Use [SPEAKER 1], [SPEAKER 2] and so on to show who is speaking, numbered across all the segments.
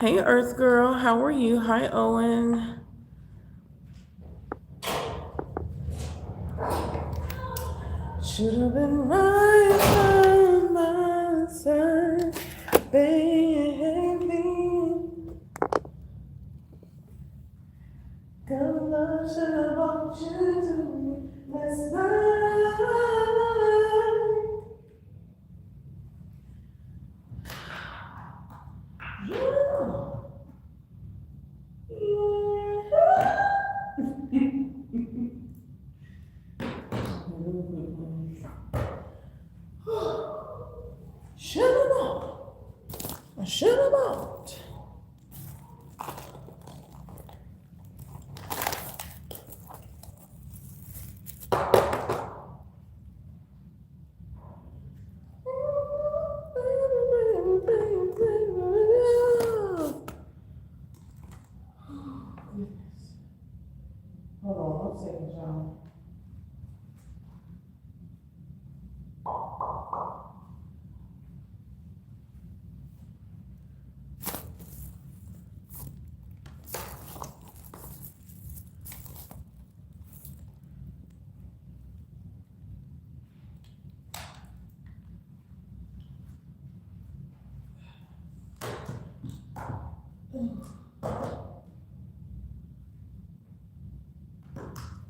[SPEAKER 1] Hey, Earth Girl, how are you? Hi, Owen. Should have been right by my side, baby. Girl, I should have brought you to me last night. Should have bought. I should have bought. Hold on 1 second, y'all.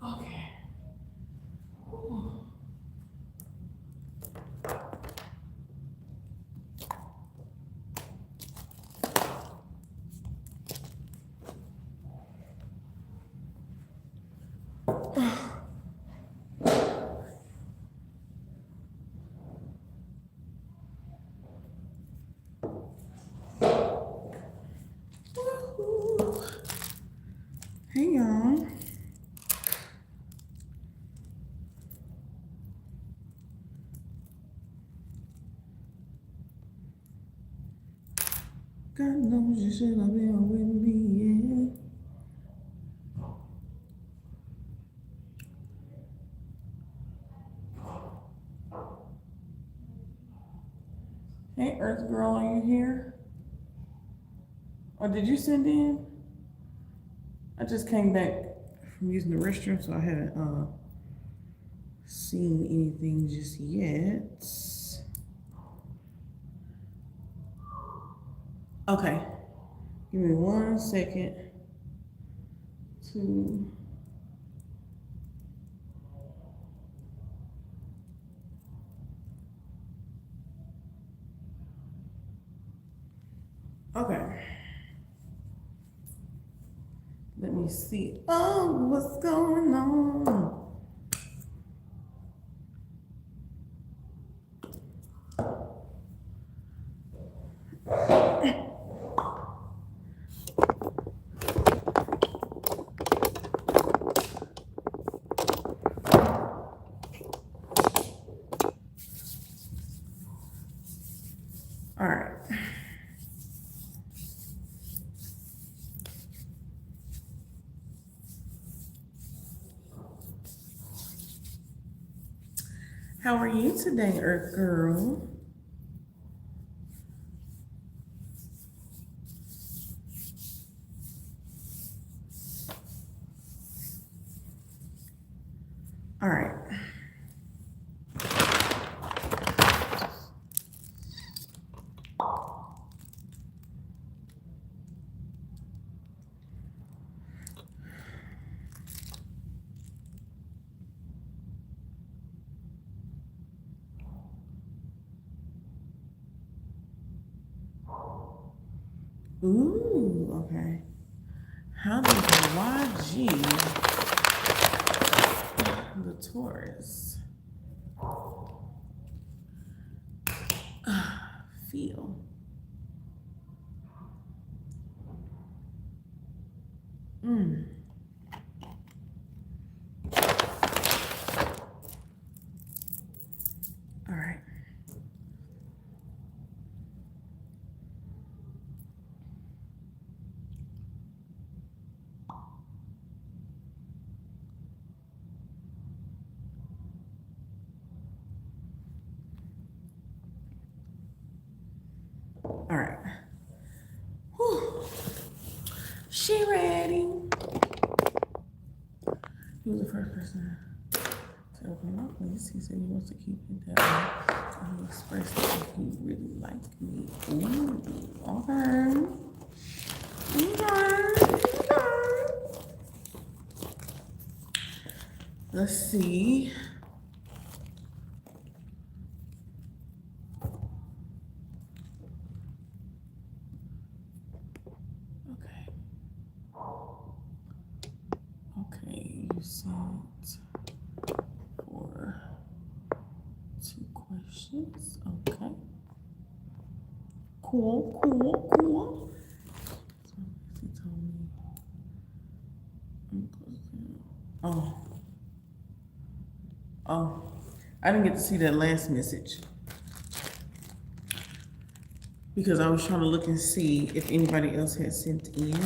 [SPEAKER 1] Okay. Hey, y'all. God knows you should have been with me, yeah. Hey, Earth Girl, are you here? Or did you send in? I just came back from using the restroom, so I haven't seen anything just yet. Okay. Give me 1 second to. Okay. Let me see. Oh, what's going on? All right. How are you today, Earth Girl? All right. Ooh, okay. How does the YG, the Taurus, feel? All right. All right. Whew. She ready. He was the first person to open up place. He said he wants to keep it that way. And he expressed that he really liked me. Ooh, okay. Okay. Let's see. Okay, you sent for 2 questions. Okay. Cool. So he told me. Oh, I didn't get to see that last message because I was trying to look and see if anybody else had sent in.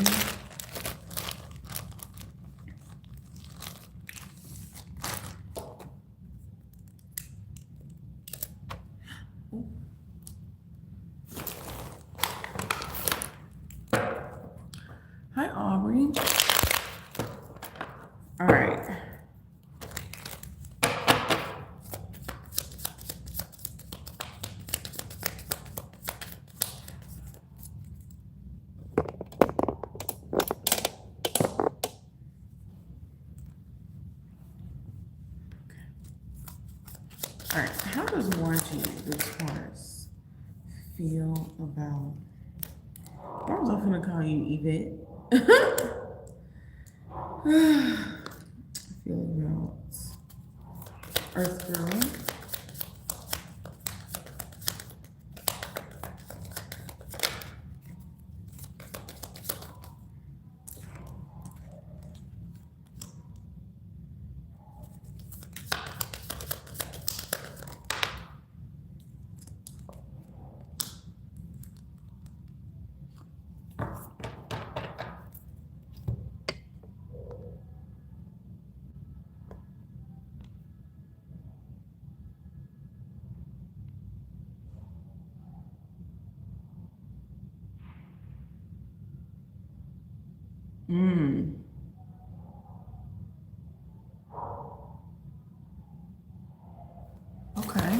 [SPEAKER 1] Hi, Aubrey. All right. All right, how does watching the Taurus feel about, I was going to call you Yvette. I feel about Earth Girl. Okay.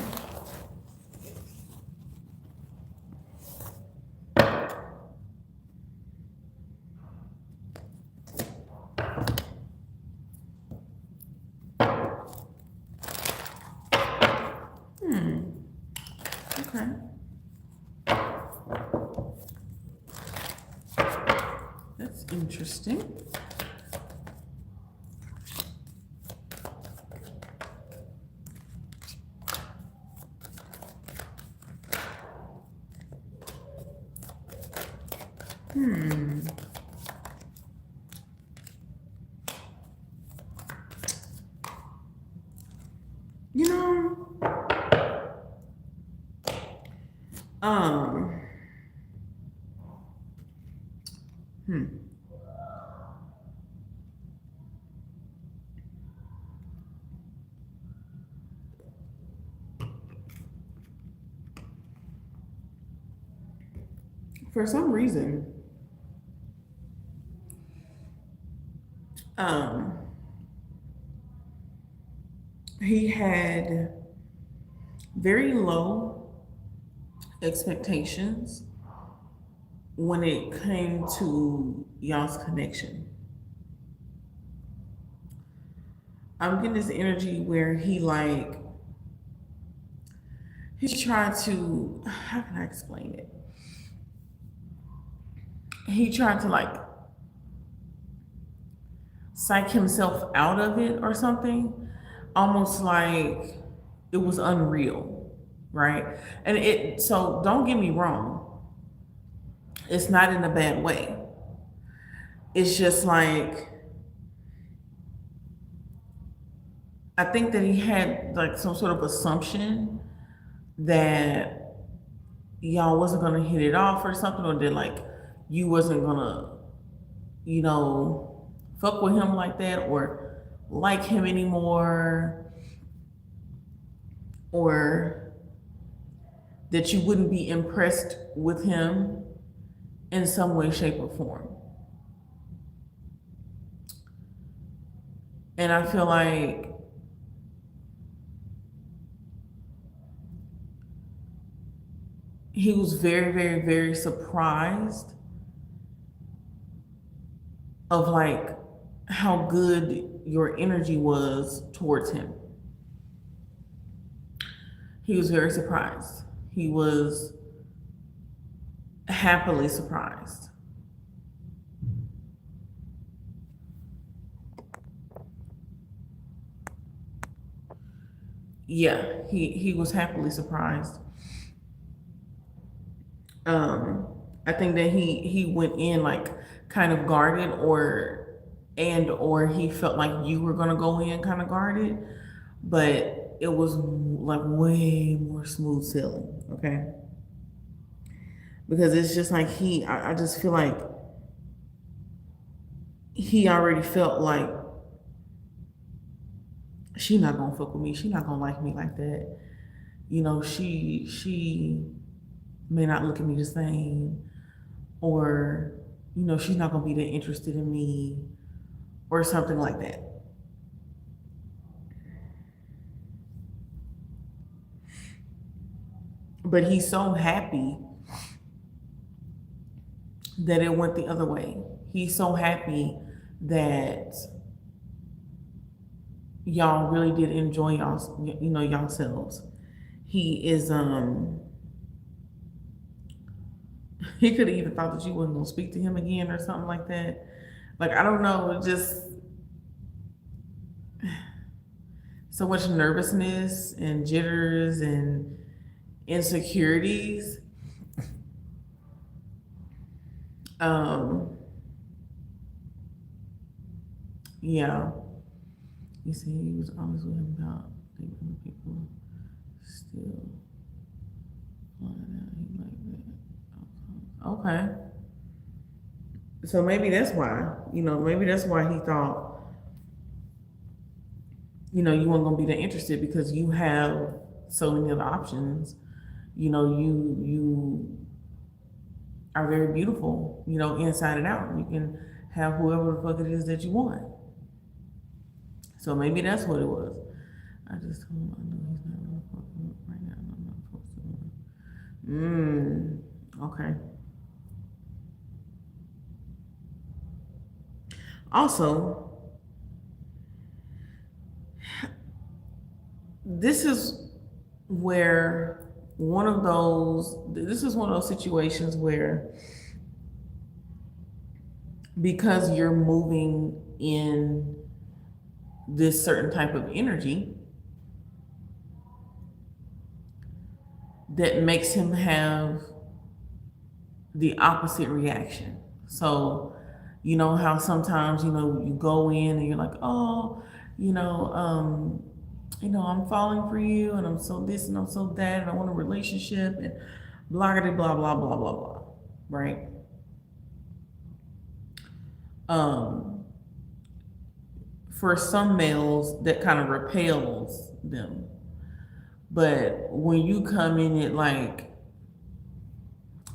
[SPEAKER 1] Okay. That's interesting. You know, for some reason, he had very low expectations when it came to y'all's connection. I'm getting this energy where he tried to, how can I explain it? He tried to psych himself out of it or something, almost like it was unreal, right? And so don't get me wrong, it's not in a bad way. It's just I think that he had some sort of assumption that y'all wasn't gonna hit it off or something, or that you wasn't gonna, fuck with him like that or like him anymore, or that you wouldn't be impressed with him in some way, shape, or form. And I feel like he was very, very, very surprised of like how good your energy was towards him. He was very surprised. He was happily surprised. Yeah, he was happily surprised. I think that he went in like kind of guarded, or he felt like you were gonna go in kind of guarded, but it was like way more smooth sailing. Okay, because it's just like I just feel like he already felt like she not gonna fuck with me. She not gonna like me like that. You know, she may not look at me the same, or you know, she's not gonna be that interested in me, or something like that. But he's so happy that it went the other way. He's so happy that y'all really did enjoy y'all, you know, yourselves. He is he could have even thought that you wasn't gonna speak to him again or something like that. Like I don't know, just so much nervousness and jitters and insecurities. Yeah. You see, he was honest with him about thinking people still flying out. He like that. Okay. So maybe that's why, you know, maybe that's why he thought, you know, you weren't gonna be that interested because you have so many other options. You know, you are very beautiful, you know, inside and out. You can have whoever the fuck it is that you want. So maybe that's what it was. I just told him I know he's not gonna fuck with me right now. I'm not supposed to. Okay. Also, this is one of those situations where, because you're moving in this certain type of energy, that makes him have the opposite reaction. So, you know how sometimes, you know, you go in and you're like, oh, you know, I'm falling for you, and I'm so this and I'm so that, and I want a relationship, and blah blah blah blah blah blah blah, right? For some males, that kind of repels them, but when you come in it like,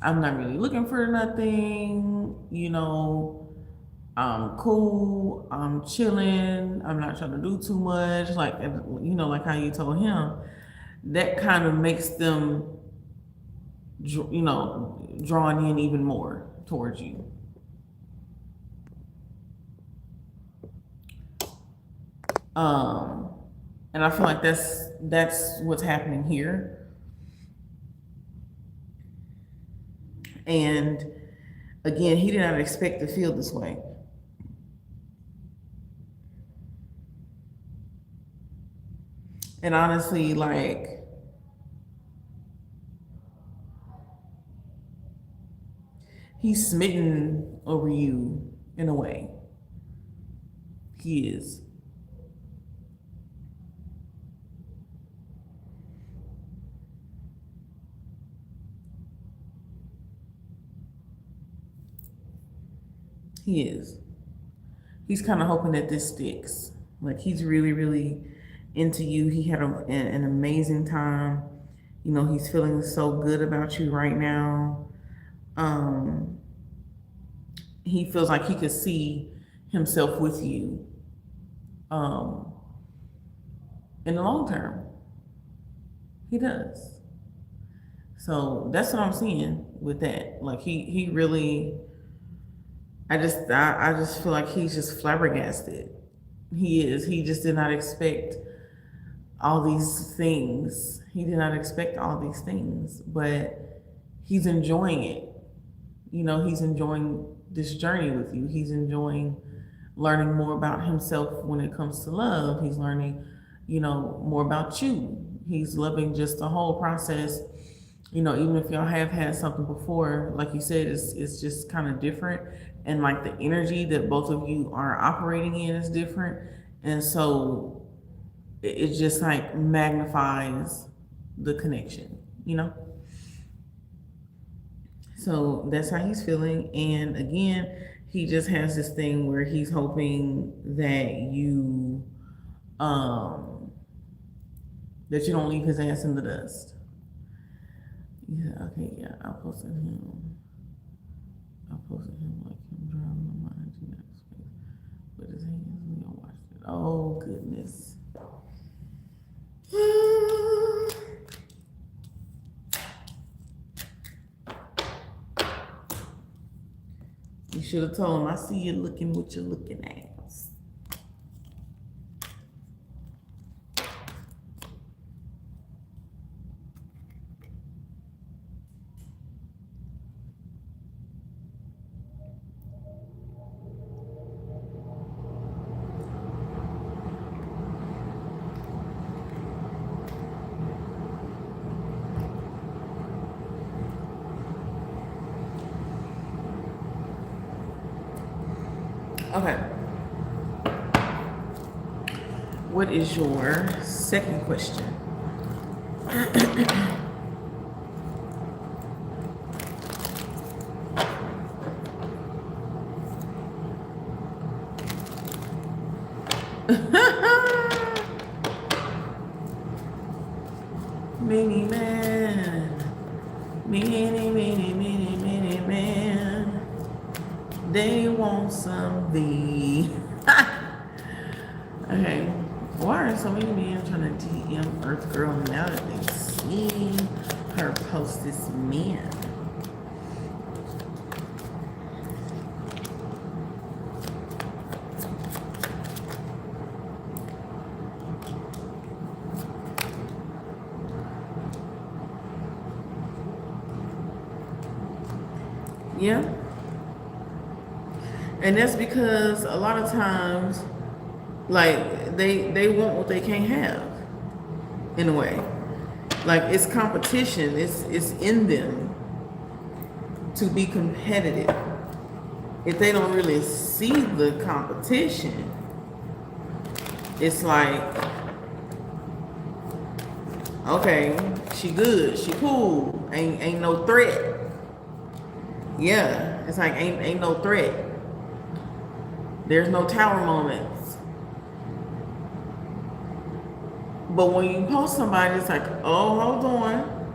[SPEAKER 1] I'm not really looking for nothing, you know, I'm cool, I'm chilling, I'm not trying to do too much, like, you know, like how you told him, that kind of makes them, you know, drawn in even more towards you. And I feel like that's what's happening here. And again, he did not expect to feel this way. And honestly, like, he's smitten over you in a way. He is. He is. He's kind of hoping that this sticks. Like, he's really, really into you. He had an amazing time. You know, he's feeling so good about you right now. He feels like he could see himself with you. in the long term. He does. So that's what I'm seeing with that. Like he really, I just feel like he's just flabbergasted. He is. He just did not expect all these things. He did not expect all these things, but he's enjoying it. You know, he's enjoying this journey with you. He's enjoying learning more about himself when it comes to love. He's learning, you know, more about you. He's loving just the whole process. You know, even if y'all have had something before, like you said, it's just kind of different. And like the energy that both of you are operating in is different. And so it just like magnifies the connection, you know? So that's how he's feeling. And again, he just has this thing where he's hoping that you don't leave his ass in the dust. Yeah, okay, yeah, I posted him like him driving on my internet space with his hands. We don't watch it. Oh goodness. You should have told him, I see you looking what you're looking at. Okay. What is your second question? Many man. Many man. They want some thee. Okay. Why are so many men trying to DM Earth Girl now that they see her post this man? Yeah. And that's because a lot of times, like, they want what they can't have, in a way. Like, it's competition. It's in them to be competitive. If they don't really see the competition, it's like, okay, she good, she cool, ain't no threat. Yeah, it's like ain't no threat. There's no tower moments. But when you post somebody, it's like, oh, hold on.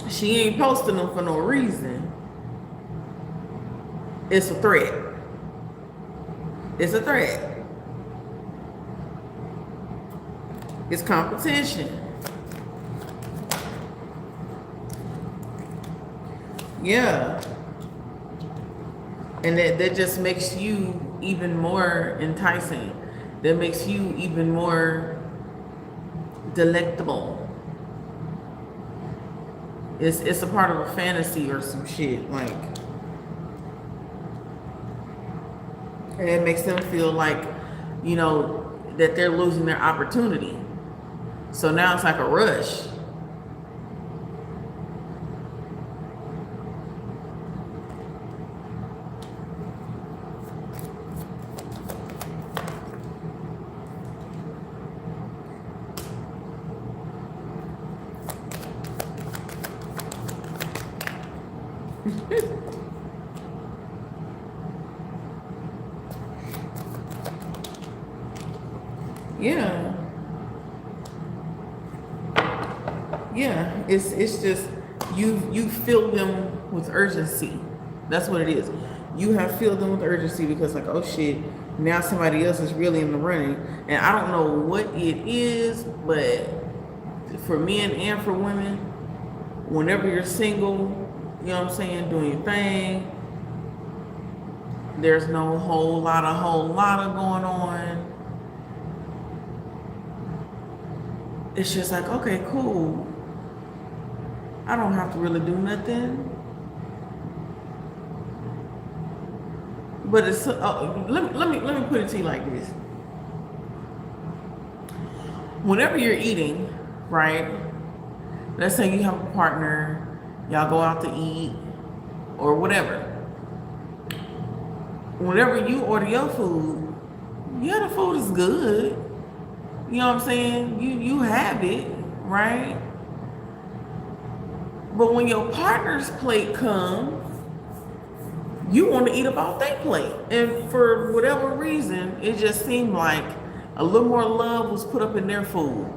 [SPEAKER 1] She ain't posting them for no reason. It's a threat. It's a threat. It's competition. Yeah. And that just makes you even more enticing. That makes you even more delectable. It's a part of a fantasy or some shit, like. And it makes them feel like, you know, that they're losing their opportunity. So now it's like a rush. Yeah. Yeah, it's just you fill them with urgency. That's what it is. You have filled them with urgency because, like, oh shit, Now somebody else is really in the running. And I don't know what it is, but for men and for women, whenever you're single, you know what I'm saying, doing your thing, there's no whole lot of going on. It's just like, okay, cool. I don't have to really do nothing. But it's let me put it to you like this. Whenever you're eating, right? Let's say you have a partner, y'all go out to eat or whatever. Whenever you order your food, yeah, the food is good. You know what I'm saying? You have it, right? But when your partner's plate comes, you want to eat up off their plate. And for whatever reason, it just seemed like a little more love was put up in their food.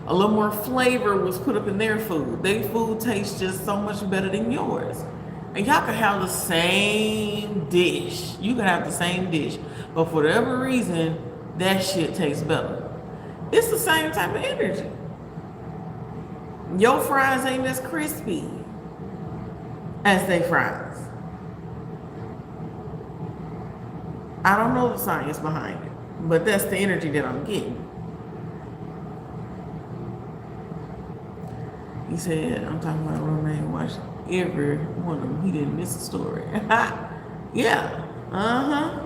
[SPEAKER 1] A little more flavor was put up in their food. Their food tastes just so much better than yours. And y'all can have the same dish. You can have the same dish. But for whatever reason, that shit tastes better. It's the same type of energy. Your fries ain't as crispy as they fries. I don't know the science behind it, but that's the energy that I'm getting. He said, I'm talking about Romaine watched every one of them. He didn't miss a story. Yeah. Uh-huh.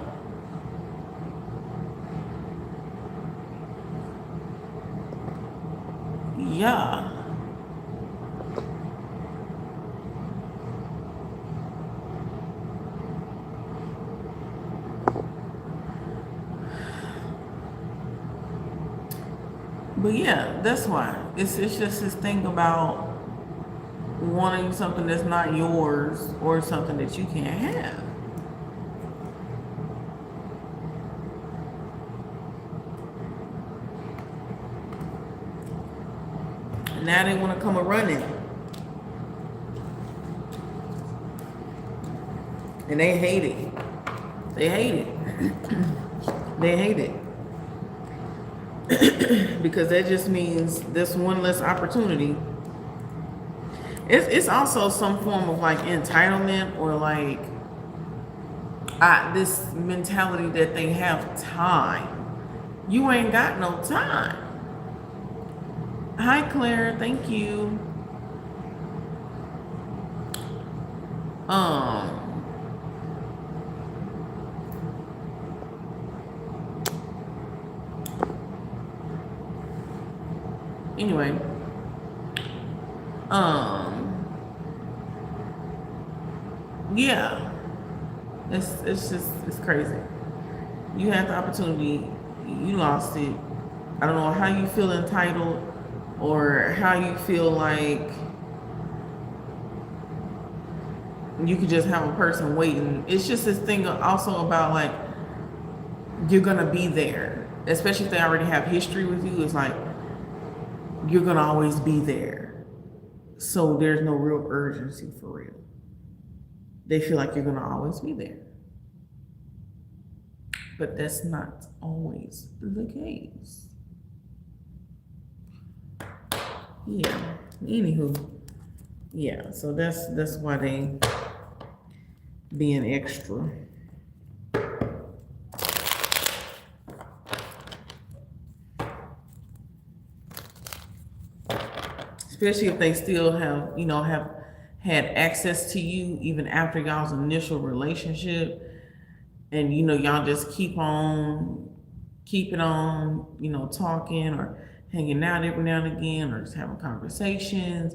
[SPEAKER 1] Yeah. But yeah, that's why. It's just this thing about wanting something that's not yours or something that you can't have. And now they want to come a running. And they hate it. They hate it. They hate it. Because that just means there's one less opportunity. It's also some form of like entitlement or like this mentality that they have time. You ain't got no time. Hi Claire, thank you. Anyway, yeah, it's crazy. You had the opportunity, you lost it. I don't know how you feel entitled or how you feel like you could just have a person waiting. It's just this thing also about like you're gonna be there, especially if they already have history with you. It's like you're gonna always be there, so there's no real urgency for real. They feel like you're gonna always be there, but that's not always the case. Yeah. Anywho, yeah. So that's why they being extra. Especially if they still have, have had access to you even after y'all's initial relationship. And, y'all just keeping on, talking or hanging out every now and again or just having conversations.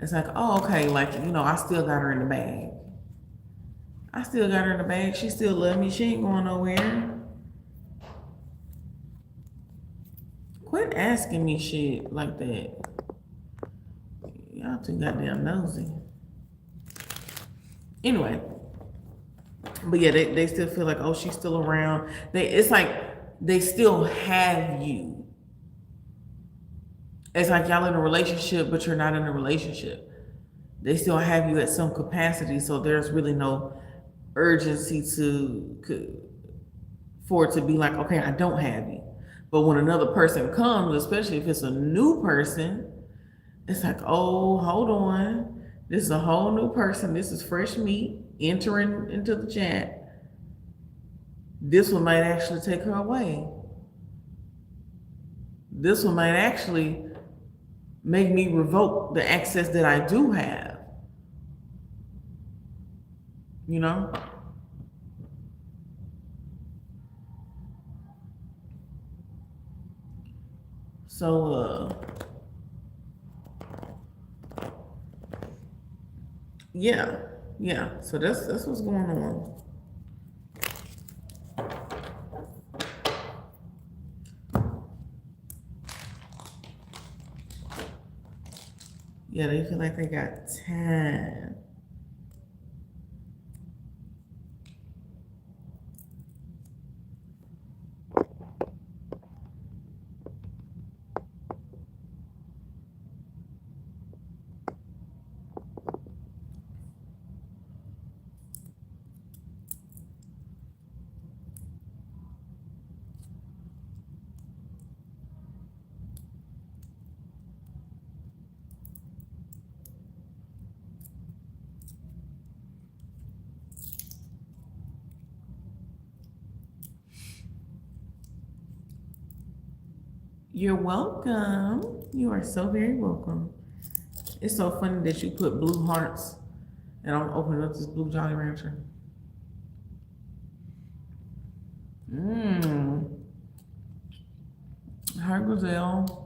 [SPEAKER 1] It's like, oh, okay, like, I still got her in the bag. She still loves me. She ain't going nowhere. Quit asking me shit like that. Y'all too goddamn nosy. Anyway, but yeah, they still feel like, oh, she's still around. It's like they still have you. It's like y'all in a relationship, but you're not in a relationship. They still have you at some capacity, so there's really no urgency for it to be like, okay, I don't have you. But when another person comes, especially if it's a new person, it's like, oh, hold on. This is a whole new person. This is fresh meat entering into the chat. This one might actually take her away. This one might actually make me revoke the access that I do have. You know? So, yeah. So that's what's going on. Yeah, they feel like they got time. You're welcome. You are so very welcome. It's so funny that you put blue hearts and I'm opening up this blue Jolly Rancher. Hi, Gazelle.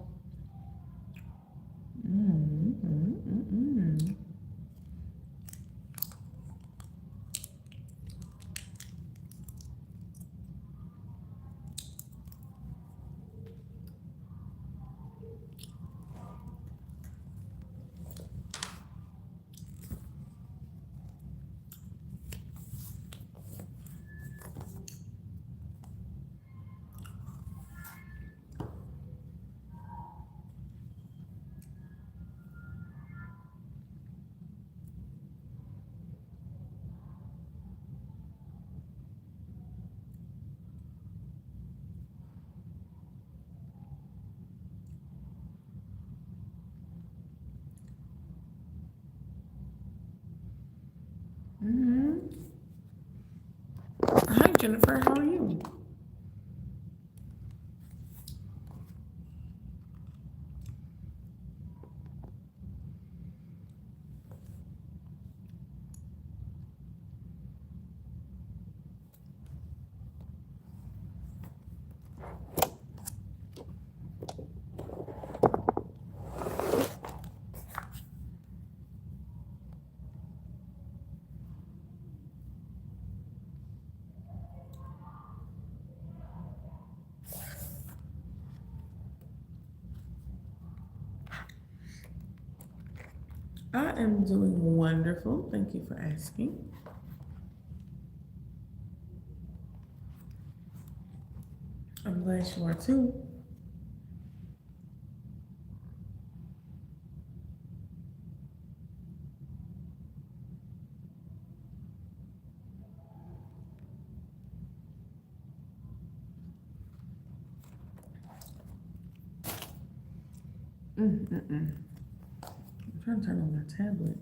[SPEAKER 1] Hi, Jennifer. How are you? I am doing wonderful. Thank you for asking. I'm glad you are too. I'm trying to turn on my tablet.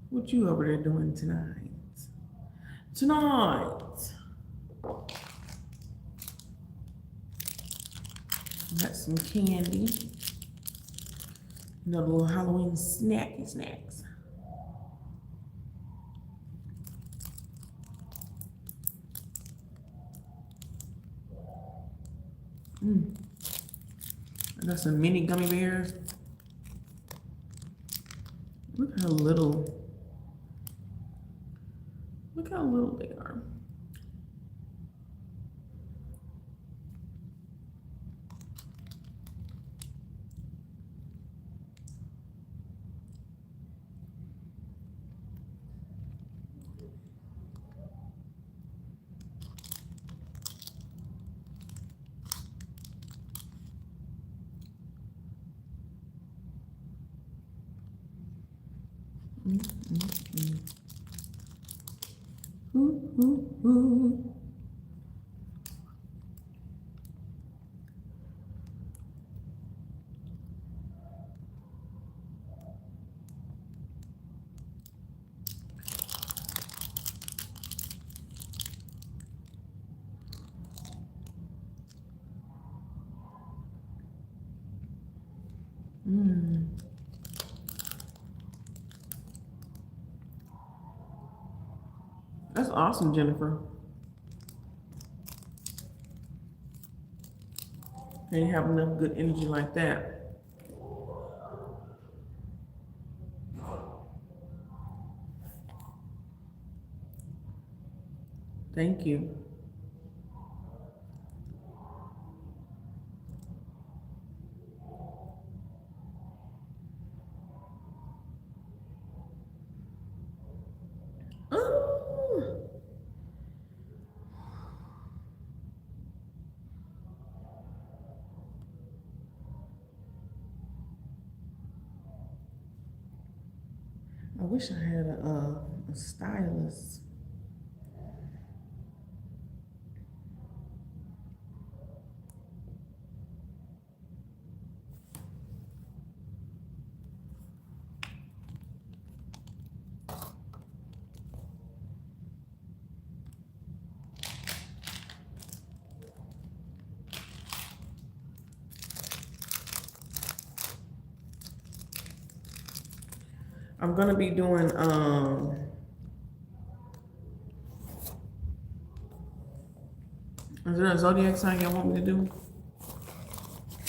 [SPEAKER 1] What you over there doing tonight? Got some candy. The little Halloween snacky snacks. I got some mini gummy bears. Look how little they are. Ooh. That's awesome, Jennifer. And you have enough good energy like that. Thank you. Ooh. I wish I had a stylus. I'm gonna be doing is there a zodiac sign y'all want me to do?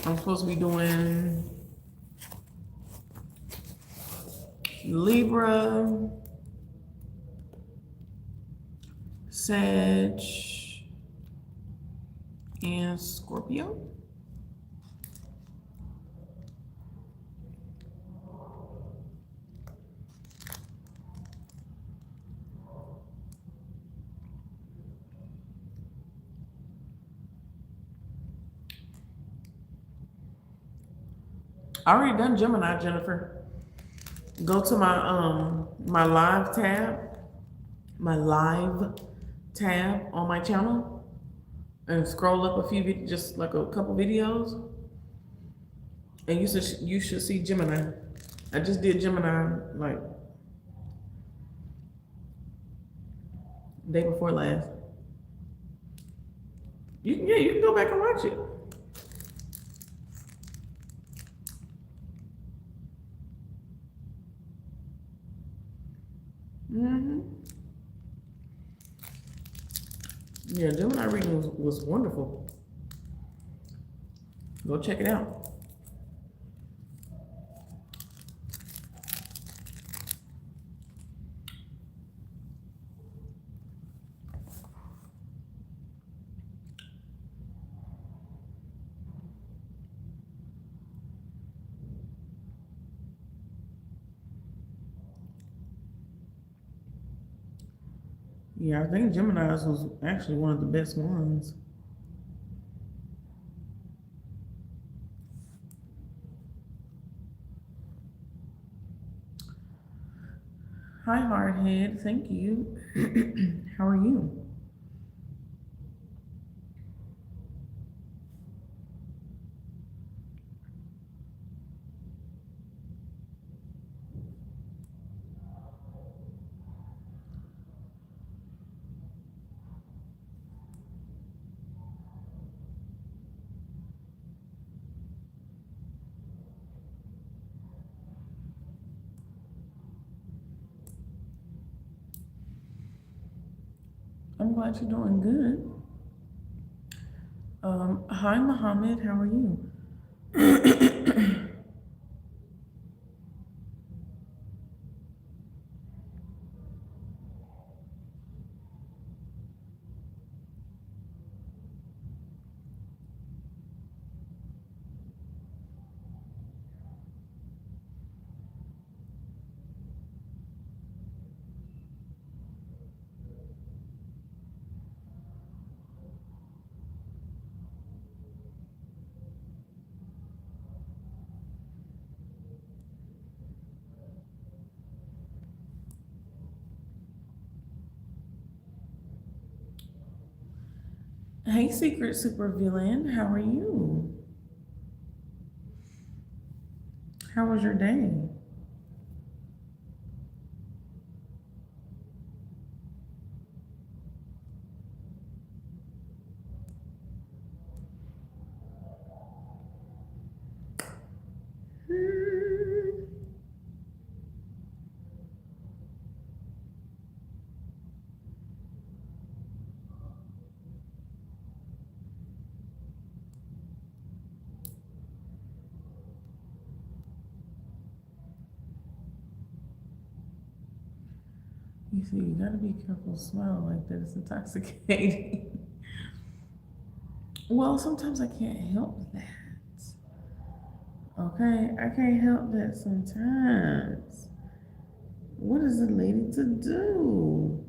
[SPEAKER 1] I'm supposed to be doing Libra, Sag, and Scorpio. I already done Gemini, Jennifer. Go to my live tab on my channel, and scroll up a few, just like a couple videos, and you should see Gemini. I just did Gemini like day before last. You can go back and watch it. Yeah, Gemini reading was wonderful. Go check it out. Yeah, I think Gemini's was actually one of the best ones. Hi, Hardhead. Thank you. How are you? I'm glad you're doing good. Hi, Muhammad. How are you? Hey, secret supervillain, how are you? How was your day? You see, you gotta be careful smiling like that. It's intoxicating. Well, sometimes I can't help that. Okay, I can't help that sometimes. What is a lady to do?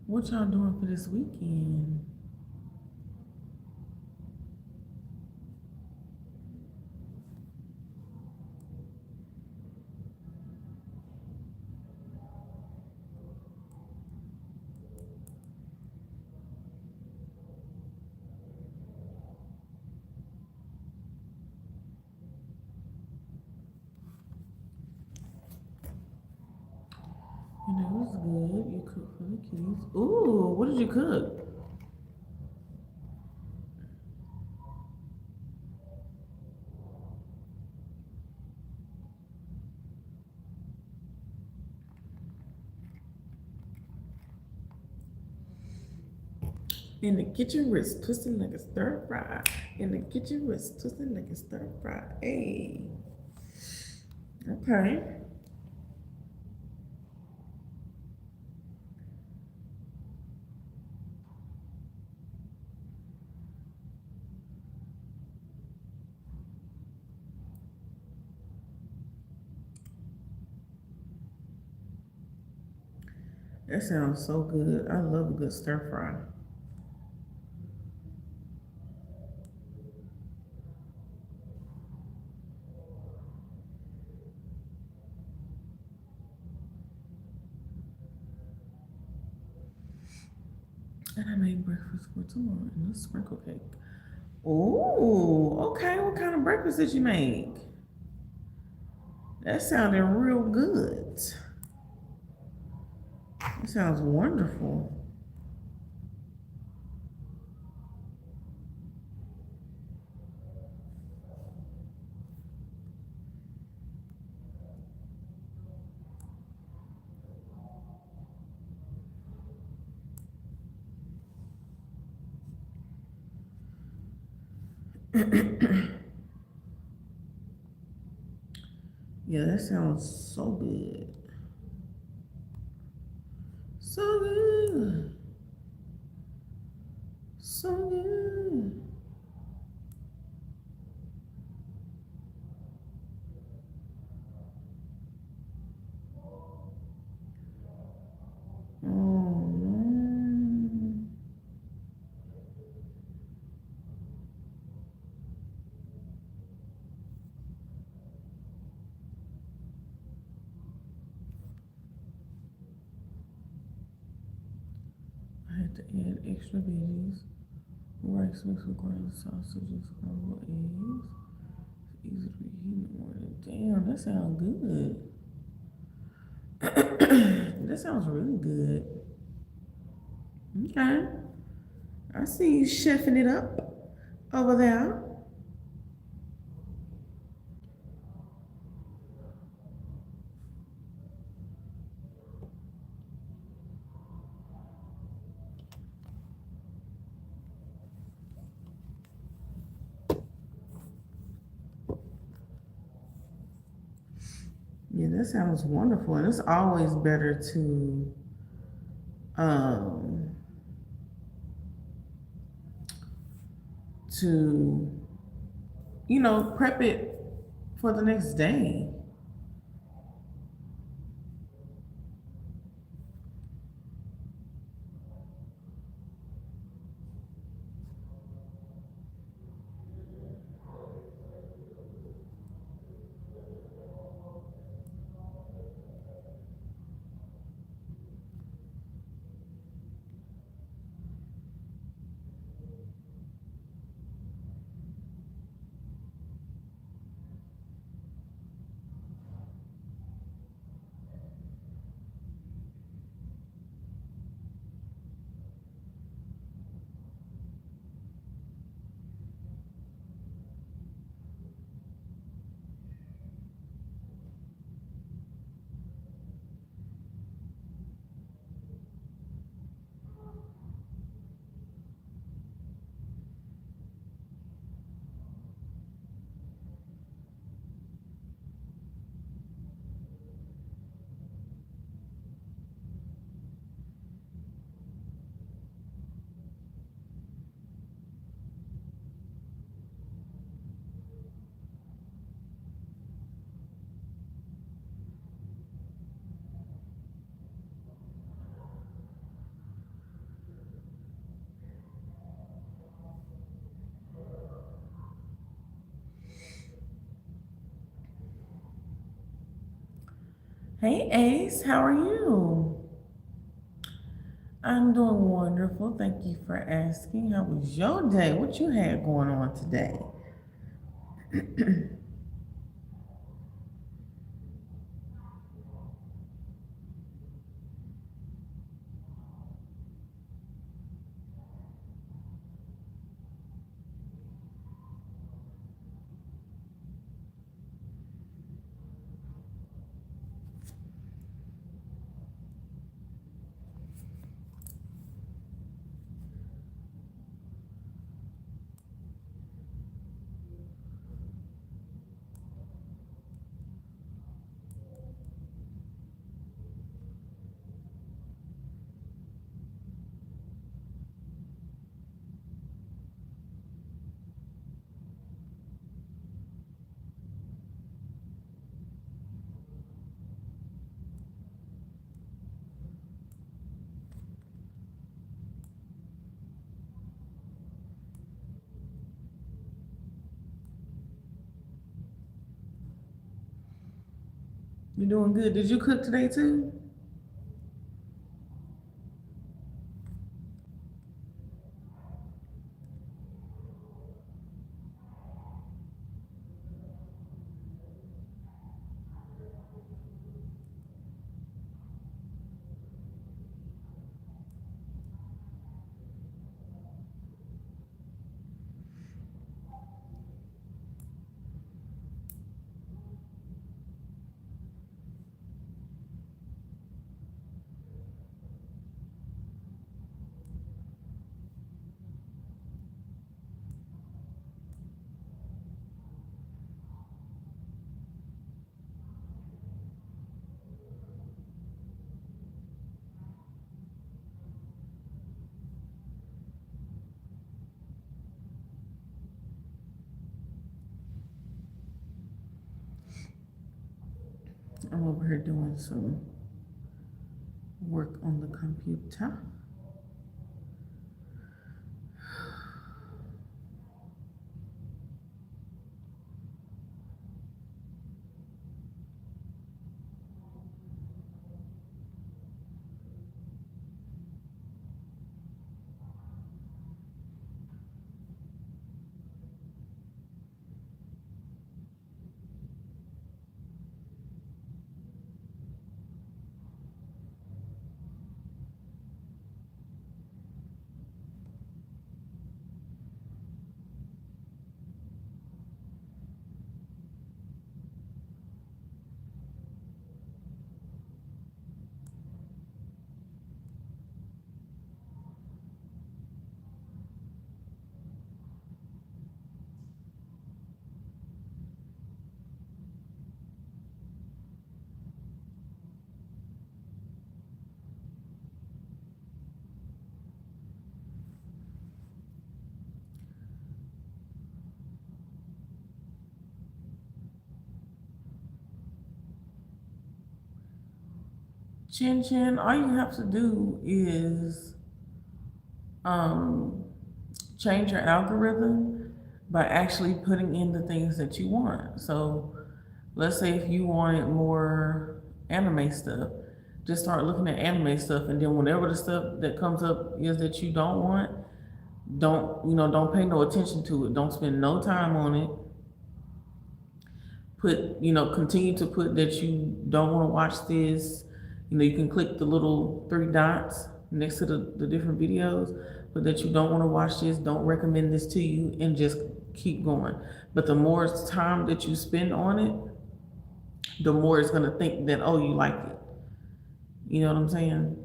[SPEAKER 1] What y'all doing for this weekend? You know, it was good. You cooked for the kids. Ooh, what did you cook? In the kitchen, wrist twisting like a stir fry. In the kitchen, wrist twisting like a stir fry. Hey. Okay. That sounds so good. I love a good stir fry. And I made breakfast for tomorrow and a sprinkle cake. Ooh, okay. What kind of breakfast did you make? That sounded real good. It sounds wonderful. Yeah, that sounds so good. So good. So good. Oh, man. I had to add extra veggies, rice mixed with ground sausage and scrambled eggs. It's easy to reheat in the morning. Damn, that sounds good. That sounds really good. Okay. I see you chefing it up over there. this sounds wonderful, and it's always better um, to prep it for the next day. Hey Ace, how are you? I'm doing wonderful. Thank you for asking. How was your day? What you had going on today? You doing good? Did you cook today too? I'm over here doing some work on the computer. Chin Chin, all you have to do is change your algorithm by actually putting in the things that you want. So let's say if you wanted more anime stuff, just start looking at anime stuff, and then whenever the stuff that comes up is that you don't want, don't pay no attention to it. Don't spend no time on it. Continue to put that you don't want to watch this. You can click the little three dots next to the different videos, but that you don't want to watch this, don't recommend this to you, and just keep going. But the more time that you spend on it, the more it's going to think that, oh, you like it. You know what I'm saying?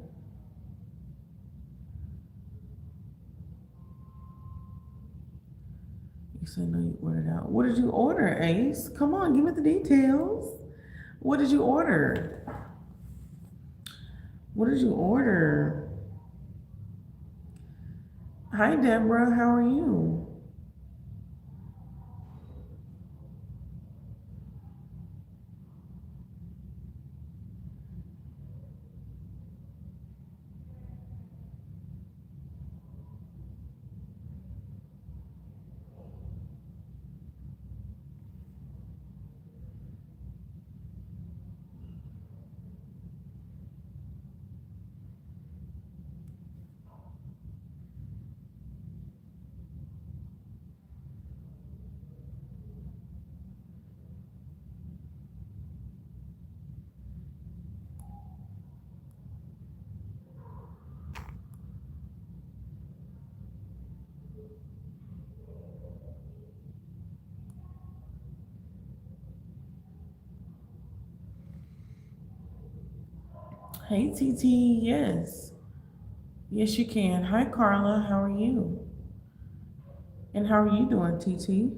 [SPEAKER 1] You said no, you ordered out. What did you order, Ace? Come on, give me the details. What did you order? What did you order? Hi, Deborah. How are you? Hey, TT. Yes. Yes, you can. Hi, Carla. How are you? And how are you doing, TT?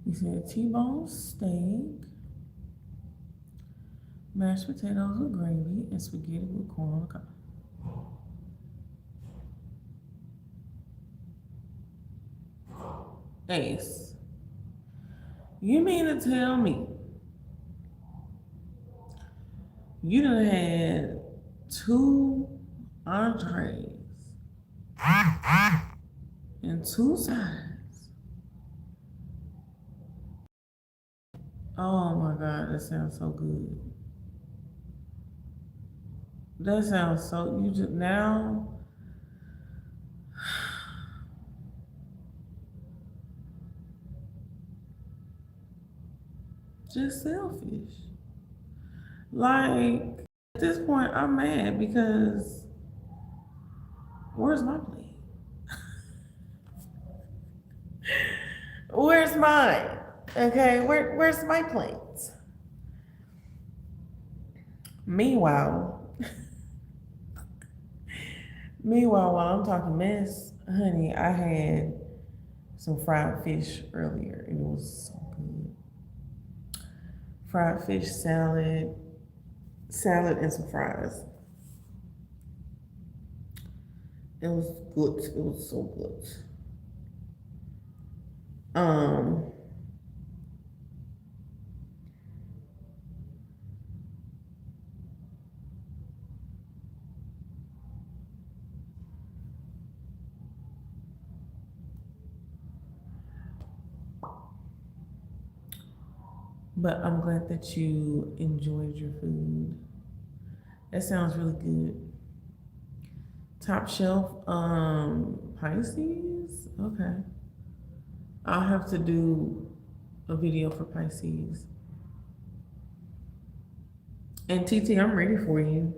[SPEAKER 1] You said T-bone steak, mashed potatoes with gravy, and spaghetti with corn on the cob. Ace, you mean to tell me you done had two entrees and two sides? Oh my God, that sounds so good. That sounds so, you just now, just selfish. Like, at this point, I'm mad because where's my plate? Where's mine? Okay, where's my plate? Meanwhile, while I'm talking mess, honey, I had some fried fish earlier, and it was so good. fried fish salad, and some fries. It was good. It was so good. But I'm glad that you enjoyed your food. That sounds really good. Top shelf, Pisces? Okay. I'll have to do a video for Pisces. And TT, I'm ready for you.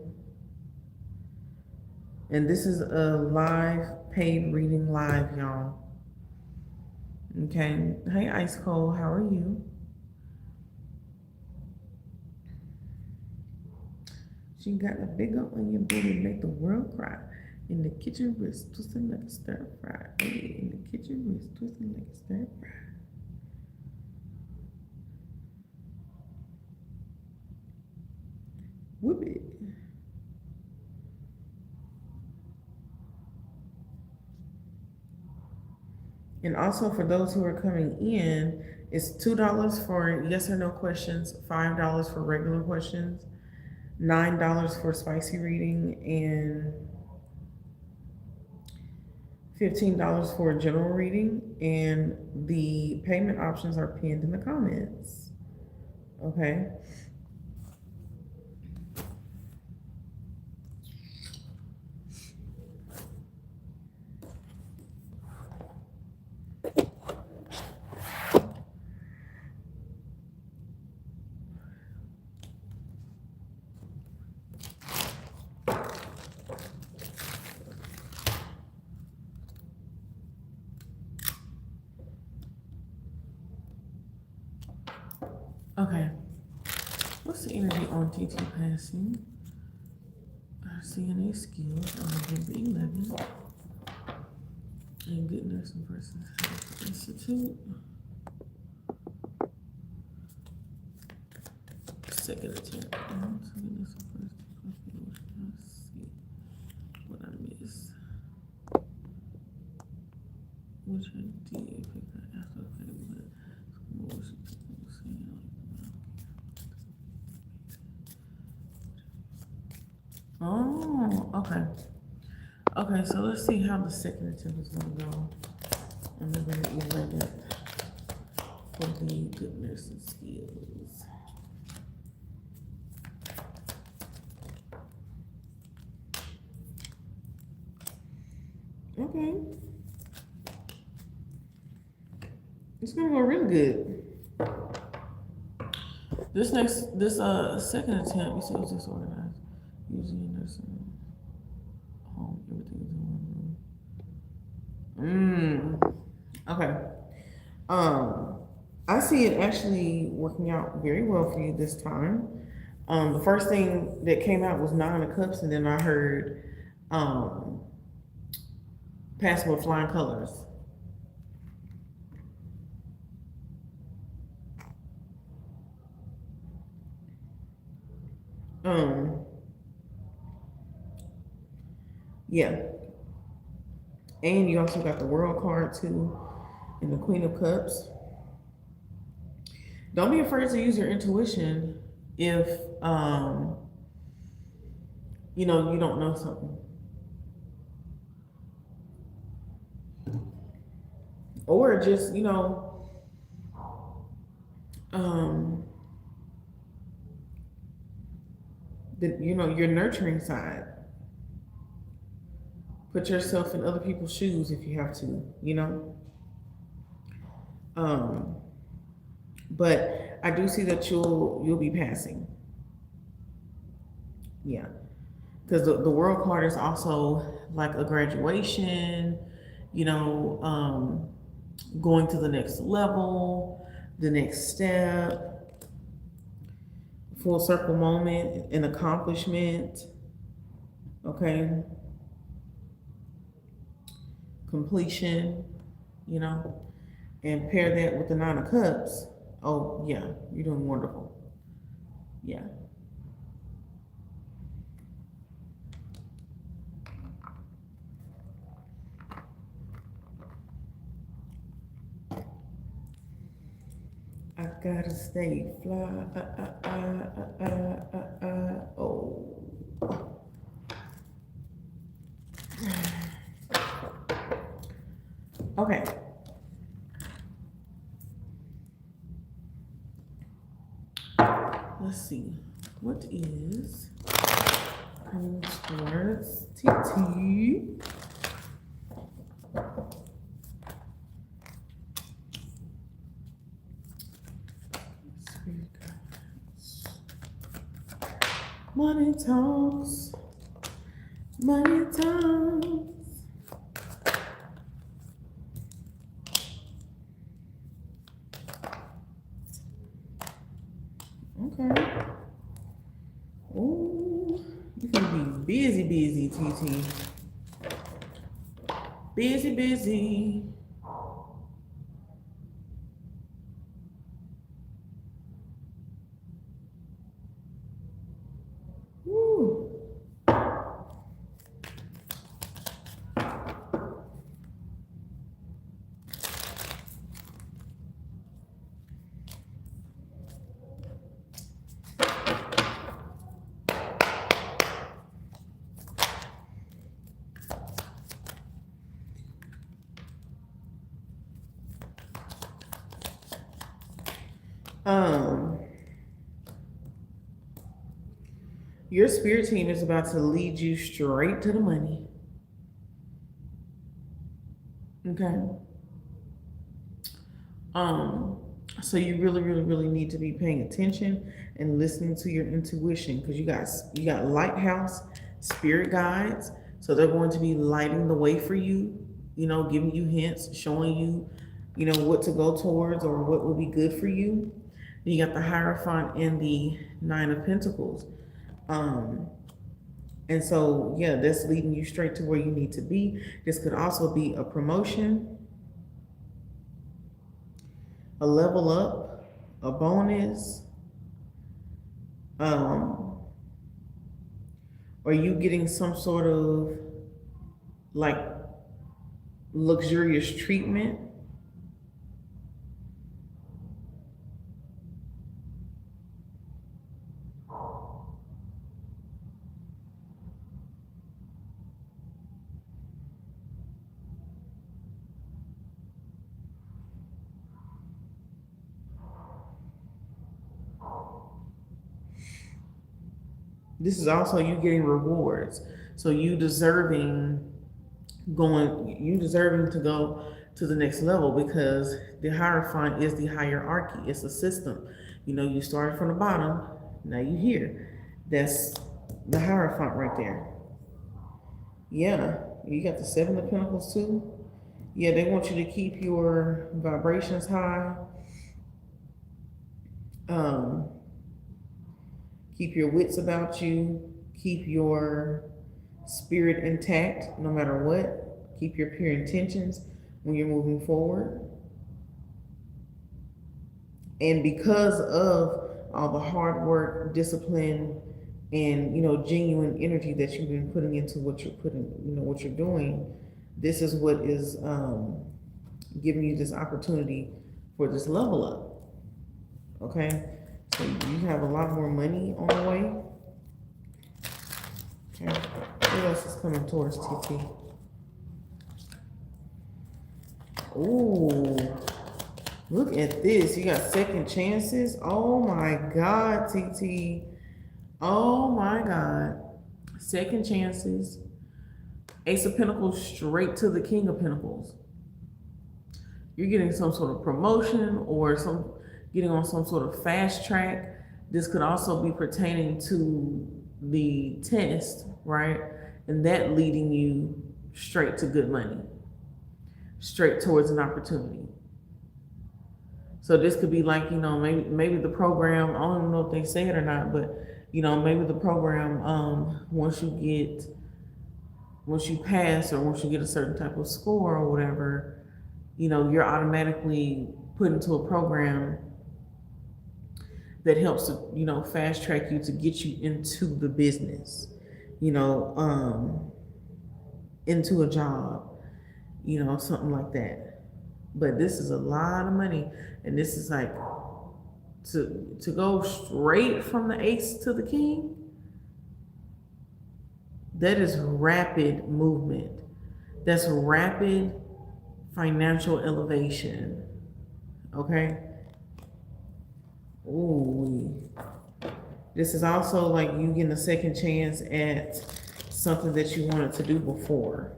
[SPEAKER 1] And this is a live, paid reading live, y'all. Okay. Hey, Ice Cold, how are you? She got a big old onion booty, make the world cry. In the kitchen wrist, twisting like a stir fry. Hey, in the kitchen wrist, twisting like a stir fry. Whoop it. And also for those who are coming in, it's $2 for yes or no questions, $5 for regular questions, $9 for spicy reading, and $15 for a general reading. And the payment options are pinned in the comments. Okay. Okay. What's the energy on TT passing? CNA skills on November 11. And Good Nursing versus Health Institute. Second attempt. Let's see what I missed. Which I did pick that after but what was she saying? Oh, okay. Okay, so let's see how the second attempt is going to go. And we're going to 11 for the Good Nursing skills. Okay. It's going to go really good. This second attempt, you see, it's disorganized. Usually in nursing home, everything is in one room. Okay. I see it actually working out very well for you this time. The first thing that came out was 9 of Cups, and then I heard passing with flying colors. Yeah. And you also got the World card too, and the Queen of Cups. Don't be afraid to use your intuition if you know you don't know something. Or just, your nurturing side. Put yourself in other people's shoes if you have to, But I do see that you'll be passing. Yeah. Because the World card is also like a graduation, going to the next level, the next step, full circle moment, an accomplishment, okay? Completion, and pair that with the 9 of Cups. Oh yeah, you're doing wonderful. Yeah. I gotta stay fly. Oh. Okay. Let's see. What is towards TT? Money talks. Money talks. Okay. Oh, you can be busy, TT. Busy. Woo. Your spirit team is about to lead you straight to the money. Okay. So you really need to be paying attention and listening to your intuition, because you got lighthouse spirit guides. So they're going to be lighting the way for you, giving you hints, showing you, what to go towards or what will be good for you. Then you got the Hierophant and the Nine of Pentacles. And so, yeah, that's leading you straight to where you need to be. This could also be a promotion, a level up, a bonus, or you getting some sort of like luxurious treatment. This is also you getting rewards. So you deserving to go to the next level, because the Hierophant is the hierarchy. It's a system. You started from the bottom, now you're here. That's the Hierophant right there. Yeah, you got the Seven of Pentacles too. Yeah, they want you to keep your vibrations high. Keep your wits about you. Keep your spirit intact no matter what. Keep your pure intentions when you're moving forward. And because of all the hard work, discipline, and genuine energy that you've been putting into what you're doing, this is what is giving you this opportunity for this level up. Okay, so you have a lot more money on the way. Okay, what else is coming towards TT? Ooh, look at this. You got second chances. Oh my God, TT. Oh my God. Second chances. Ace of Pentacles straight to the King of Pentacles. You're getting some sort of promotion or getting on some sort of fast track. This could also be pertaining to the test, right? And that leading you straight to good money, straight towards an opportunity. So this could be like, maybe the program, I don't know if they say it or not, but maybe the program, once you pass or once you get a certain type of score or whatever, you're automatically put into a program that helps to, you know, fast track you to get you into the business, you know, into a job, you know, something like that. But this is a lot of money, and this is like to go straight from the ace to the king. That is rapid movement. That's rapid financial elevation. Okay. Ooh. This is also like you getting a second chance at something that you wanted to do before.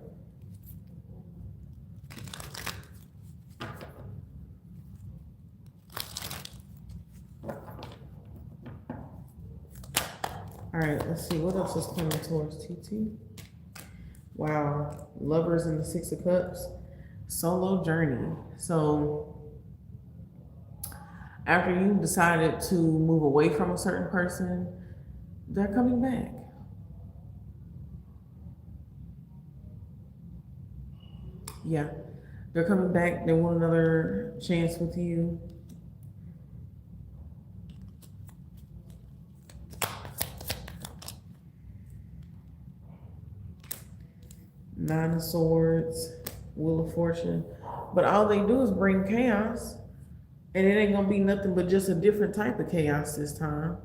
[SPEAKER 1] All right, let's see what else is coming towards TT. Wow, Lovers in the Six of Cups, solo journey. So after you decided to move away from a certain person, they're coming back. Yeah, they're coming back. They want another chance with you. Nine of Swords, Wheel of Fortune. But all they do is bring chaos. And it ain't gonna be nothing but just a different type of chaos this time.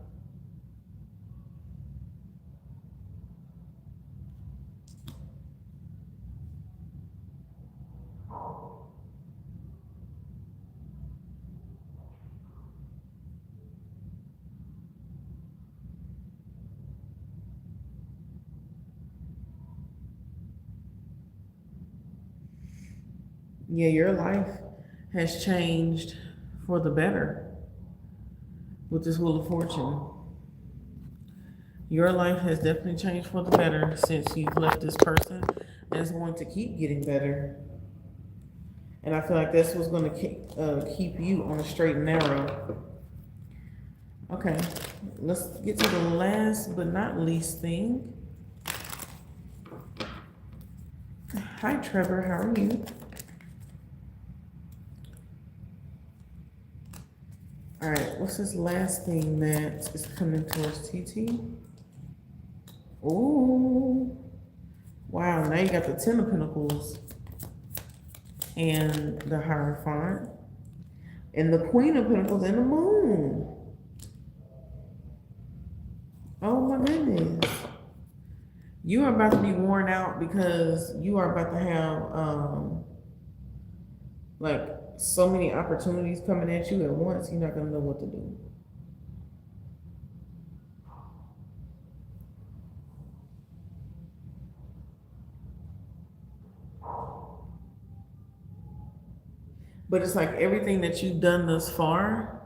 [SPEAKER 1] Yeah, your life has changed for the better with this Wheel of Fortune. Your life has definitely changed for the better since you've left this person, and it's going to keep getting better. And I feel like that's what's going to keep you on the straight and narrow. Okay, let's get to the last but not least thing. Hi, Trevor, how are you? All right, what's this last thing that is coming towards TT? Ooh, wow, now you got the Ten of Pentacles and the Hierophant and the Queen of Pentacles and the Moon. Oh my goodness. You are about to be worn out because you are about to have like so many opportunities coming at you at once, you're not going to know what to do. But it's like everything that you've done thus far,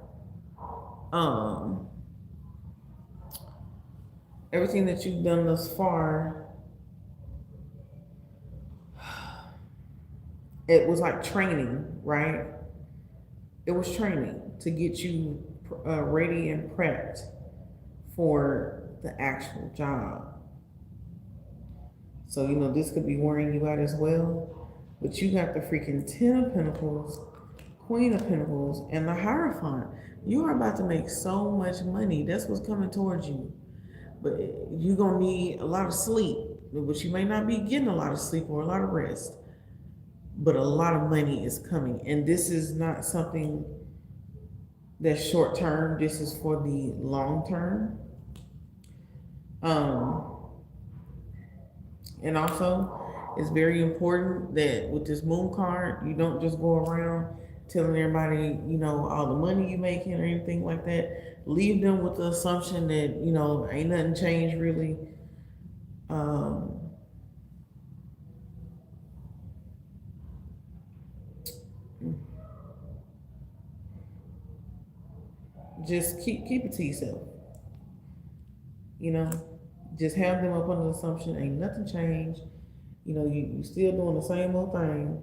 [SPEAKER 1] everything that you've done thus far, it was like training, right? It was training to get you ready and prepped for the actual job. So, you know, this could be wearing you out as well. But you got the freaking Ten of Pentacles, Queen of Pentacles, and the Hierophant. You are about to make so much money. That's what's coming towards you. But you're going to need a lot of sleep. But you may not be getting a lot of sleep or a lot of rest. But a lot of money is coming. And this is not something that's short term. This is for the long term. And also, it's very important that with this Moon card, you don't just go around telling everybody, you know, all the money you're making or anything like that. Leave them with the assumption that, you know, ain't nothing changed really. Just keep it to yourself. You know, just have them up under the assumption ain't nothing changed. You know, you still doing the same old thing.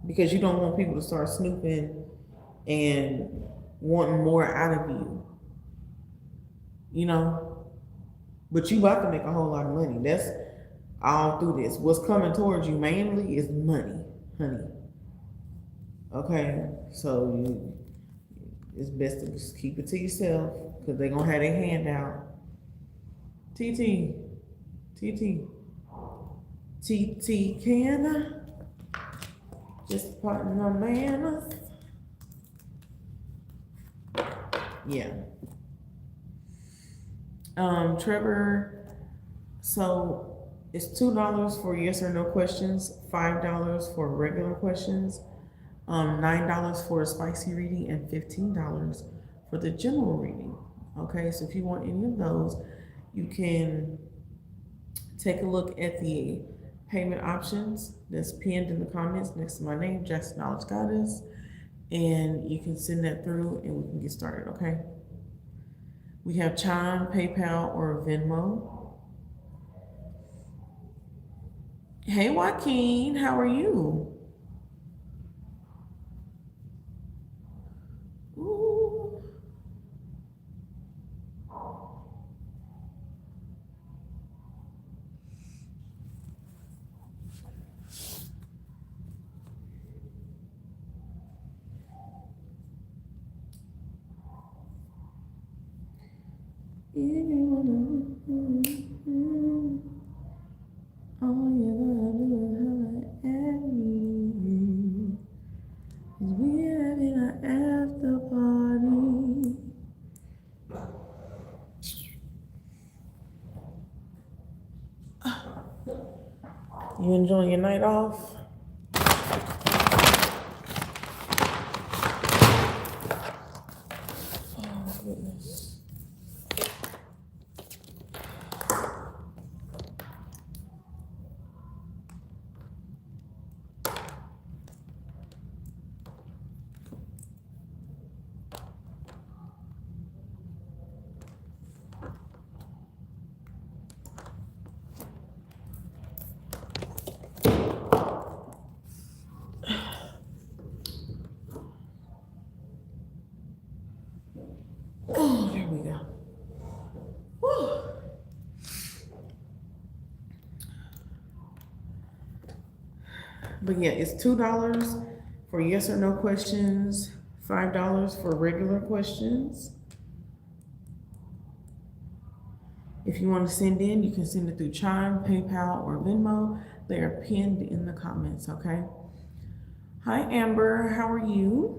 [SPEAKER 1] Because you don't want people to start snooping and wanting more out of you. You know, but you about to make a whole lot of money. That's all through this. What's coming towards you mainly is money, honey. Okay, so it's best to just keep it to yourself because they're gonna have their hand out. TT, TT, TT, can I just pardon my manners? Yeah. Trevor, so it's $2 for yes or no questions, $5 for regular questions, $9 for a spicy reading, and $15 for the general reading. Okay, so if you want any of those, you can take a look at the payment options that's pinned in the comments next to my name, Jackson Knowledge Goddess, and you can send that through and we can get started, okay? We have Chime, PayPal, or Venmo. Hey, Joaquin, how are you? Ooh. All you gotta do is holler at me. 'Cause we having an after party. You enjoying your night off? Oh, goodness. Oh, there we go. Whew. But yeah, it's $2 for yes or no questions, $5 for regular questions. If you want to send in, you can send it through Chime, PayPal, or Venmo. They are pinned in the comments, okay? Hi, Amber, how are you?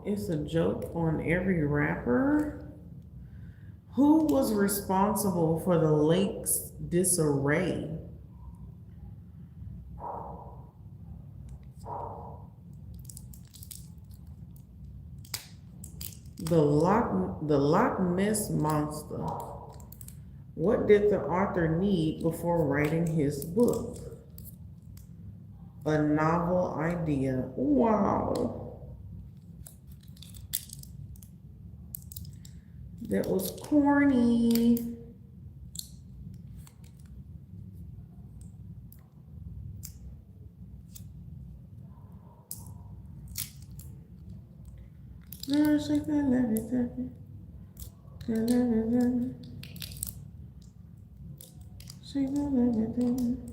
[SPEAKER 1] It's a joke on every rapper. Who was responsible for the lake's disarray? The Loch Ness Monster. What did the author need before writing his book? A novel idea. Wow. That was corny. No, shake that, let it happen. Shake that, let it happen.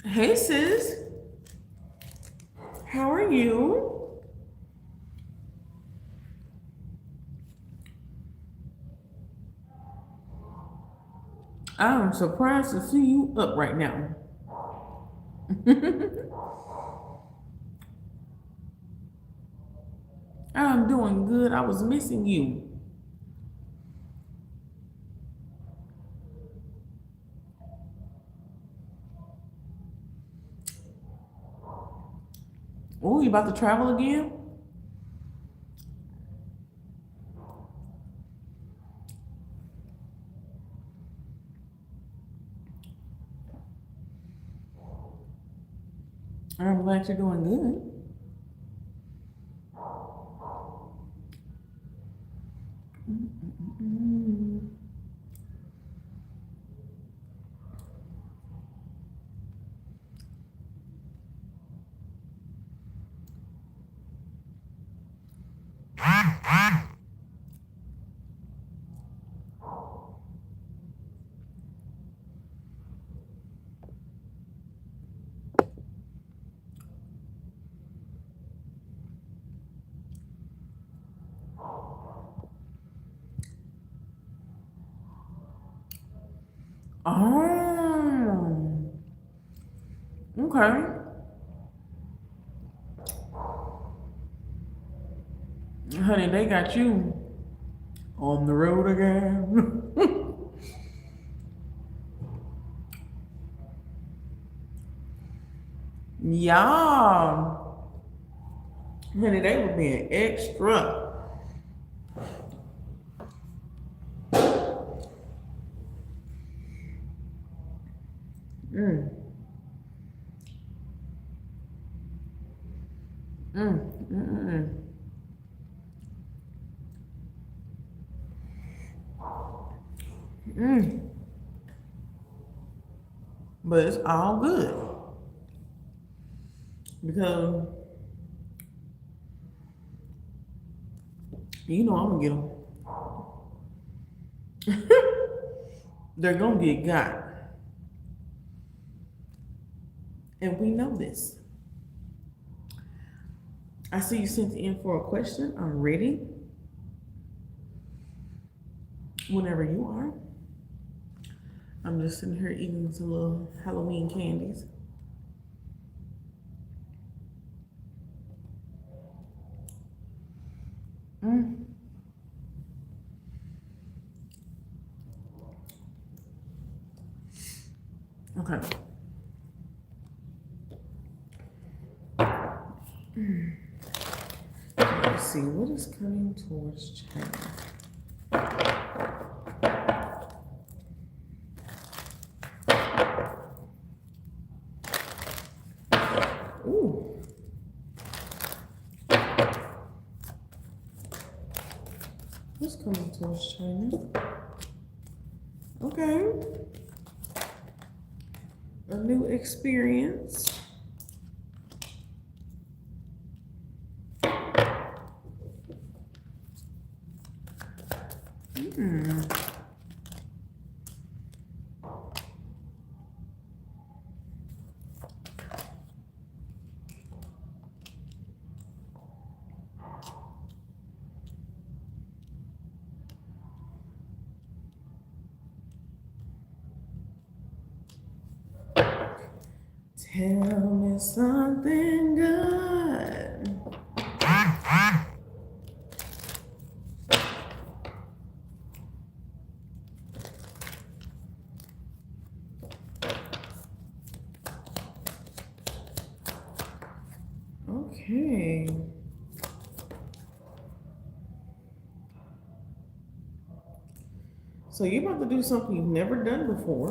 [SPEAKER 1] Hey sis, how are you? I'm surprised to see you up right now. I'm doing good. I was missing you. Oh, you about to travel again? I'm glad you're doing good. Oh, okay. Honey, they got you on the road again. Yeah. Honey, they were being extra. Mm, mm, mm, mm, mm. But it's all good because you know I'm gonna get them. They're gonna get got, and we know this. I see you sent in for a question. I'm ready whenever you are. I'm just sitting here eating some little Halloween candies. Mm. Okay. Let's see what is coming towards China. Ooh. What's coming towards China? Okay. A new experience. Tell me something good. Okay. So you're about to do something you've never done before.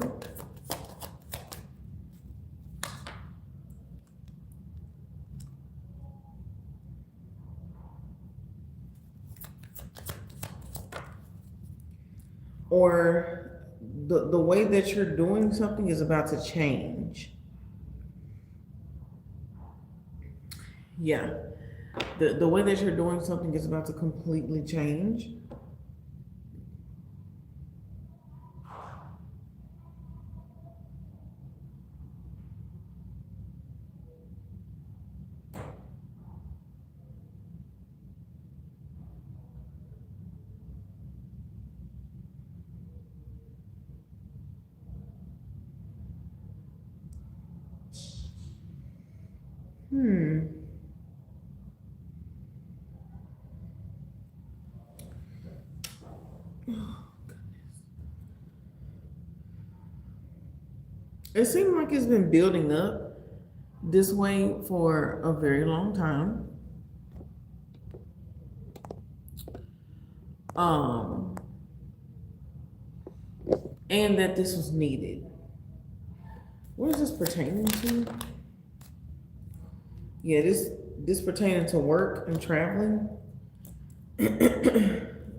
[SPEAKER 1] Or the way that you're doing something is about to change. Yeah. The way that you're doing something is about to completely change. It seems like it's been building up this way for a very long time. Um, and that this was needed. What is this pertaining to? Yeah, this pertaining to work and traveling.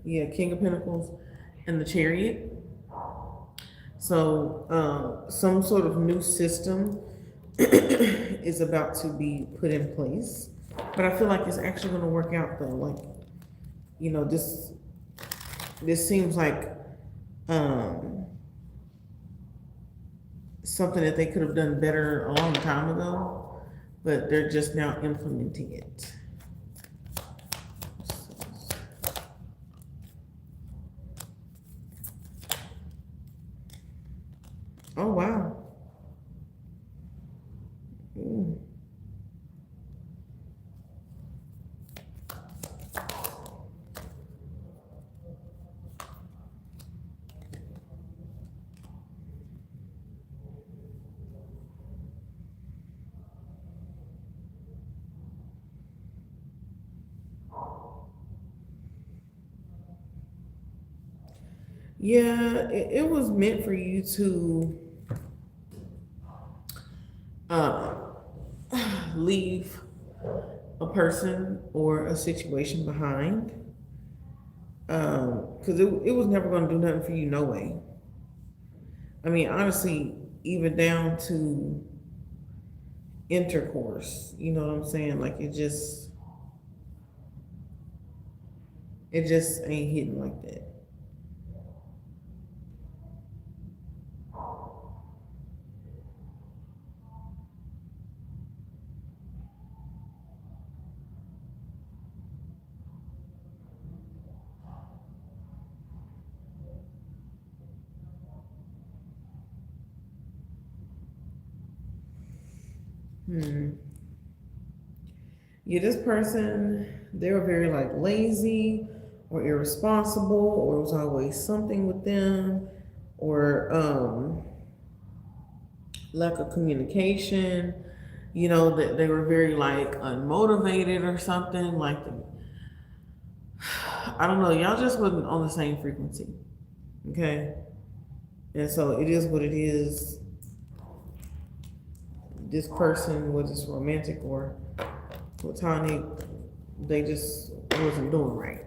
[SPEAKER 1] Yeah, King of Pentacles and the Chariot. So some sort of new system is about to be put in place, but I feel like it's actually going to work out though. Like, you know, this seems like um, something that they could have done better a long time ago, but they're just now implementing it. Oh wow. Ooh. Yeah, it was meant for you to uh, leave a person or a situation behind, because it was never going to do nothing for you, no way. I mean, honestly, even down to intercourse, you know what I'm saying? Like it just ain't hitting like that. Hmm. Yeah, this person, they were very like lazy or irresponsible, or it was always something with them, or lack of communication. You know, that they were very like unmotivated or something. Like, I don't know, y'all just wasn't on the same frequency. Okay. And so it is what it is. This person, whether it's romantic or platonic, they just wasn't doing right.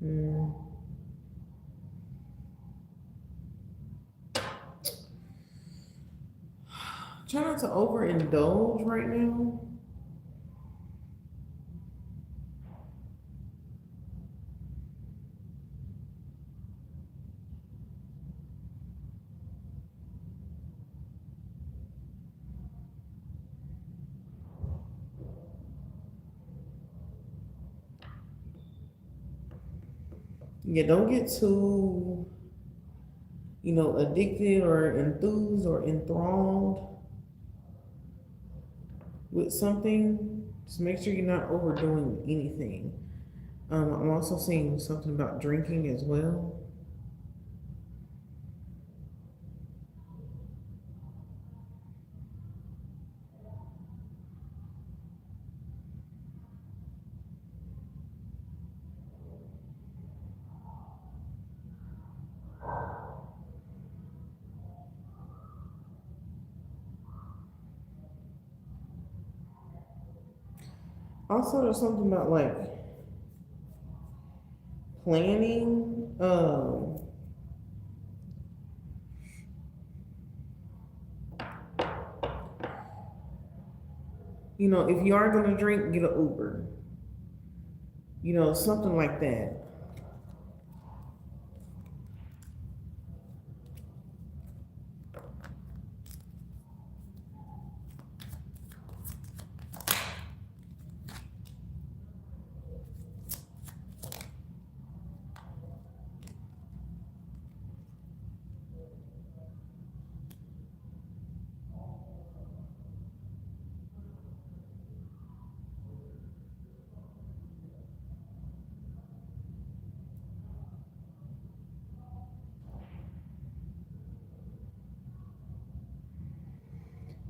[SPEAKER 1] Mm. Try not to overindulge right now. Yeah, don't get too, addicted or enthused or enthralled with something. Just make sure you're not overdoing anything. I'm also seeing something about drinking as well. Also, there's something about like planning. You know, if you are gonna drink, get an Uber. You know, something like that.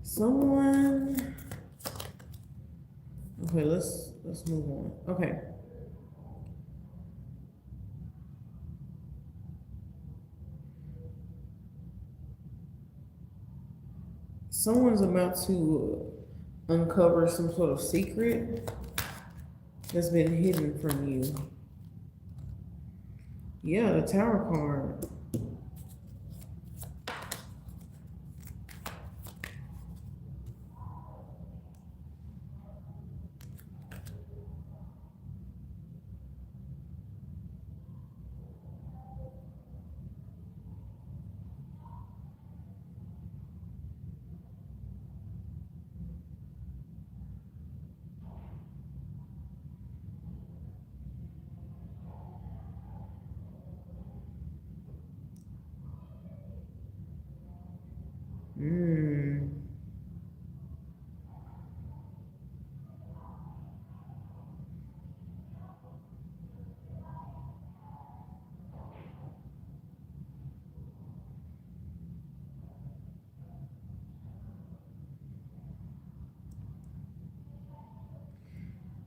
[SPEAKER 1] Someone. Okay, let's move on. Okay. Someone's about to uncover some sort of secret that's been hidden from you. Yeah, the Tower card.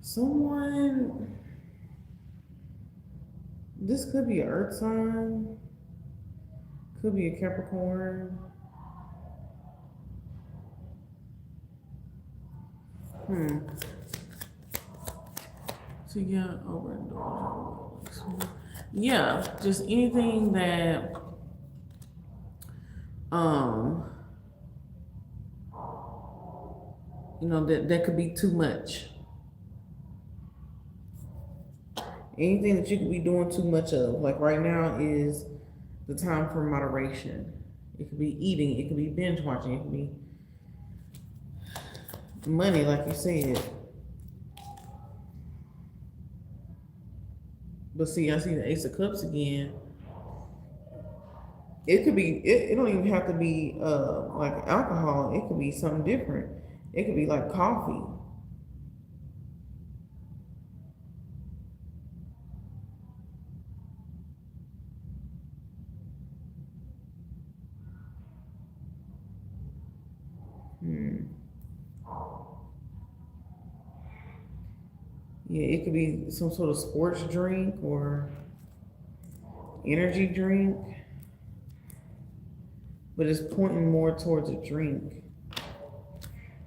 [SPEAKER 1] Someone, this could be an earth sign, could be a Capricorn. So yeah, over and yeah, just anything that you know, that could be too much. Anything that you could be doing too much of. Like right now is the time for moderation. It could be eating, it could be binge watching, it could be money, like you said. But see, I see the Ace of Cups again. It could be, it don't even have to be like alcohol. It could be something different. It could be like coffee. Yeah, it could be some sort of sports drink or energy drink. But it's pointing more towards a drink.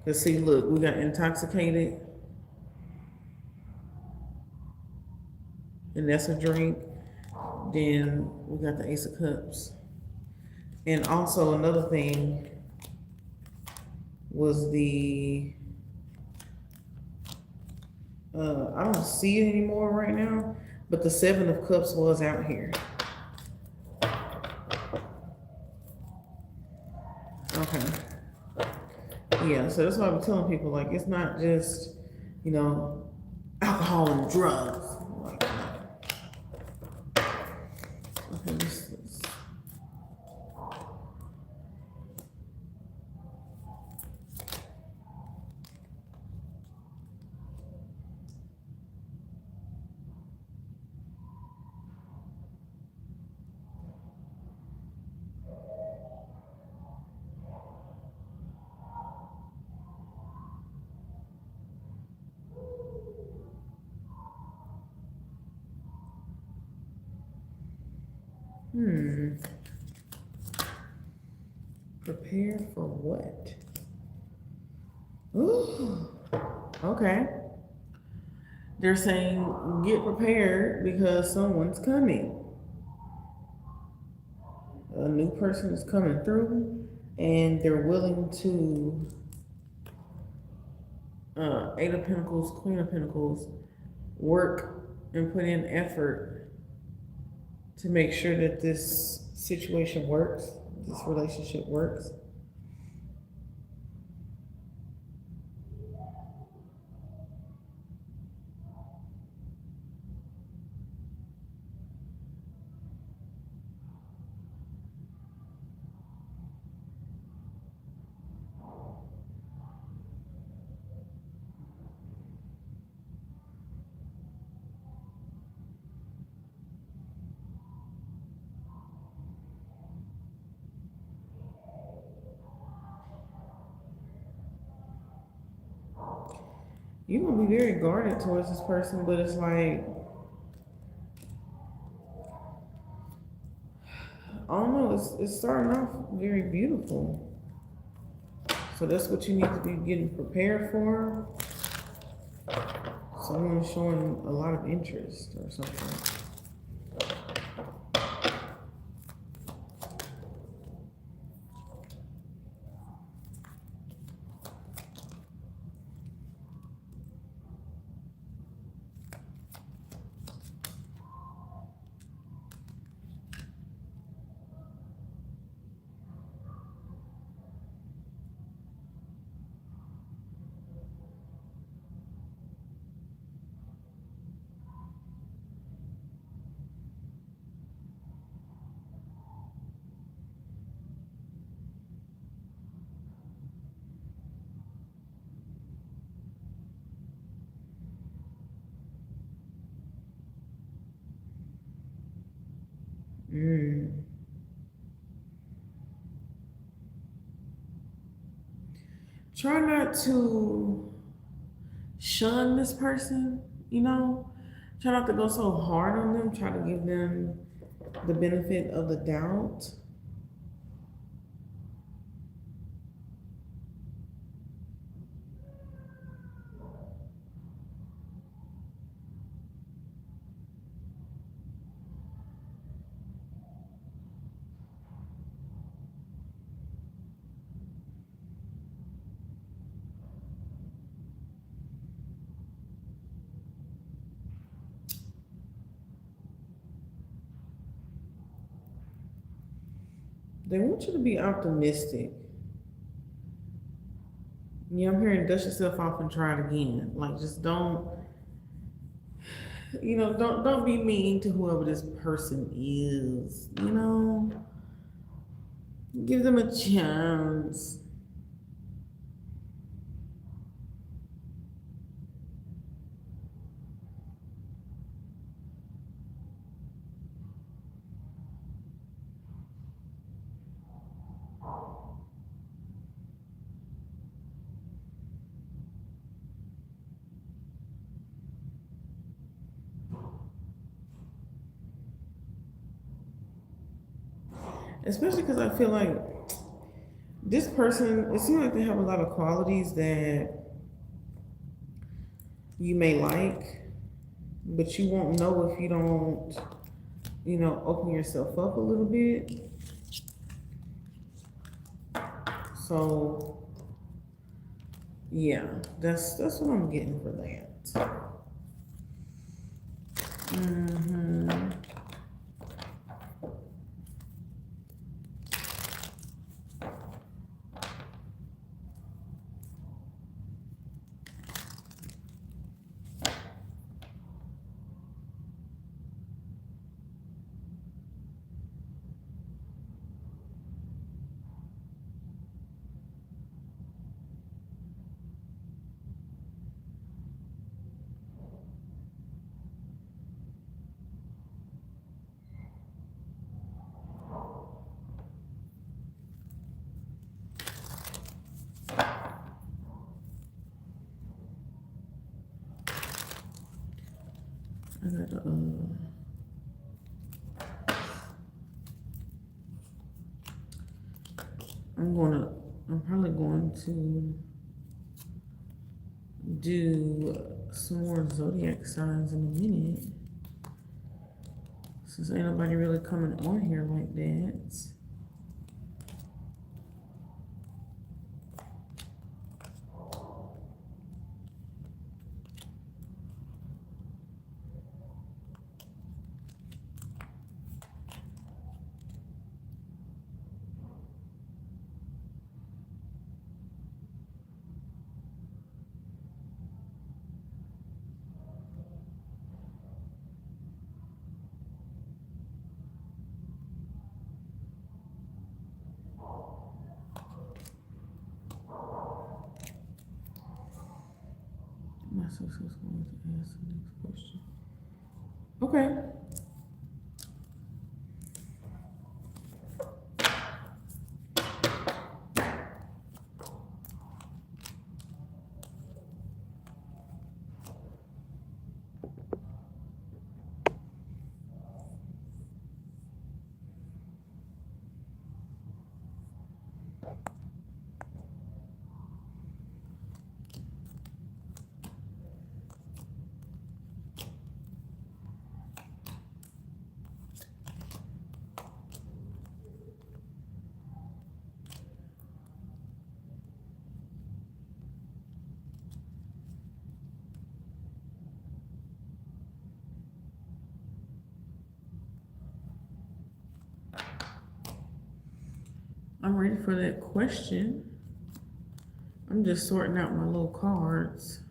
[SPEAKER 1] Let's see, look, we got intoxicated. And that's a drink. Then we got the Ace of Cups. And also another thing was the, I don't see it anymore right now, but the Seven of Cups was out here. Okay. Yeah, so that's why I'm telling people, like, it's not just, you know, alcohol and drugs. Like, okay, this is... Prepare for what? Ooh, okay. They're saying get prepared because someone's coming. A new person is coming through, and they're willing to Eight of Pentacles, Queen of Pentacles, work and put in effort to make sure that this situation works, this relationship works. You're gonna be very guarded towards this person, but it's like, I don't know, it's starting off very beautiful. So that's what you need to be getting prepared for. Someone showing a lot of interest or something. Try not to shun this person, you know? Try not to go so hard on them. Try to give them the benefit of the doubt. They want you to be optimistic. Yeah, I'm hearing dust yourself off and try it again. Like, just don't, don't be mean to whoever this person is, you know? Give them a chance. Especially because I feel like this person, it seems like they have a lot of qualities that you may like, but you won't know if you don't, open yourself up a little bit. So, yeah, that's what I'm getting for that. I gotta, I'm probably going to do some more zodiac signs in a minute. Since ain't nobody really coming on here like that. My sister's going to ask the next question. Okay. I'm ready for that question. I'm just sorting out my little cards.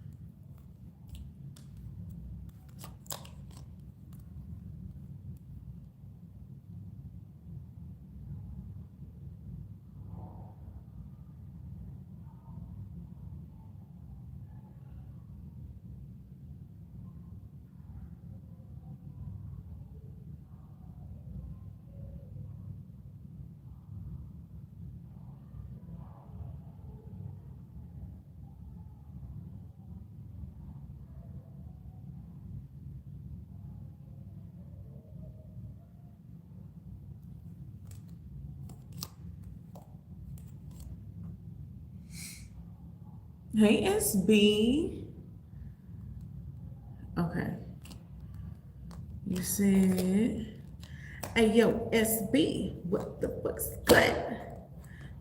[SPEAKER 1] Hey, SB. Okay. You said, hey, yo, SB, what the fuck's good?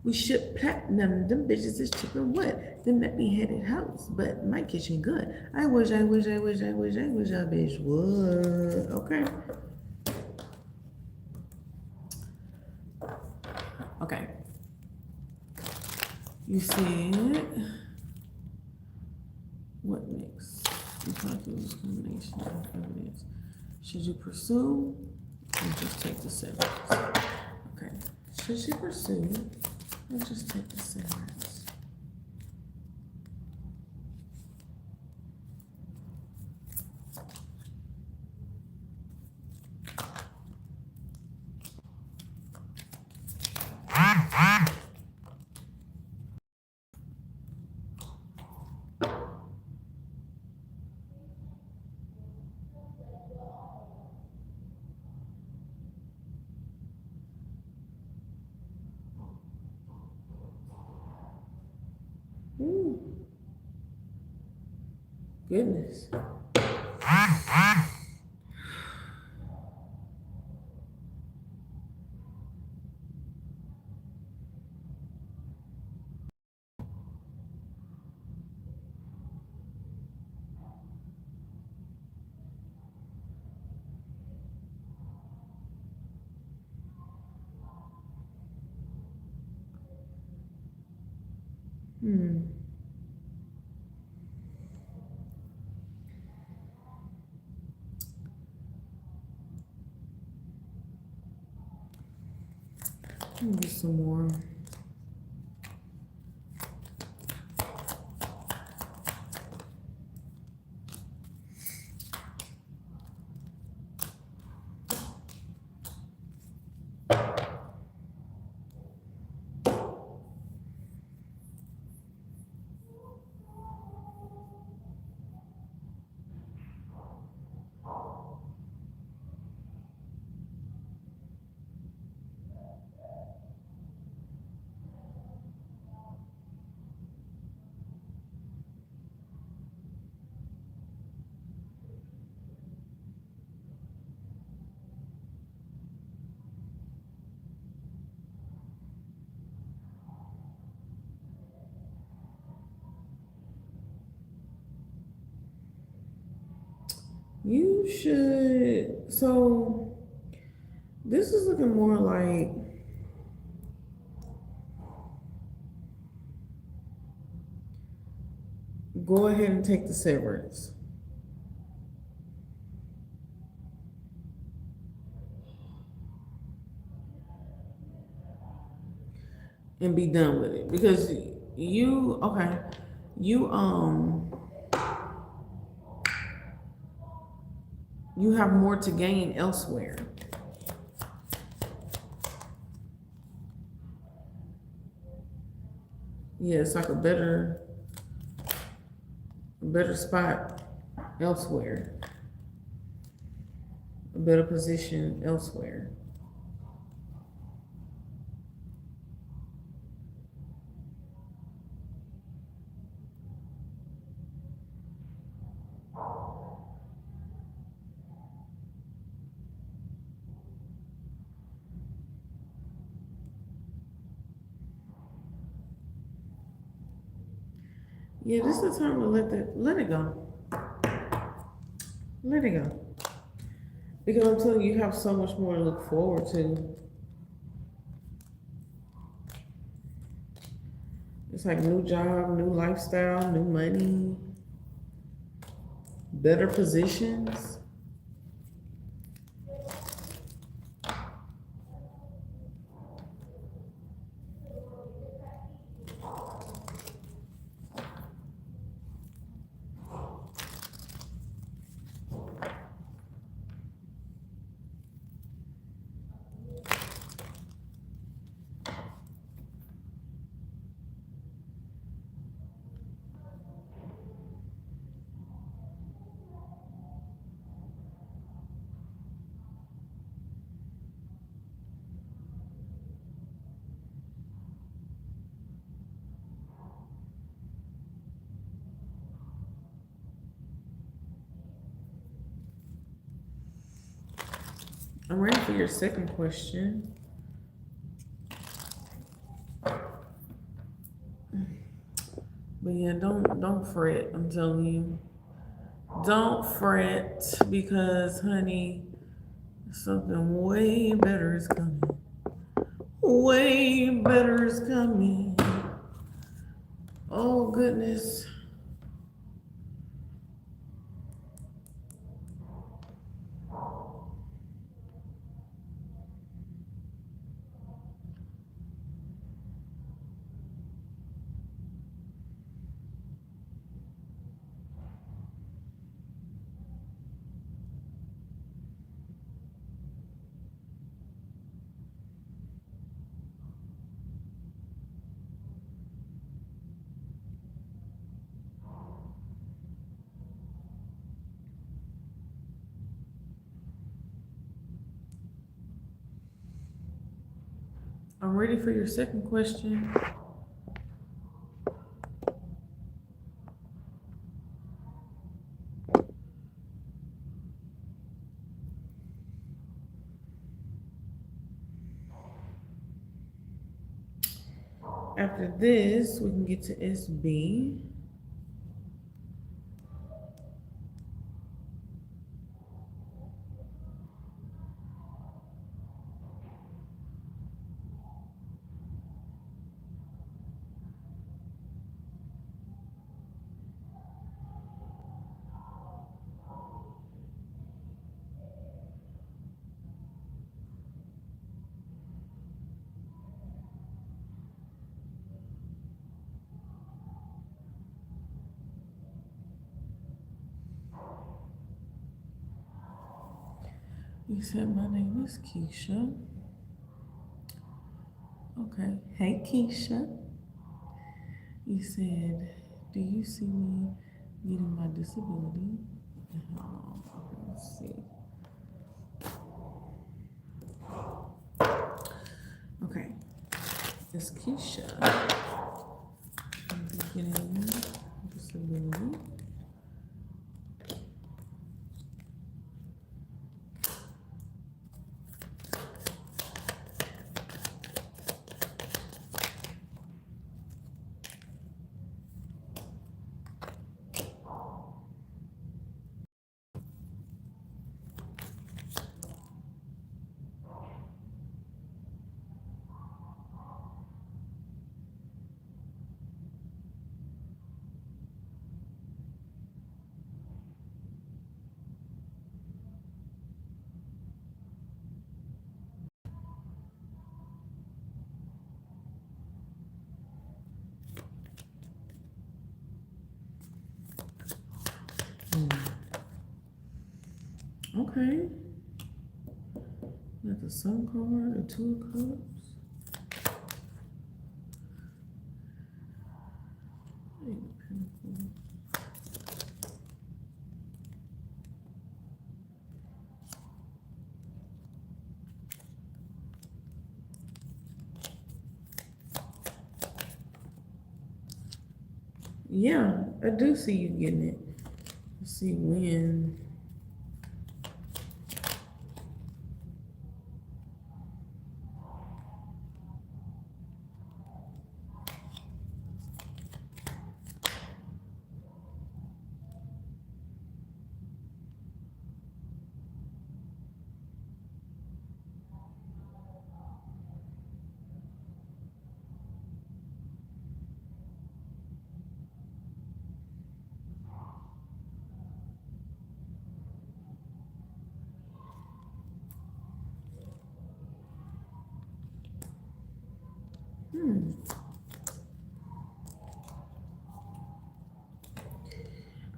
[SPEAKER 1] We should platinum. Them bitches is chipping what? Them that be headed house, but my kitchen good. I wish I bitch would. Okay. Okay. You said, what next? You calculus combination of evidence. Should you pursue or just take the severance? Okay. Should she pursue or just take the severance? Ooh. Goodness. Let me get some more. you should, so this is looking more like go ahead and take the severance. And be done with it. Because you, okay, you have more to gain elsewhere. Yeah, it's like a better spot elsewhere. A better position elsewhere. Yeah, this is the time to let it go. Let it go. Because I'm telling you, you have so much more to look forward to. It's like new job, new lifestyle, new money, better positions. I'm ready for your second question. But yeah, don't fret. I'm telling you, don't fret because, honey, something way better is coming. Way better is coming. Oh goodness. I'm ready for your second question. After this, we can get to SB. You said my name is Keisha. Okay. Hey, Keisha. You said, do you see me getting my disability? Okay, let's see. Okay. It's Keisha. Getting disability. Okay. Got the Sun card, the Two of Cups. Eight of Pentacles. Yeah, I do see you getting it. Let's see when.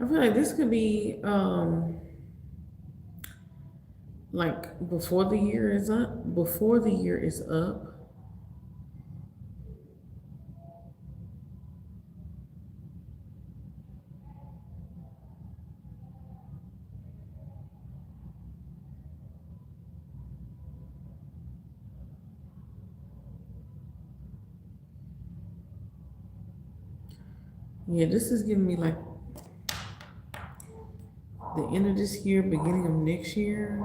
[SPEAKER 1] I feel like this could be like before the year is up. Before the year is up. Yeah, this is giving me like the end of this year, beginning of next year.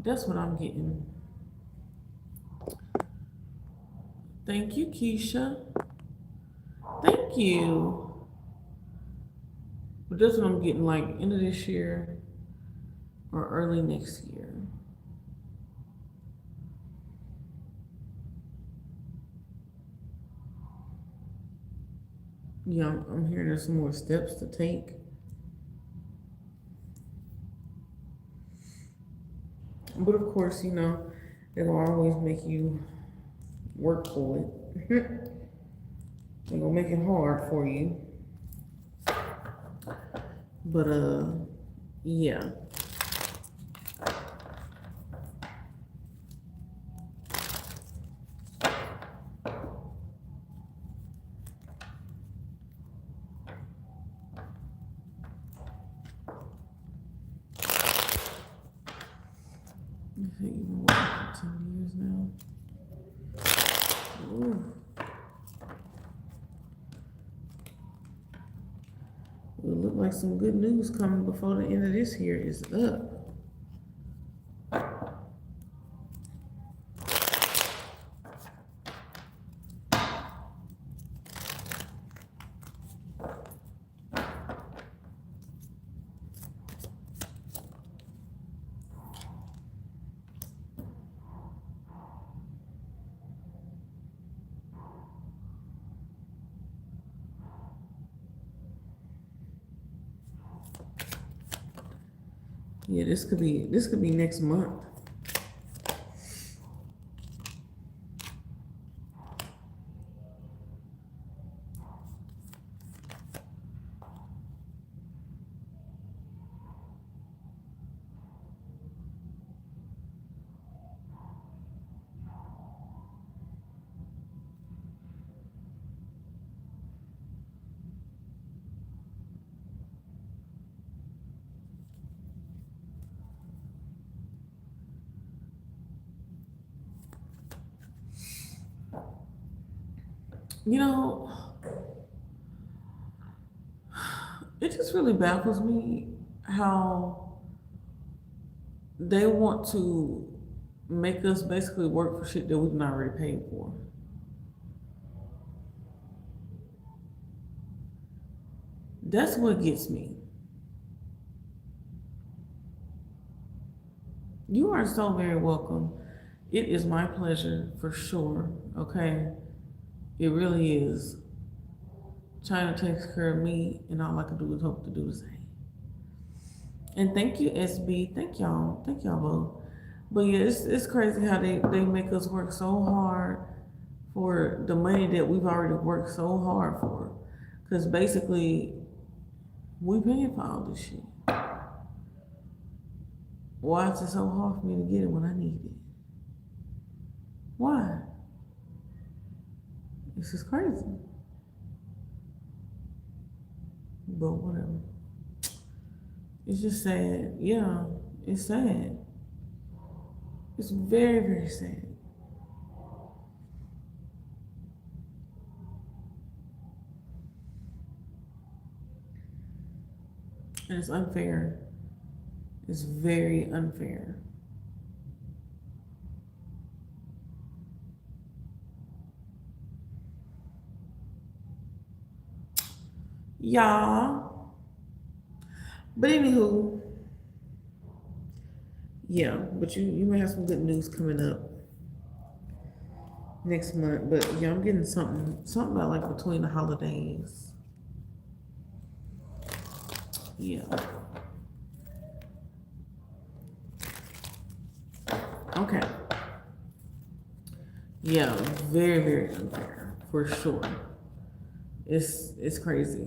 [SPEAKER 1] That's what I'm getting. Thank you, Keisha. Thank you. But that's what I'm getting, like end of this year or early next year. Yeah, I'm hearing there's some more steps to take. But of course, you know, it'll always make you work for it. It'll make it hard for you. But yeah. I think you've been working for 10 years now. Ooh. It look like some good news coming before the end of this year is up. Yeah, this could be next month. You know, it just really baffles me how they want to make us basically work for shit that we've not already paid for. That's what gets me. You are so very welcome. It is my pleasure for sure, okay? It really is. China takes care of me, and all I can do is hope to do the same. And thank you, SB. Thank y'all. Thank y'all both. But yeah, it's crazy how they make us work so hard for the money that we've already worked so hard for. Because basically, we paying for all this shit. Why is it so hard for me to get it when I need it? Why? This is crazy. But whatever. It's just sad. Yeah, it's sad. It's very, very sad. And it's unfair. It's very unfair. Y'all. But anywho, yeah, but you may have some good news coming up next month. But yeah, I'm getting something about like between the holidays. Yeah. Okay. Yeah, very, very unfair for sure. It's crazy.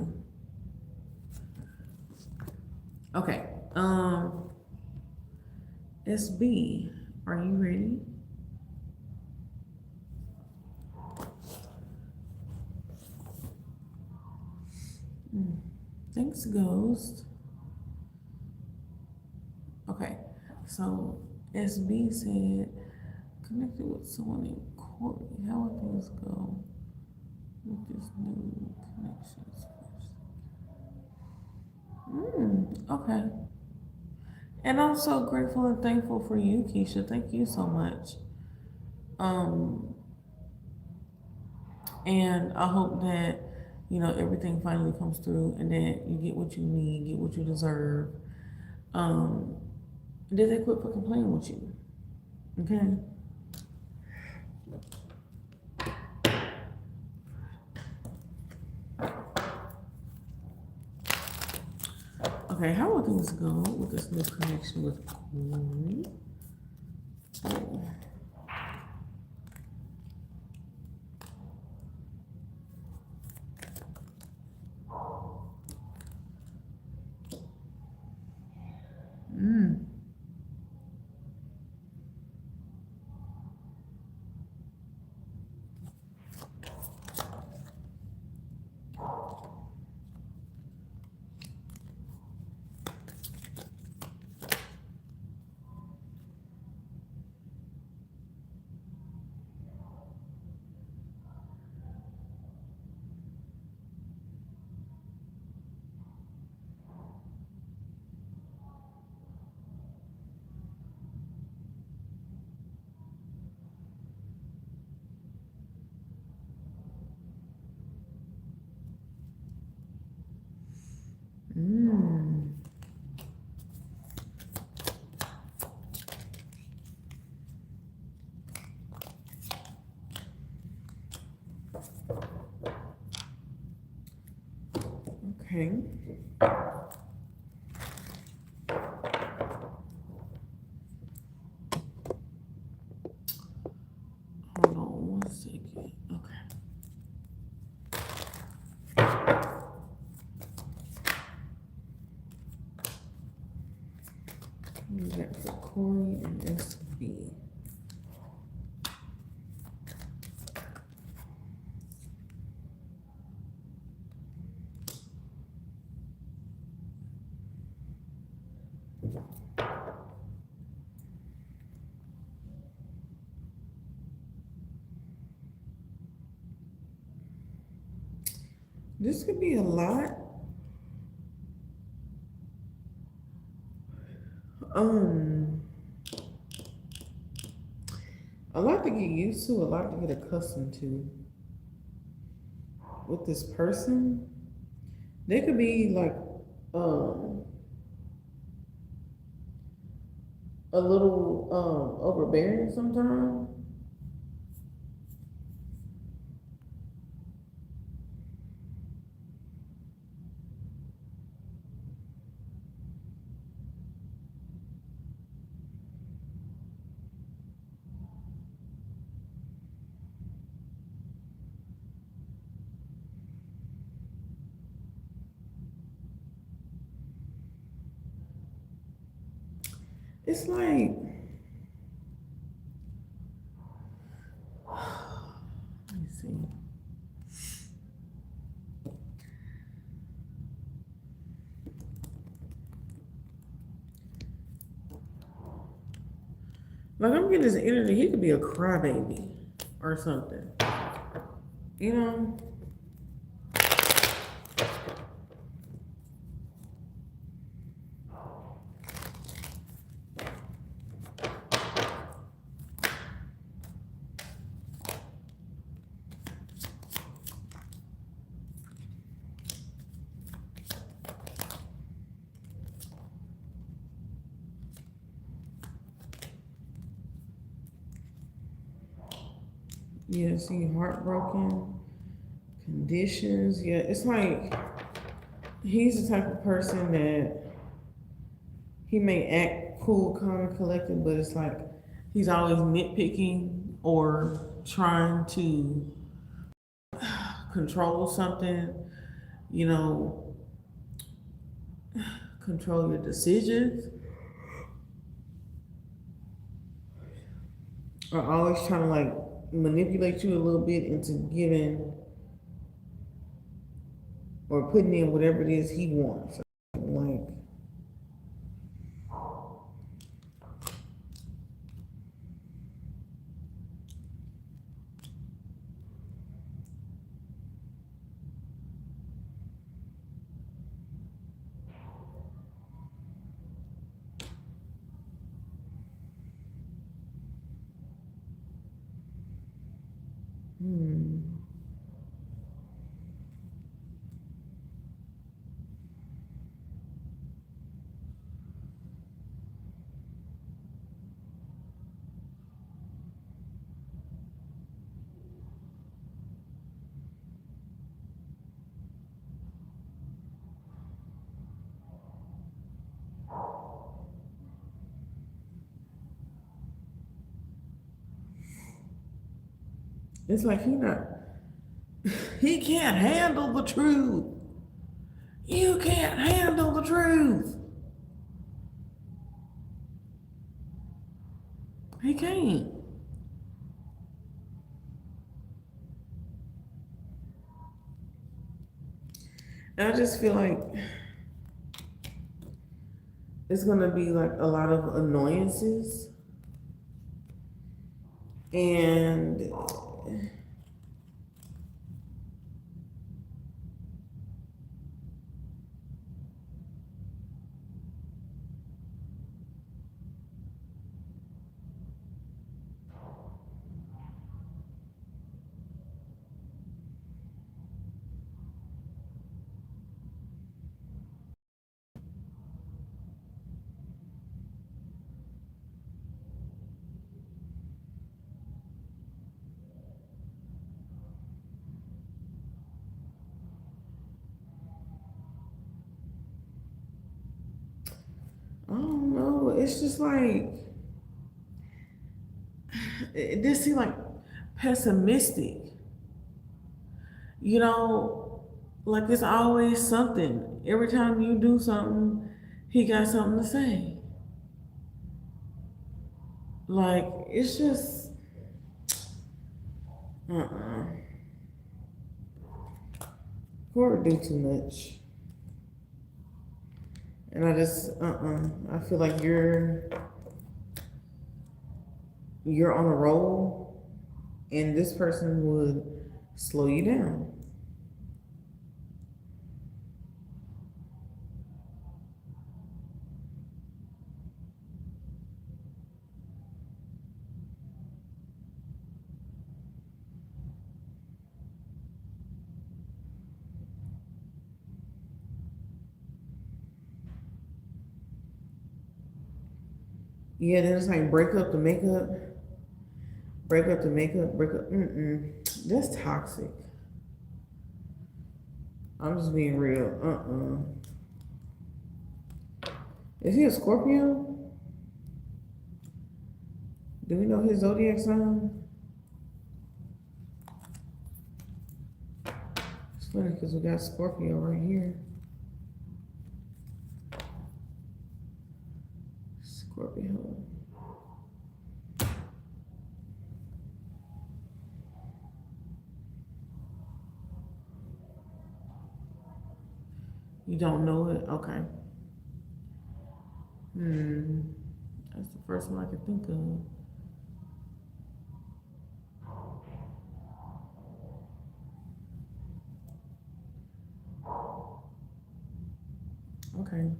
[SPEAKER 1] Okay. SB, are you ready? Thanks, Ghost. Okay, so SB said connected with someone named Corey. How will things go with this new connections? Okay. And I'm so grateful and thankful for you, Keisha. Thank you so much. Um, and I hope that everything finally comes through and that you get what you need, get what you deserve. Um, did they quit for complaining with you? Okay. Okay, how will things go with this new connection with Corey? Oh. Okay. Hold on 1 second. Okay. We got for Corey and SB. This could be a lot. A lot to get used to, a lot to get accustomed to with this person. They could be like a little overbearing sometimes. it's like, let me see. Like, I'm getting this energy, he could be a crybaby or something. You know? Yeah, see, heartbroken, conditions. Yeah, it's like he's the type of person that he may act cool, calm, and collected, but it's like he's always nitpicking or trying to control something, you know, control your decisions, or always trying to like manipulate you a little bit into giving or putting in whatever it is he wants. Like, it's like he can't handle the truth. You can't handle the truth. He can't. And I just feel like it's gonna be like a lot of annoyances and I don't know. It's just like it just seems like pessimistic. You know, like it's always something. Every time you do something, he got something to say. Like it's just uh-uh. Corey do too much. And I just I feel like you're on a roll and this person would slow you down. Yeah, then it's like break up to make up, break up to make up, break up. That's toxic. I'm just being real. Is he a Scorpio? Do we know his zodiac sign? It's funny because we got Scorpio right here. Scorpio. You don't know it? Okay. That's the first one I could think of. Okay.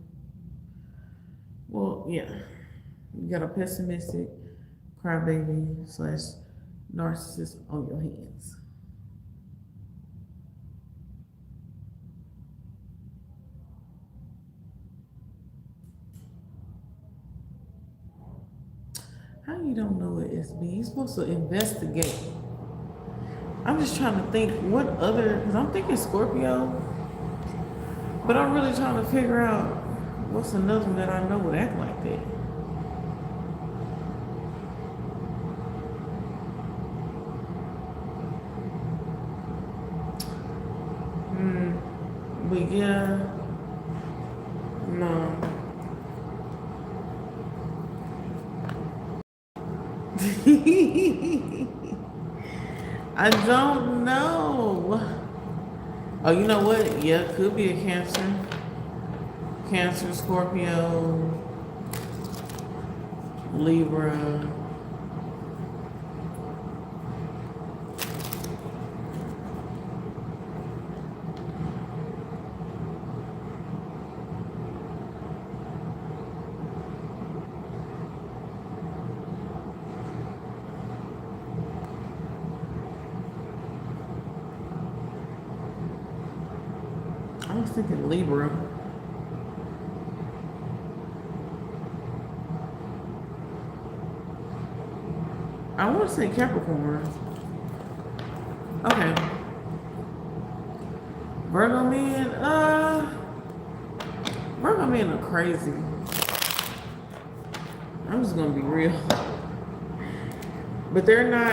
[SPEAKER 1] Well, yeah. You got a pessimistic crybaby / narcissist on your hands. How you don't know it, SB? You're supposed to investigate. I'm just trying to think what other, because I'm thinking Scorpio, but I'm really trying to figure out what's another one that I know would act like that. But yeah, no. I don't know. Oh, you know what? Yeah, could be a Cancer. Cancer, Scorpio, Libra. I was thinking Libra. I want to say Capricorn. Okay. Virgo men are crazy. I'm just gonna be real. But they're not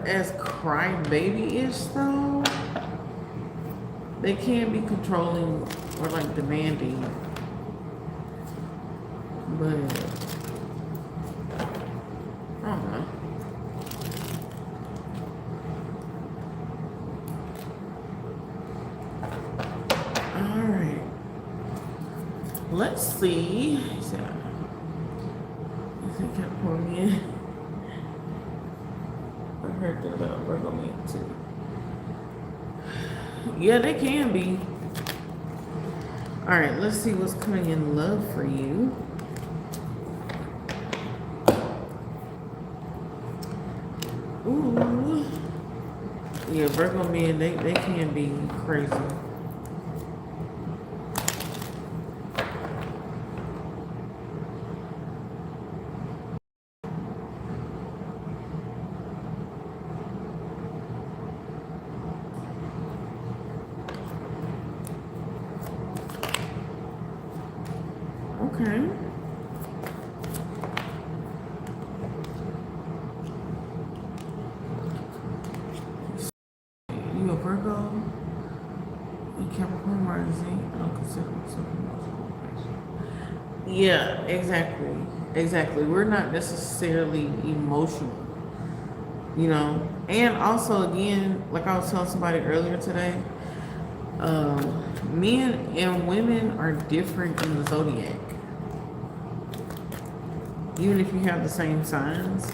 [SPEAKER 1] as crybaby-ish though. They can be controlling or like demanding. But I don't know. Alright. Let's see. Is it Capricorn? I heard that about Virgo men too. Yeah, they can be. Alright, let's see what's coming in love for you. Ooh. Yeah, Virgo men, they can be crazy. Okay. You a Virgo and Capricorn rising. I don't consider myself emotional. Yeah, exactly. Exactly. We're not necessarily emotional, you know. And also, again, like I was telling somebody earlier today, men and women are different in the zodiac. Even if you have the same signs.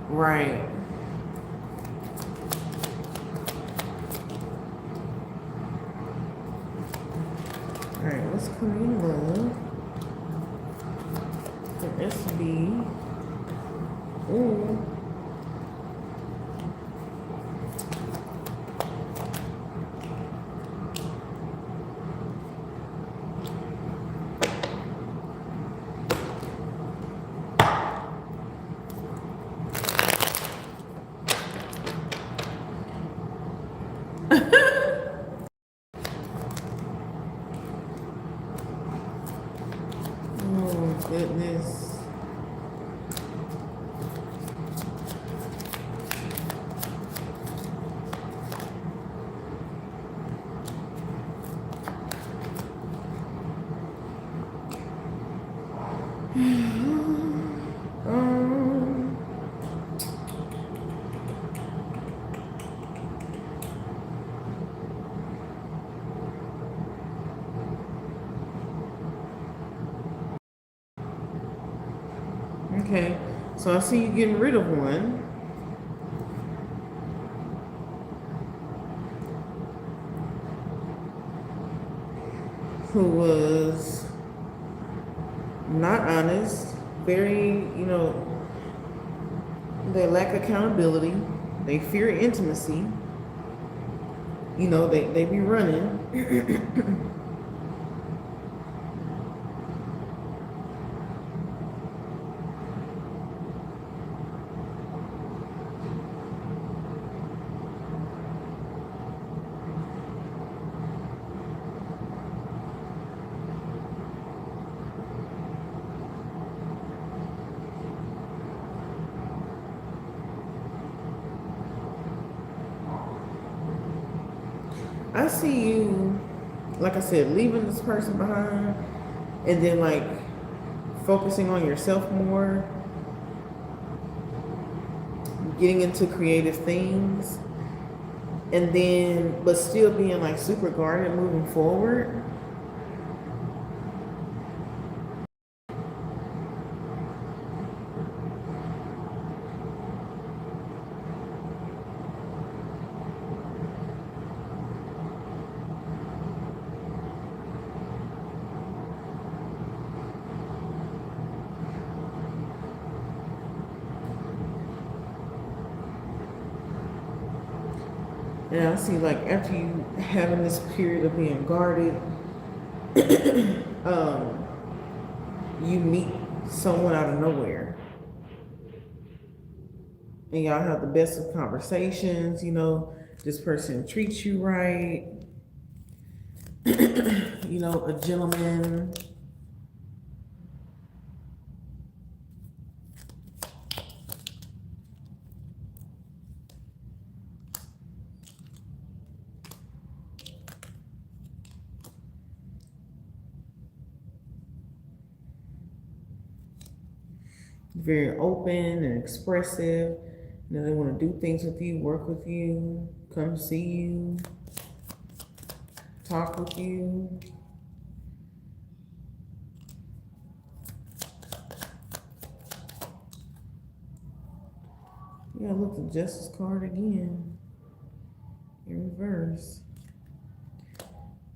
[SPEAKER 1] Right. Alright, let's come in love for SB. Ooh. Oh, goodness. Um, okay, so I see you getting rid of one. Who was not honest, very, they lack accountability, they fear intimacy, they be running. I see you, like I said, leaving this person behind and then like focusing on yourself more, getting into creative things, and then, but still being like super guarded moving forward. And I see like after you having this period of being guarded, you meet someone out of nowhere. And y'all have the best of conversations, this person treats you right, a gentleman. Very open and expressive. They want to do things with you, work with you, come see you, talk with you. Yeah, look, the Justice card again. In reverse.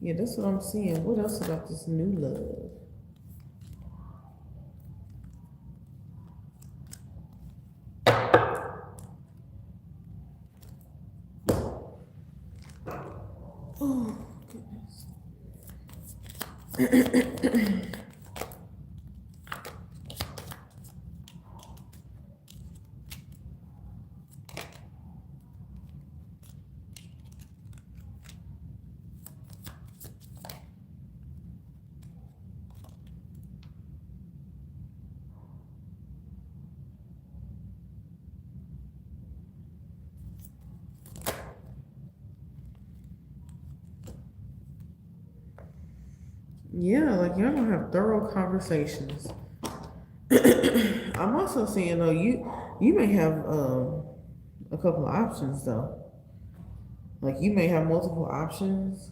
[SPEAKER 1] Yeah, that's what I'm seeing. What else about this new love? Oh, goodness. Yeah, like y'all don't have thorough conversations. I'm also seeing though you may have a couple of options though. Like you may have multiple options.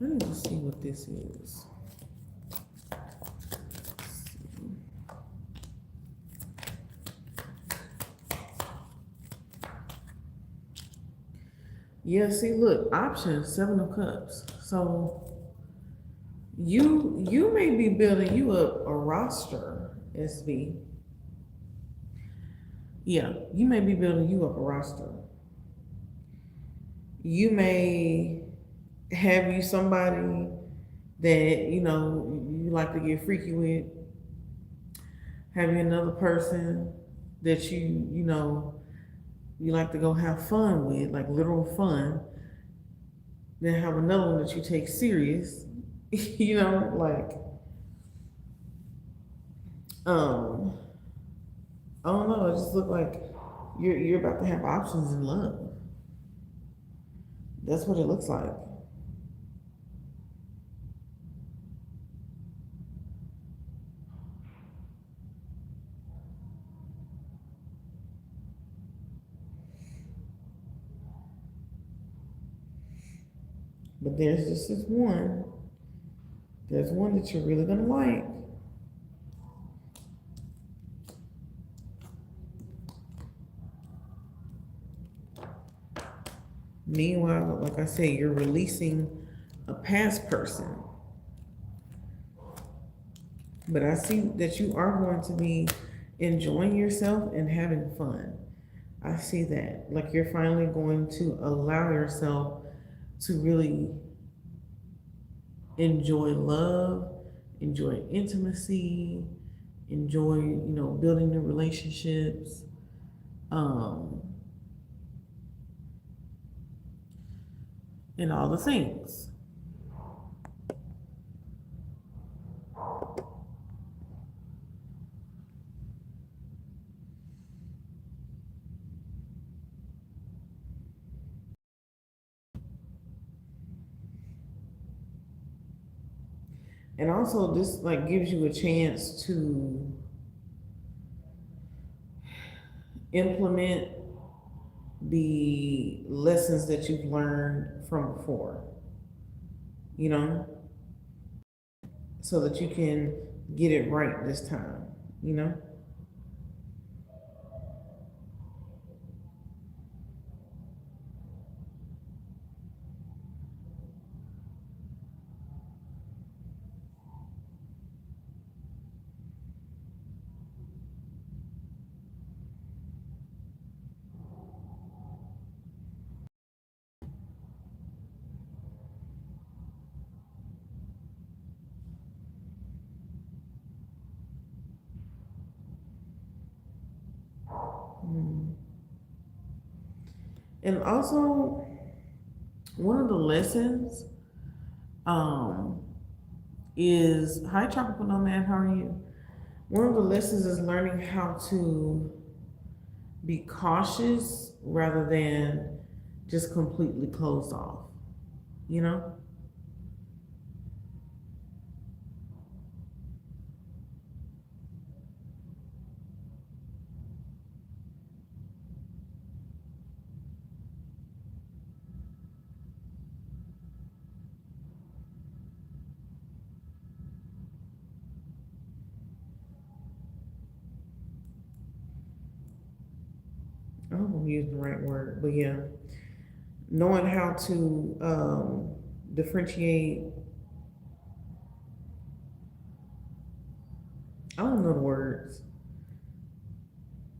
[SPEAKER 1] I need to see what this is. Yeah, see, look, options, 7 of Cups. So you may be building you up a roster, SB. Yeah, you may be building you up a roster. You may have you somebody that you like to get freaky with. Have you another person that you like to go have fun with, like literal fun. Then have another one that you take serious. Like I don't know, it just looked like you're about to have options in love. That's what it looks like. But there's just this one. There's one that you're really gonna like. Meanwhile, like I said, you're releasing a past person. But I see that you are going to be enjoying yourself and having fun. I see that. Like you're finally going to allow yourself to really enjoy love, enjoy intimacy, enjoy, building new relationships. And all the things. And also this like gives you a chance to implement the lessons that you've learned from before, so that you can get it right this time, And also, one of the lessons is, hi Tropical Nomad, how are you? One of the lessons is learning how to be cautious rather than just completely closed off, I hope I'm using the right word, but yeah, knowing how to differentiate. I don't know the words,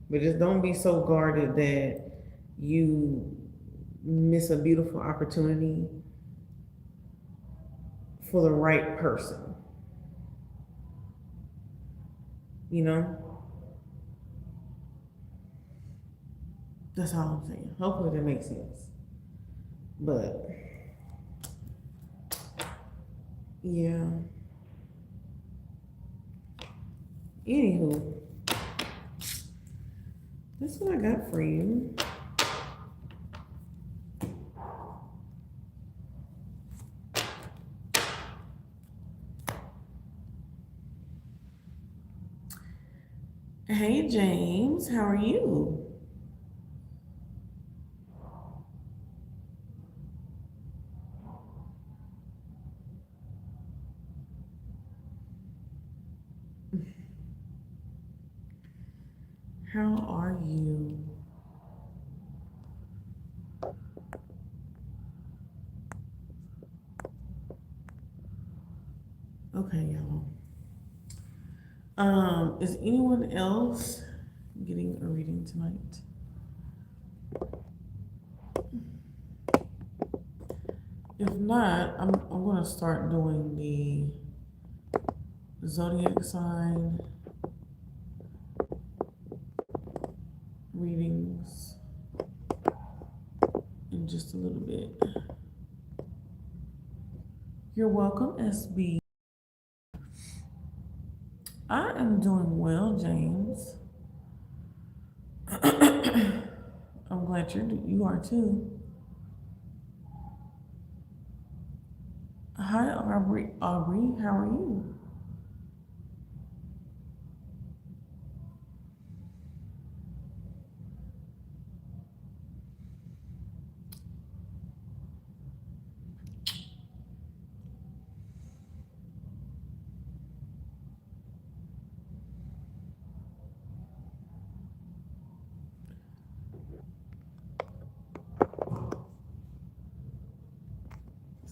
[SPEAKER 1] but just don't be so guarded that you miss a beautiful opportunity for the right person, That's all I'm saying. Hopefully that makes sense. But yeah. Anywho, that's what I got for you. Hey James, how are you? How are you? Okay, y'all. Is anyone else getting a reading tonight? If not, I'm gonna start doing the zodiac sign readings in just a little bit. You're welcome, SB. I am doing well, James. I'm glad you are too. Hi, Aubrey. Aubrey, how are you?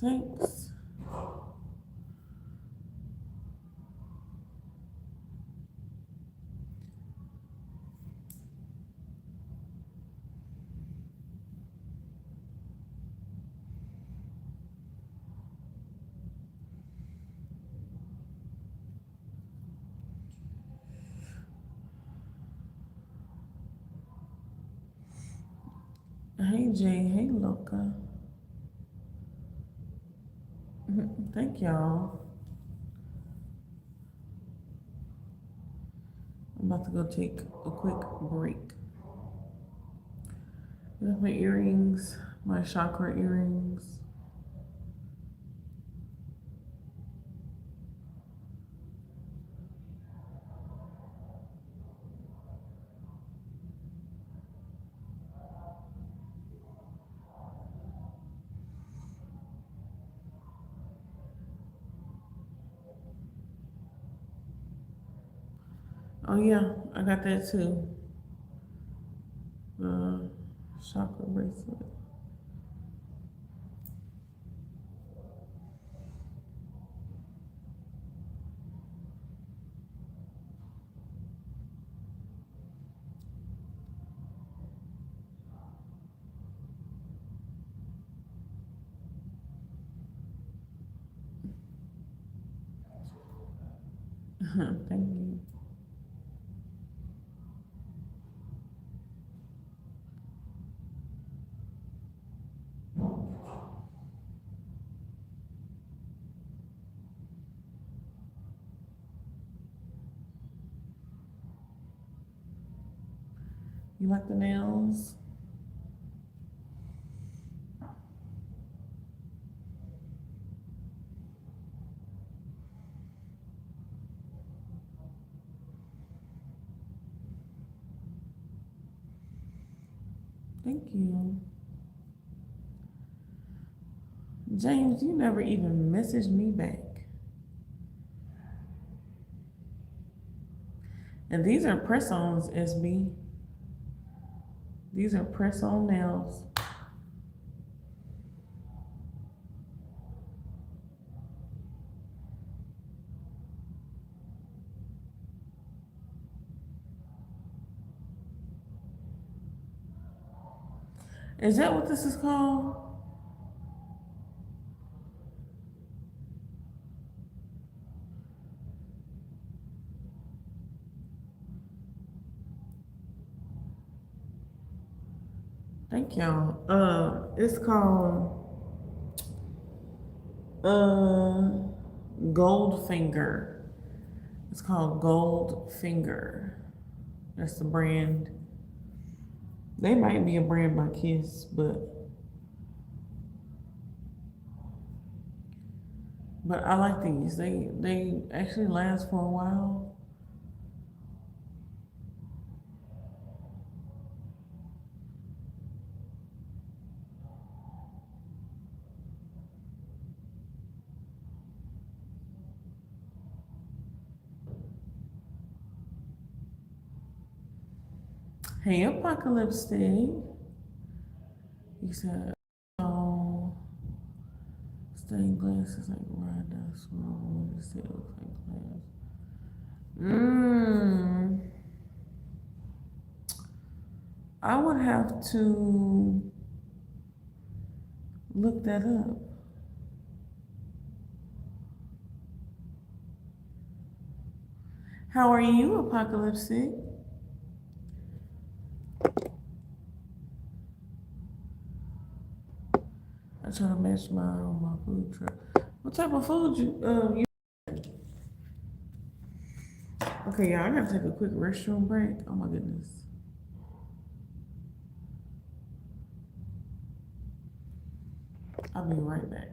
[SPEAKER 1] Thanks. Hey, Jay. Hey, Loca. Thank y'all. I'm about to go take a quick break. I have my earrings, my chakra earrings. Oh yeah, I got that too. Chakra bracelet. Thank you. You like the nails? Thank you. James, you never even messaged me back. And these are press-ons, SB. These are press-on nails. Is that what this is called? Thank y'all. It's called Goldfinger. It's called Goldfinger. That's the brand. They might be a brand by Kiss, but I like these. They actually last for a while. Hey, Apocalypse. You said, oh, stained glass is like ride down small. It still looks like glass. I would have to look that up. How are you, Apocalypse? I try to match mine on my food truck. What type of food you? Okay, y'all, I gotta take a quick restroom break. Oh my goodness. I'll be right back.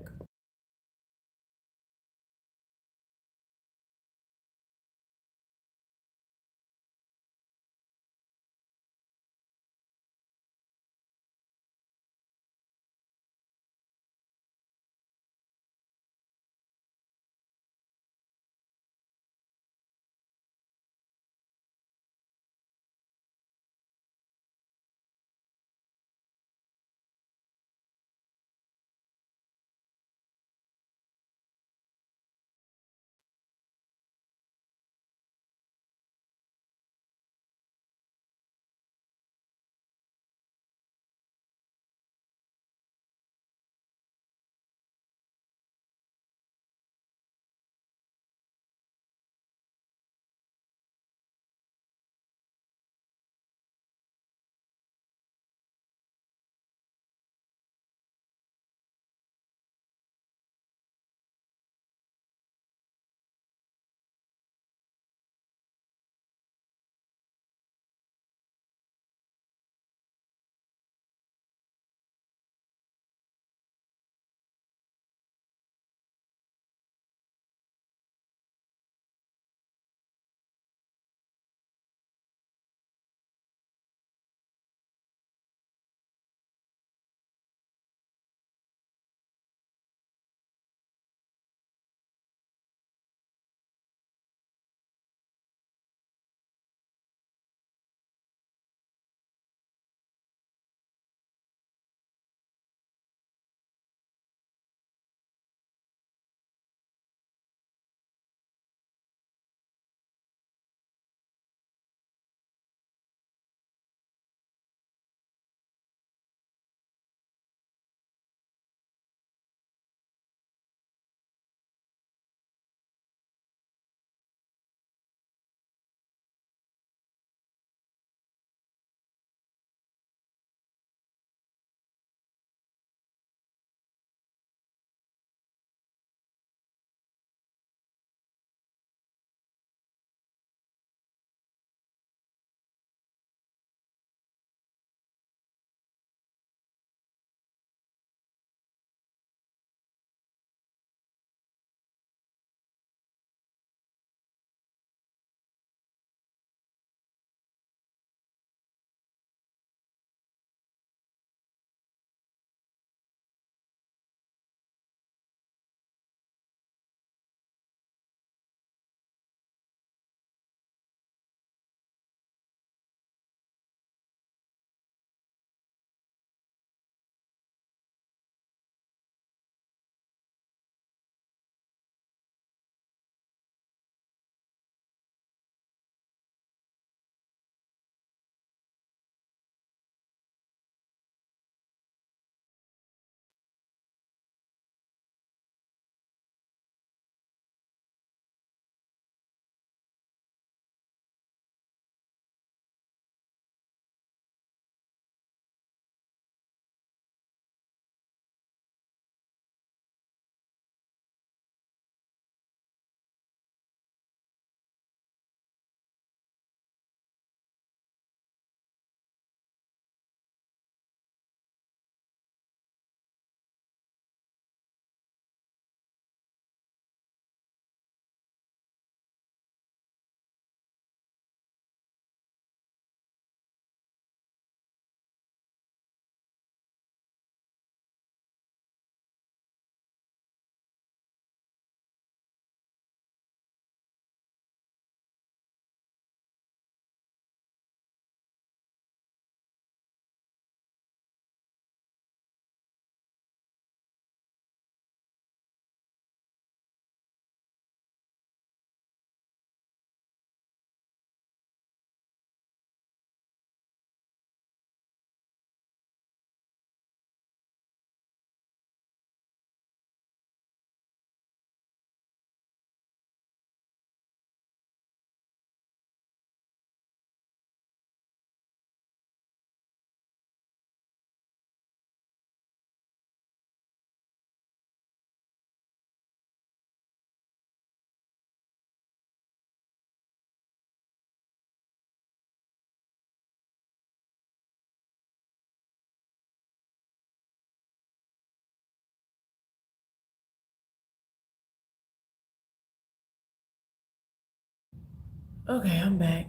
[SPEAKER 1] Okay, I'm back.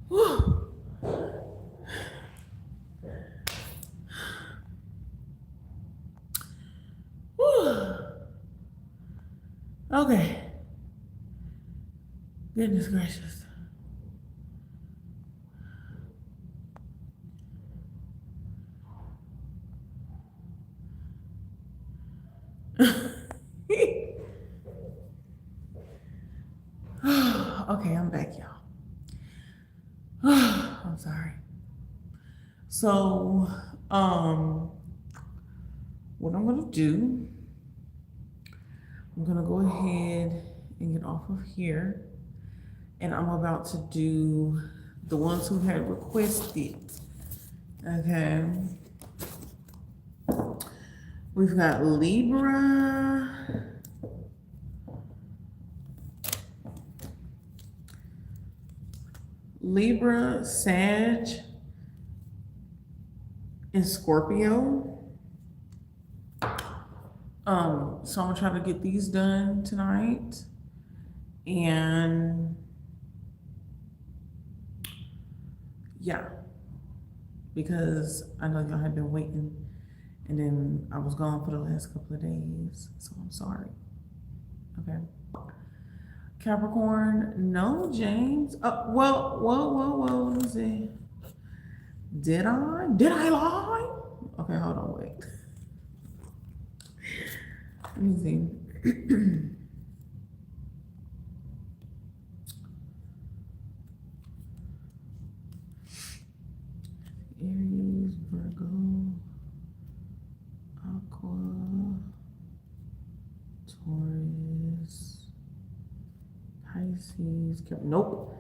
[SPEAKER 1] Whew. Whew. Okay. Goodness gracious. Okay, I'm back, y'all. I'm sorry. So, what I'm gonna do, I'm gonna go ahead and get off of here, and I'm about to do the ones who had requested. Okay. We've got Libra, Sag, and Scorpio. So I'm gonna try to get these done tonight. And yeah, because I know y'all have been waiting, and then I was gone for the last couple of days, so I'm sorry. Okay. Capricorn, no, James. Whoa, let me see. Did I lie? Okay, hold on, wait. Let me see. Aries, Virgo, Aqua, Taurus, Pisces. Nope,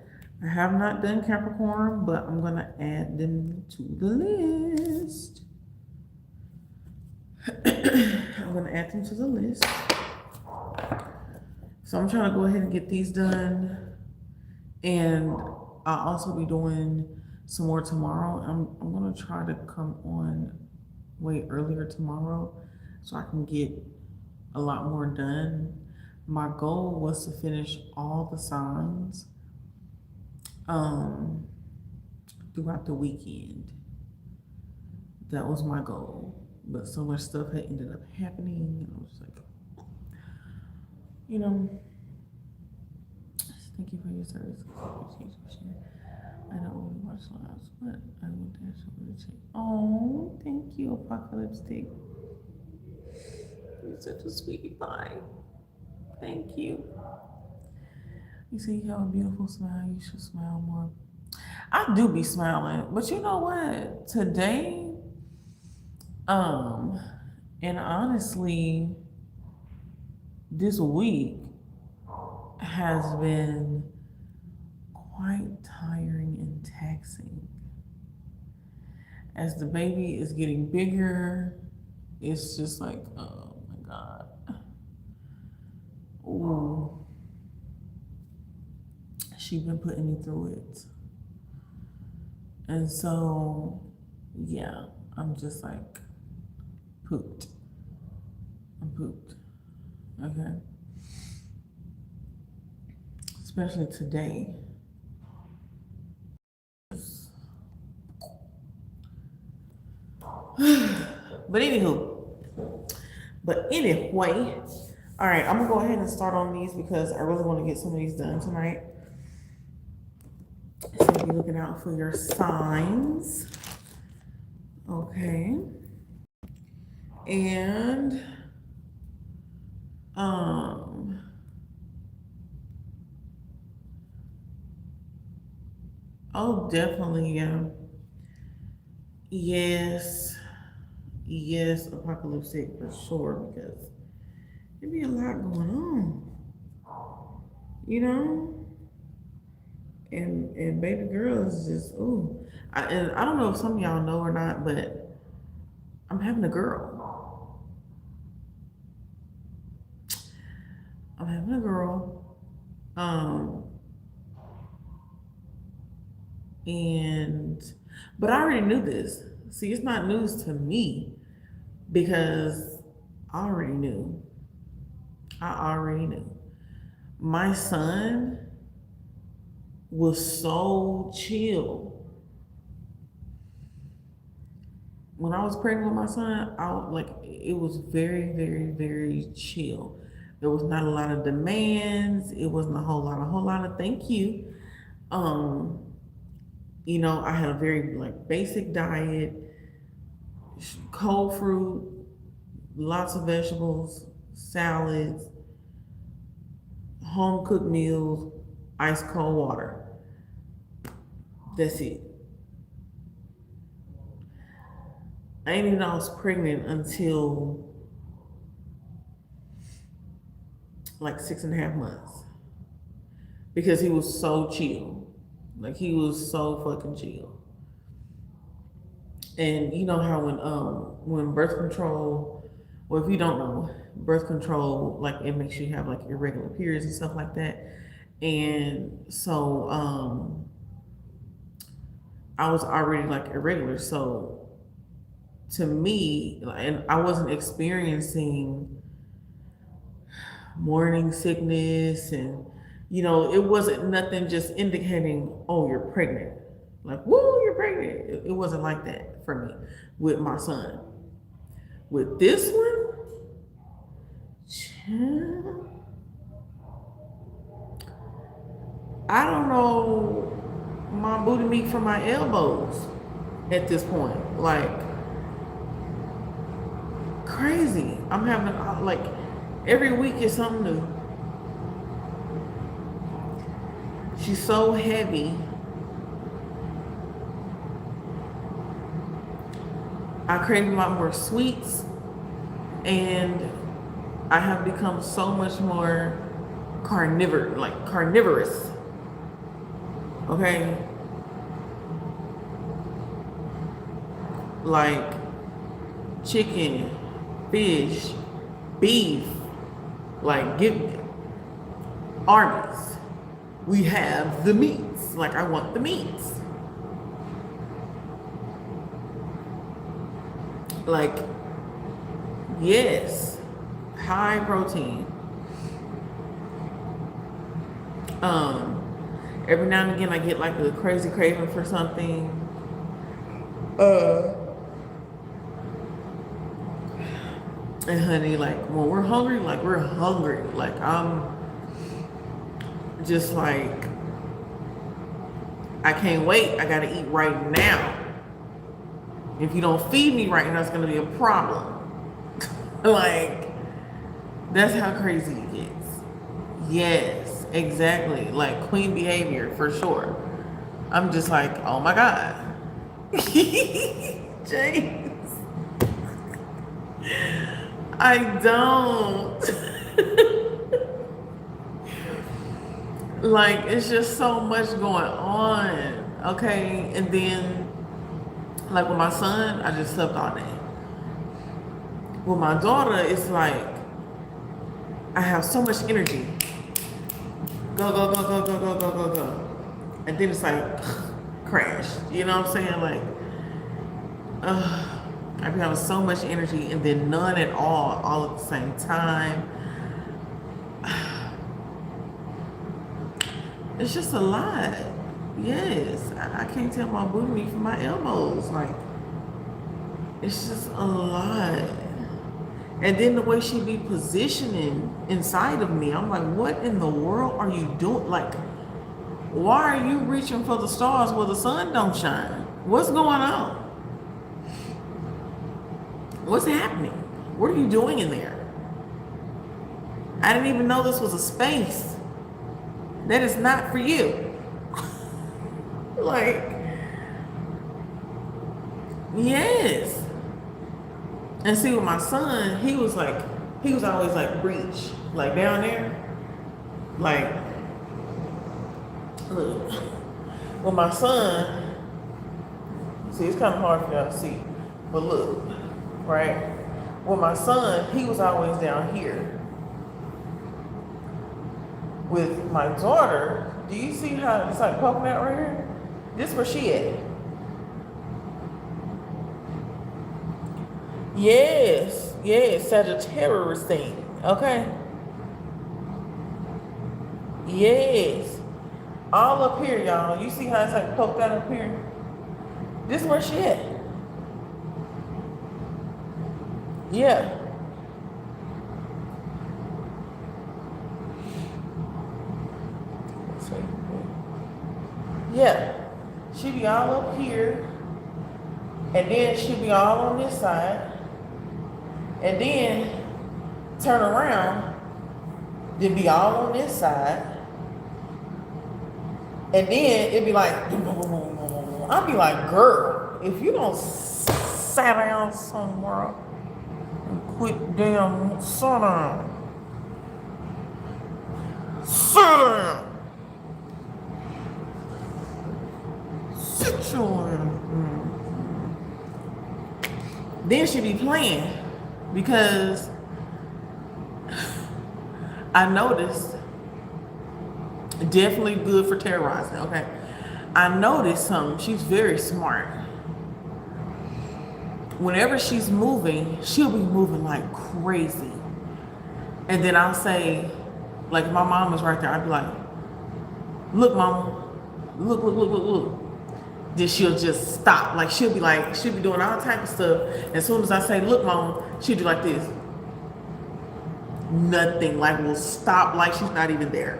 [SPEAKER 1] I have not done Capricorn, but I'm gonna add them to the list. I'm gonna add them to the list. So I'm trying to go ahead and get these done, and I'll also be doing some more tomorrow. I'm gonna try to come on way earlier tomorrow so I can get a lot more done. My goal was to finish all the signs throughout the weekend. That was my goal, but so much stuff had ended up happening, and I was like, you know, thank you for your service. I don't really watch lives, but I will dash over to check. Oh, thank you, Apocalypse Dick. You're such a sweetie pie. Thank you. You say you have a beautiful smile. You should smile more. I do be smiling, but you know what? Today, and honestly, this week has been quite tiring and taxing. As the baby is getting bigger, it's just like, oh my God. Ooh. She's been putting me through it. And so, yeah, I'm just like pooped. I'm pooped. Okay. Especially today. But anyway, all right, I'm gonna go ahead and start on these because I really want to get some of these done tonight. So be looking out for your signs. Okay. And oh, definitely, yeah. Yes, apocalyptic for sure, because there'd be a lot going on, you know? And baby girl is just, ooh. And I don't know if some of y'all know or not, but I'm having a girl. I'm having a girl. But I already knew this. See, it's not news to me because I already knew. My son was so chill. When I was pregnant with my son, it was very, very, very chill. There was not a lot of demands. It wasn't a whole lot of thank you. Um, I had a very like basic diet, cold fruit, lots of vegetables, salads, home cooked meals, ice cold water. That's it. I didn't even know I was pregnant until like 6.5 months because he was so chill. Like he was so fucking chill. And you know how when birth control, well, if you don't know, birth control, like it makes you have like irregular periods and stuff like that. And so I was already like irregular. So to me, and I wasn't experiencing morning sickness, and it wasn't nothing just indicating, oh, you're pregnant. Like, woo, you're pregnant. It wasn't like that for me with my son. With this one, I don't know my booty meat from my elbows at this point. Like, crazy. I'm having, like, every week is something new. She's so heavy. I crave a lot more sweets, and I have become so much more carnivorous. Okay? Like chicken, fish, beef, like give Arby's. We have the meats. Like I want the meats. Like, yes, high protein. Every now and again I get like a crazy craving for something. And honey, like when we're hungry, like we're hungry. Like I'm just like, I can't wait. I gotta eat right now. If you don't feed me right now, it's gonna be a problem. Like, that's how crazy it gets. Yes, exactly. Like queen behavior for sure. I'm just like, oh my God. James. I don't. Like, it's just so much going on. Okay. And then, like with my son, I just slept all day. With my daughter, it's like, I have so much energy. Go, go, go, go, go, go, go, go, go. And then it's like, crash. You know what I'm saying? Like, I be having so much energy and then none at all at the same time. It's just a lot. Yes, I can't tell my booty meat from my elbows. Like, it's just a lot. And then the way she be positioning inside of me, I'm like, what in the world are you doing? Like, why are you reaching for the stars where the sun don't shine? What's going on? What's happening? What are you doing in there? I didn't even know this was a space. That is not for you. Like, yes. And see, with my son, he was always like breech, like down there. Like, look, with my son, see, it's kind of hard for y'all to see, but look, right? With my son, he was always down here. With my daughter, do you see how it's like poking out right here? This is where she at. Yes, Sagittarius thing, okay? Yes. All up here, y'all. You see how it's like poked out up here? This is where she at. Yeah. Yeah. She be all up here. And then she be all on this side. And then turn around. Then be all on this side. And then it'd be like, I'd be like, girl, if you don't sit down somewhere and quit damn, sit down. Sit down. Sit your Then she be playing because I noticed, definitely good for terrorizing, okay? I noticed something. She's very smart. Whenever she's moving, she'll be moving like crazy. And then I'll say, like, my mom is right there. I'd be like, look, mama, look. Then she'll just stop. Like, she'll be doing all type of stuff. As soon as I say, look, mama, she'll do like this. Nothing, like, will stop like she's not even there.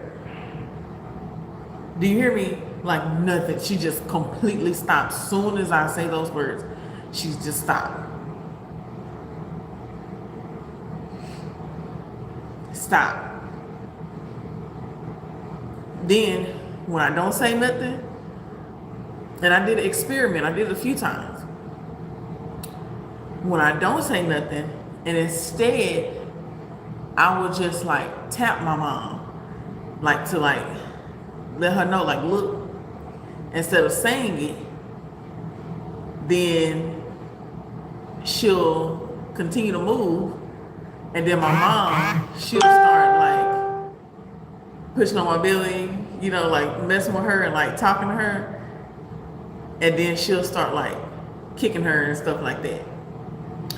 [SPEAKER 1] Do you hear me? Like, nothing. She just completely stops. Soon as I say those words, she's just stopped. Stop. Then, when I don't say nothing, and I did an experiment, I did it a few times. When I don't say nothing, and instead, I would just like tap my mom, like to like let her know, like, look, instead of saying it, then she'll continue to move, and then my mom, she'll start like pushing on my belly, you know, like messing with her and like talking to her, and then she'll start like kicking her and stuff like that.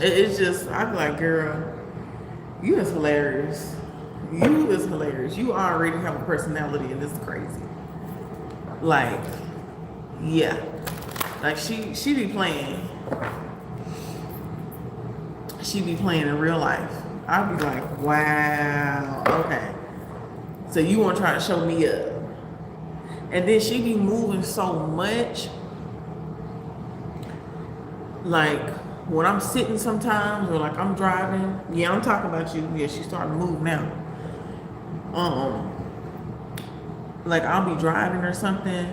[SPEAKER 1] It's just, I'd be like, girl, you is hilarious. You is hilarious. You already have a personality, and it's crazy. Like, yeah. Like, she be playing. She be playing in real life. I'd be like, wow, okay. So you want to try to show me up. And then she be moving so much. Like, when I'm sitting sometimes, or like I'm driving, yeah, I'm talking about you. Yeah, she's starting to move now. Like, I'll be driving or something,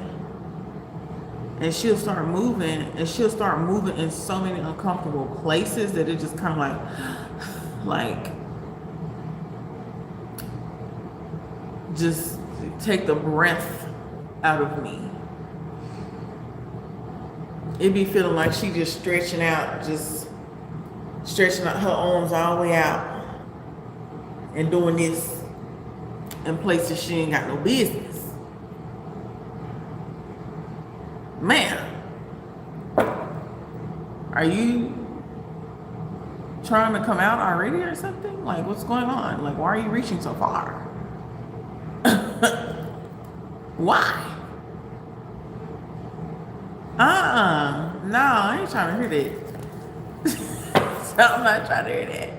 [SPEAKER 1] and she'll start moving, and she'll start moving in so many uncomfortable places that it just kind of like, just take the breath out of me. It be feeling like she just stretching out her arms all the way out and doing this in places she ain't got no business. Man, are you trying to come out already or something? Like, what's going on? Like, why are you reaching so far? Why? No, I ain't trying to hear that. So I'm not trying to hear that.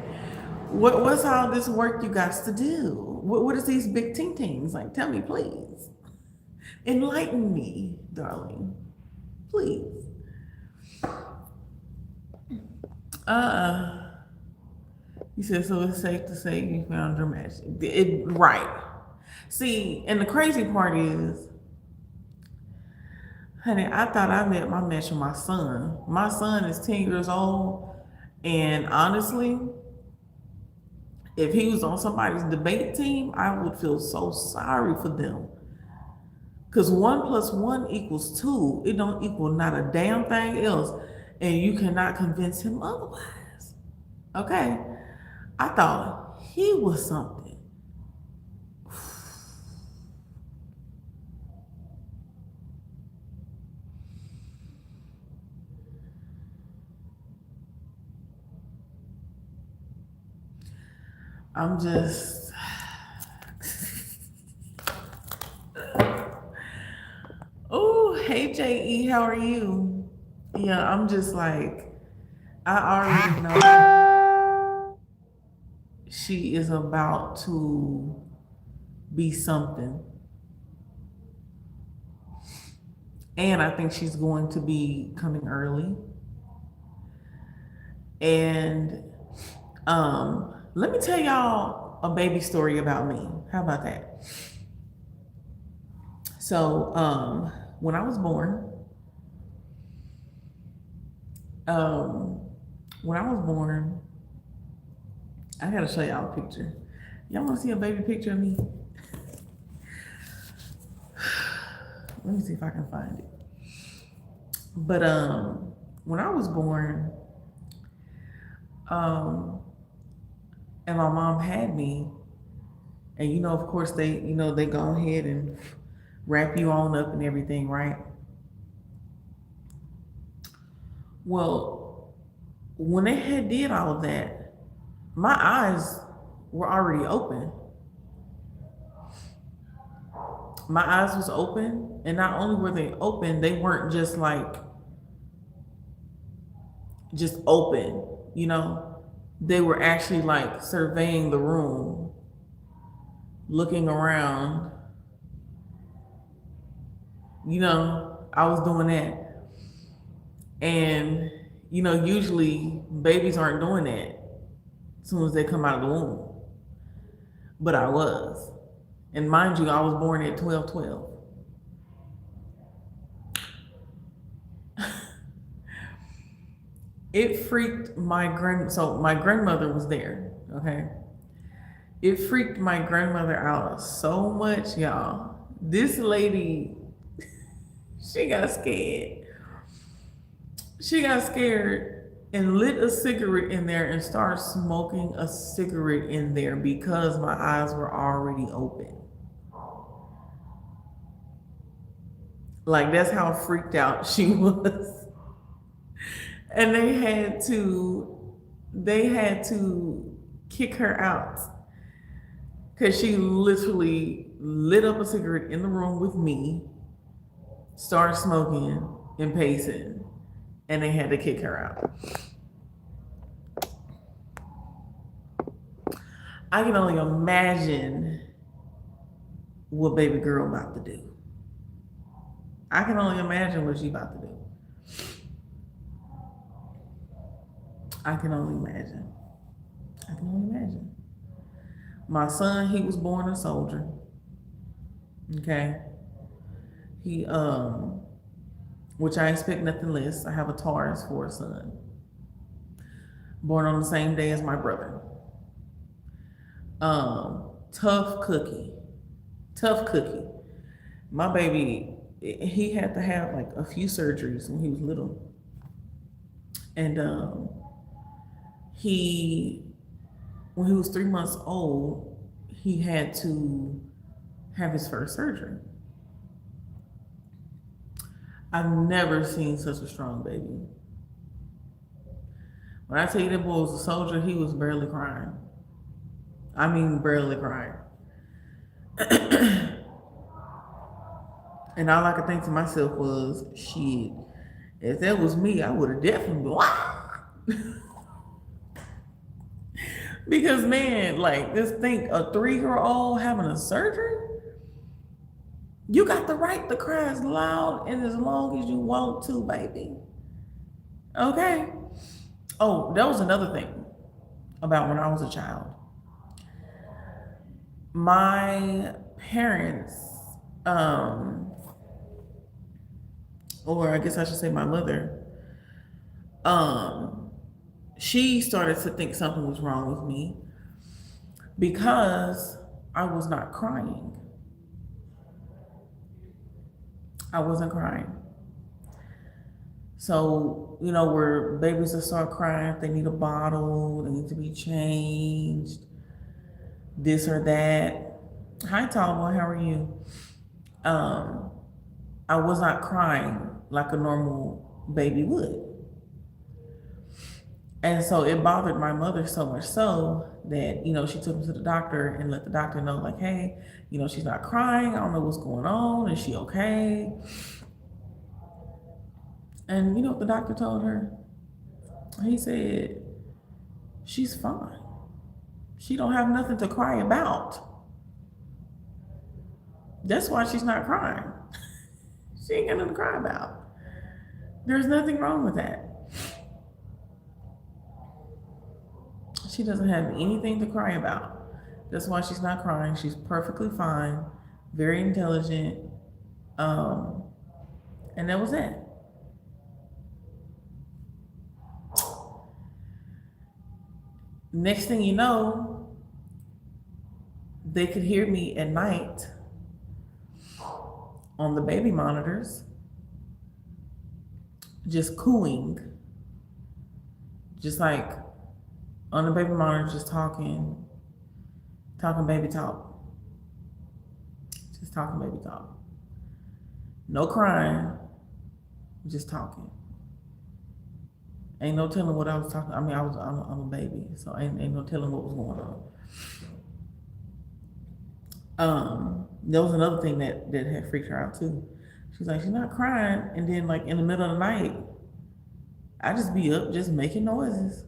[SPEAKER 1] What's all this work you got to do? What is these big ting-tings? Like, tell me, please. Enlighten me, darling. Please. You said, so it's safe to say you found dramatic. Right. See, and the crazy part is, honey, I thought I met my match with my son. My son is 10 years old, and honestly, if he was on somebody's debate team, I would feel so sorry for them. Because 1 + 1 = 2. It don't equal not a damn thing else, and you cannot convince him otherwise. Okay? I thought he was something. Hey JE, how are you? Yeah, I'm just like, I already know she is about to be something. And I think she's going to be coming early. And let me tell y'all a baby story about me. How about that? So when I was born, I gotta show y'all a picture. Y'all wanna see a baby picture of me? Let me see if I can find it. But when I was born, and my mom had me, and you know, of course, they go ahead and wrap you on up and everything, right? Well, when they had did all of that, my eyes were already open. My eyes was open, and not only were they open, they weren't just like just open, you know. They were actually like surveying the room, looking around. You know, I was doing that. And, you know, usually babies aren't doing that as soon as they come out of the womb. But I was. And mind you, I was born at 12/12. It freaked so my grandmother was there, okay? It freaked my grandmother out so much, y'all. This lady, she got scared. She got scared and lit a cigarette in there and started smoking a cigarette in there because my eyes were already open. Like, that's how freaked out she was. And they had to kick her out because she literally lit up a cigarette in the room with me, started smoking and pacing, and they had to kick her out. I can only imagine what baby girl about to do. I can only imagine what she about to do. I can only imagine. My son, he was born a soldier. Okay. He, which I expect nothing less. I have a Taurus for a son. Born on the same day as my brother. Tough cookie. My baby, he had to have like a few surgeries when he was little. And when he was 3 months old, he had to have his first surgery. I've never seen such a strong baby. When I tell you that boy was a soldier, he was barely crying. I mean, barely crying. And all I could think to myself was, shit, if that was me, I would have definitely been, because man, like, just think, a 3-year-old having a surgery, you got the right to cry as loud and as long as you want to, baby. Okay? Oh, that was another thing about when I was a child. My parents, or I guess I should say my mother, she started to think something was wrong with me because I was not crying. I wasn't crying. So, you know, where babies will start crying if they need a bottle, they need to be changed, this or that. Hi, tall boy, how are you? I was not crying like a normal baby would. And so it bothered my mother so much so that, you know, she took me to the doctor and let the doctor know, like, hey, you know, she's not crying. I don't know what's going on. Is she okay? And you know what the doctor told her? He said, she's fine. She don't have nothing to cry about. That's why she's not crying. She ain't got nothing to cry about. There's nothing wrong with that. She doesn't have anything to cry about. That's why she's not crying. She's perfectly fine, very intelligent, and that was it. Next thing you know, they could hear me at night on the baby monitors, just cooing, just like on the baby monitor, just talking baby talk, just talking baby talk. No crying, just talking. Ain't no telling what I was talking. I mean, I'm a baby, so ain't no telling what was going on. There was another thing that had freaked her out too. She's like, she's not crying, and then like in the middle of the night, I just be up, just making noises,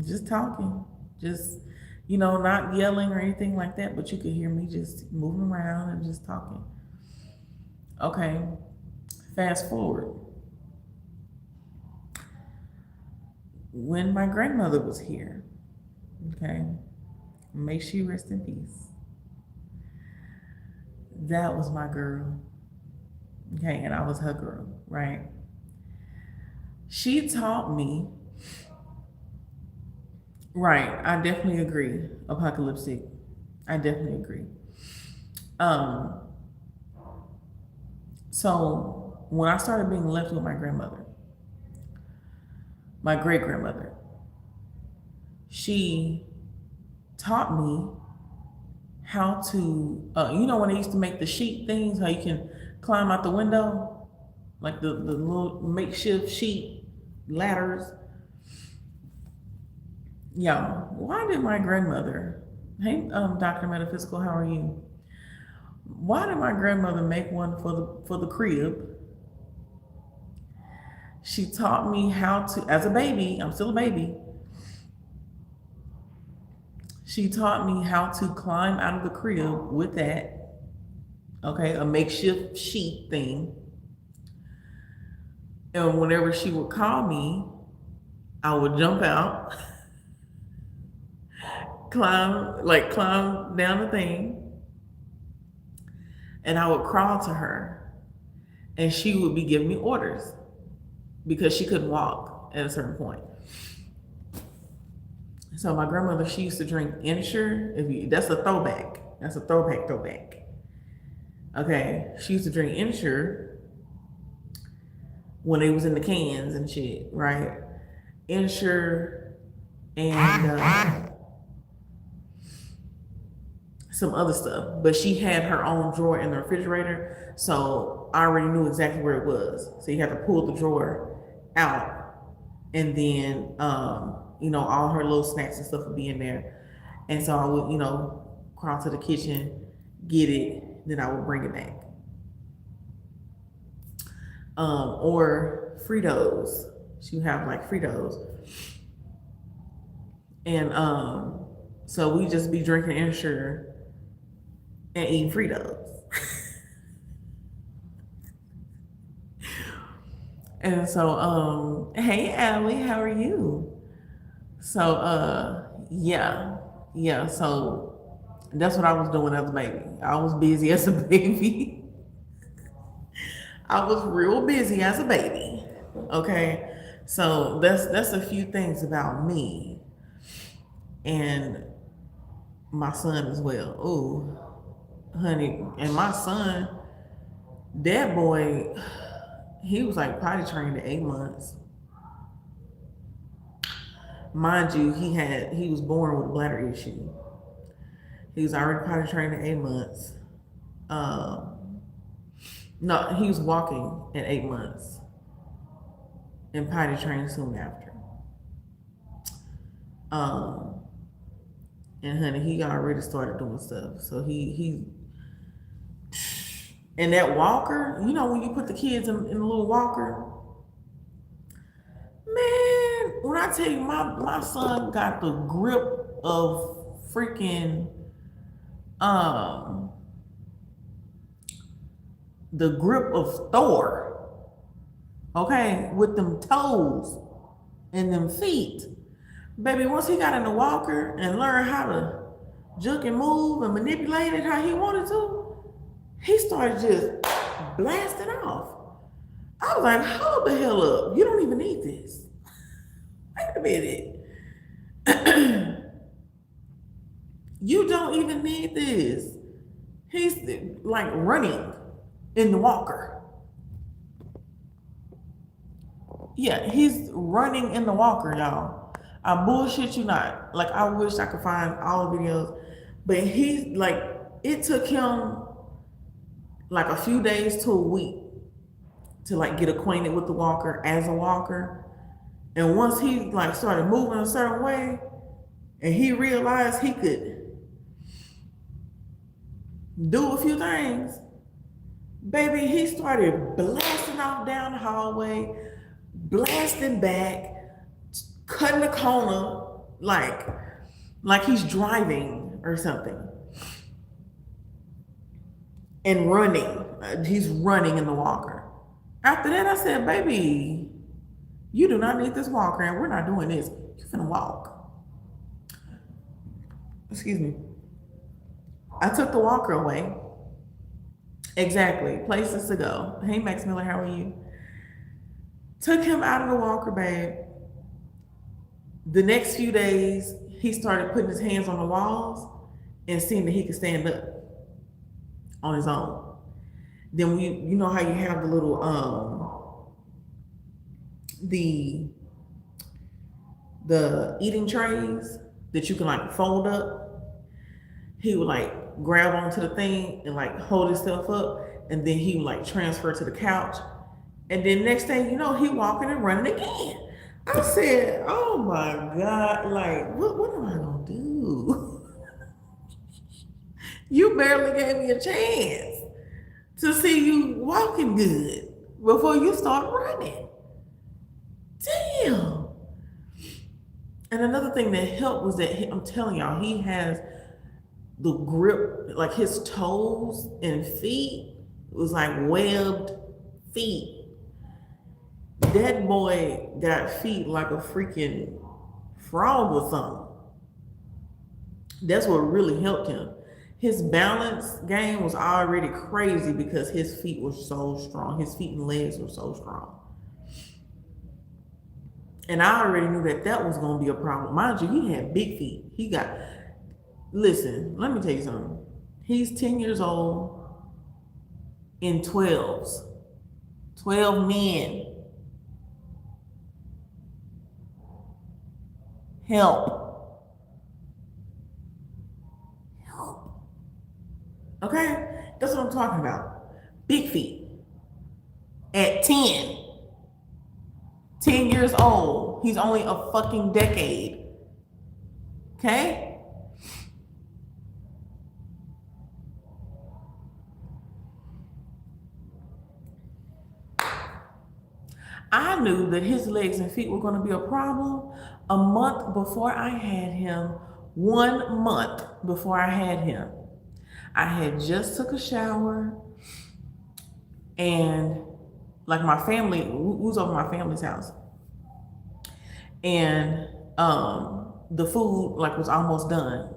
[SPEAKER 1] just talking, just, you know, not yelling or anything like that, but you could hear me just moving around and just talking. Okay, fast forward. When my grandmother was here, okay, may she rest in peace. That was my girl, okay, and I was her girl, right? She taught me, right, I definitely agree, apocalyptic, I definitely agree. So when I started being left with my grandmother, my great grandmother, she taught me how to, you know, when they used to make the sheet things, how you can climb out the window, like the little makeshift sheet ladders. Yeah, why did my grandmother, hey, Dr. Metaphysical, how are you? Why did my grandmother make one for the crib? She taught me how to, as a baby, I'm still a baby. She taught me how to climb out of the crib with that, okay, a makeshift sheet thing. And whenever she would call me, I would jump out, climb down the thing, and I would crawl to her, and she would be giving me orders because she couldn't walk at a certain point. So my grandmother, she used to drink Ensure. That's a throwback. That's a throwback. Okay, she used to drink Ensure when it was in the cans and shit, right? Ensure and some other stuff. But she had her own drawer in the refrigerator, so I already knew exactly where it was. So you have to pull the drawer out, and then you know, all her little snacks and stuff would be in there. And so I would, you know, crawl to the kitchen, get it, then I would bring it back. Or Fritos. She would have like Fritos. And so we just be drinking Ensure and eating Fritos. And so, hey Allie, how are you? So yeah, so that's what I was doing as a baby. I was busy as a baby. I was real busy as a baby. Okay, so that's a few things about me and my son as well. Oh, honey, and my son, that boy, he was like potty trained at 8 months. Mind you, he was born with a bladder issue. He was already potty trained at 8 months. No, he was walking at 8 months and potty trained soon after. And honey, he already started doing stuff. So he and that walker, you know, when you put the kids in the little walker, Man, when I tell you my son got the grip of freaking um the grip of Thor, okay, with them toes and them feet. Baby, once he got in the walker and learned how to juke and move and manipulate it how he wanted to, he started just blasting off. I was like, hold the hell up. You don't even need this. Wait a minute. You don't even need this. He's like running in the walker. Yeah, he's running in the walker, y'all. I bullshit you not. Like, I wish I could find all the videos, but he's like, it took him like a few days to a week to like get acquainted with the walker as a walker. And once he like started moving a certain way and he realized he could do a few things, baby, he started blasting off down the hallway, blasting back, cutting the corner like he's driving or something, and running. He's running in the walker. After that, I said, baby, you do not need this walker, and we're not doing this. You're finna walk. Excuse me. I took the walker away. Exactly. Places to go. Hey, Max Miller, how are you? Took him out of the walker, babe. The next few days, he started putting his hands on the walls and seeing that he could stand up on his own. Then you know how you have the little the eating trays that you can like fold up. He would like grab onto the thing and like hold himself up, and then he would like transfer to the couch, and then next thing you know, he walking and running again. I said, oh my God, like what am I gonna do? You barely gave me a chance to see you walking good before you start running. Damn. And another thing that helped was that I'm telling y'all, he has the grip, like his toes and feet was like webbed feet. That boy got feet like a freaking frog or something. That's what really helped him. His balance game was already crazy because his feet were so strong. His feet and legs were so strong. And I already knew that was going to be a problem. Mind you, he had big feet. Listen, let me tell you something. He's 10 years old in 12s. 12 men. Help. Okay? That's what I'm talking about. Big feet. At 10. 10 years old. He's only a fucking decade. Okay? I knew that his legs and feet were going to be a problem a month before I had him. 1 month before I had him. I had just took a shower, and like my family, we was over my family's house, and the food like was almost done.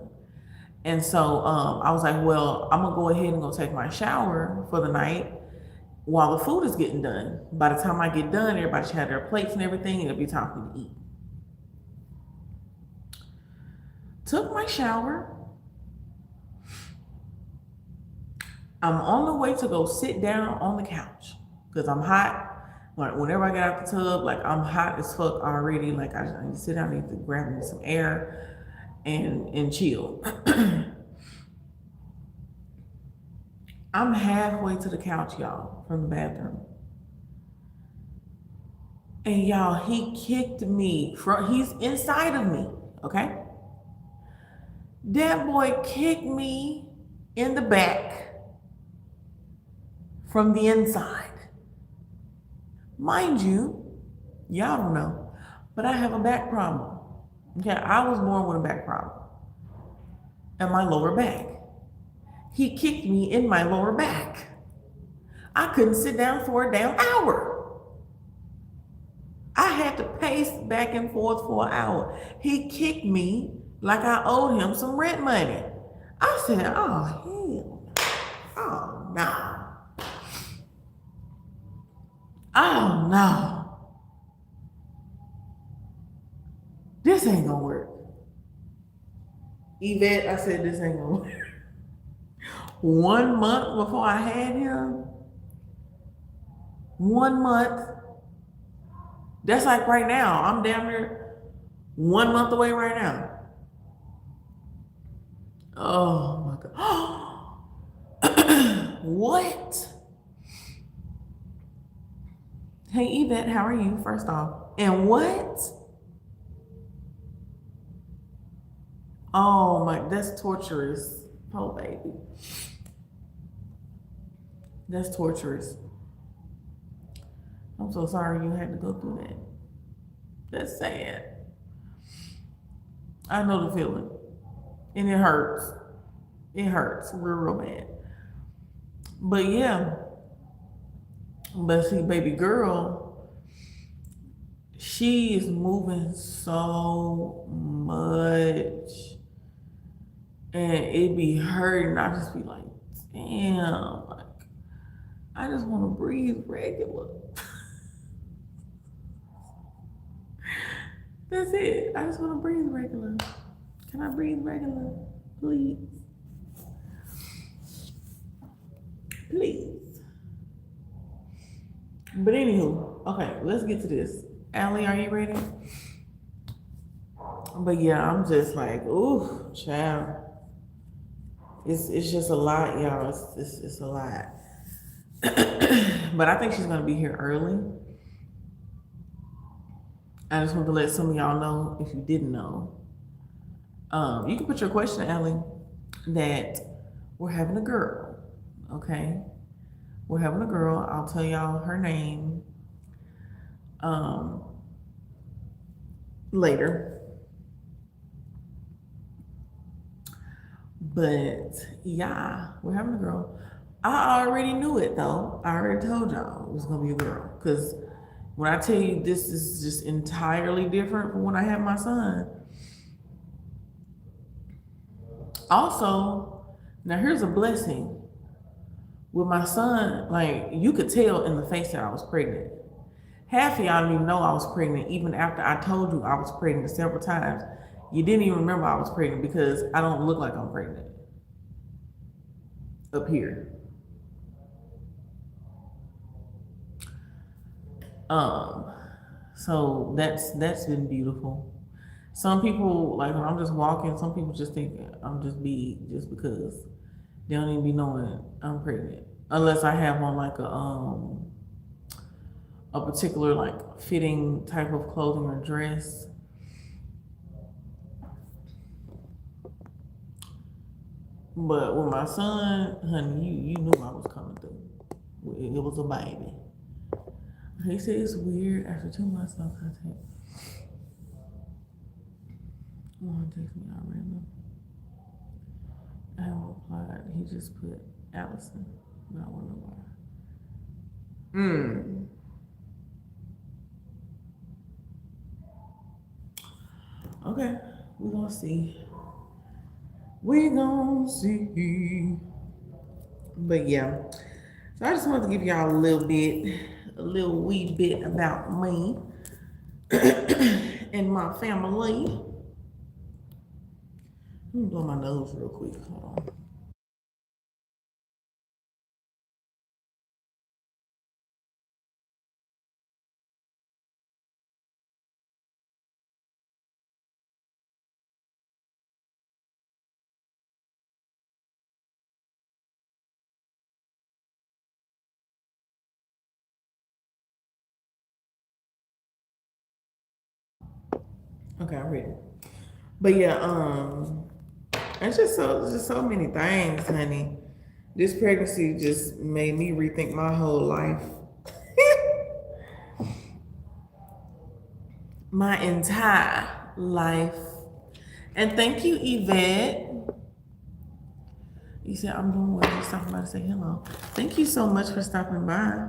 [SPEAKER 1] And so I was like, well, I'm gonna go ahead and go take my shower for the night while the food is getting done. By the time I get done, everybody should have their plates and everything, and it'll be time for me to eat. Took my shower. I'm on the way to go sit down on the couch because I'm hot. Like whenever I get out the tub, like I'm hot as fuck already. Like I need to sit down, I need to grab me some air and chill. I'm halfway to the couch, y'all, from the bathroom. And y'all, he kicked me he's inside of me, okay? That boy kicked me in the back from the inside. Mind you, y'all don't know, But I have a back problem. Okay, I was born with a back problem. And my lower back. He kicked me in my lower back. I couldn't sit down for a damn hour. I had to pace back and forth for an hour. He kicked me like I owed him some rent money. I said, oh, hell. Oh, no. Oh, no. This ain't gonna work. Yvette, I said, this ain't gonna work. 1 month before I had him, 1 month. That's like right now. I'm damn near 1 month away right now. Oh my God. What? Hey, Yvette, how are you, first off? And what? Oh my, that's torturous. Oh, baby. That's torturous. I'm so sorry you had to go through that. That's sad. I know the feeling. And it hurts. It hurts real bad. But yeah. But see, baby girl, she is moving so much. And it be hurting. I just be like, damn, like, I just want to breathe regular. That's it. I just want to breathe regular. Can I breathe regular? Please. Please. But anywho, okay, let's get to this. Allie, are you ready? But yeah, I'm just like, ooh, child. It's just a lot, y'all. It's a lot. But I think she's gonna be here early. I just want to let some of y'all know, if you didn't know, you can put your question, Ellie, that we're having a girl, okay? We're having a girl. I'll tell y'all her name later. But yeah, we're having a girl. I already knew it though. I already told y'all it was gonna be a girl. Because when I tell you this is just entirely different from when I had my son. Also, now here's a blessing. With my son, like, you could tell in the face that I was pregnant. Half of y'all didn't even know I was pregnant, even after I told you I was pregnant several times. You didn't even remember I was pregnant because I don't look like I'm pregnant up here. So that's been beautiful. Some people, like when I'm just walking, some people just think I'm just because they don't even be knowing I'm pregnant. Unless I have on like a particular like fitting type of clothing or dress. But with my son, honey, you knew I was coming through. It was a baby. He said it's weird after 2 months no contact. Oh, it takes me out random. I haven't replied. He just put Allison. I wonder why. Okay, we're gonna see. We gonna see. But yeah, so I just wanted to give y'all a little wee bit about me and my family. Let me blow my nose real quick. Hold on. Okay, I'm ready. But yeah, it's just so many things, honey. This pregnancy just made me rethink my whole life. my entire life. And thank you, Yvette. You said I'm doing well. Just stopping by to say hello. Thank you so much for stopping by.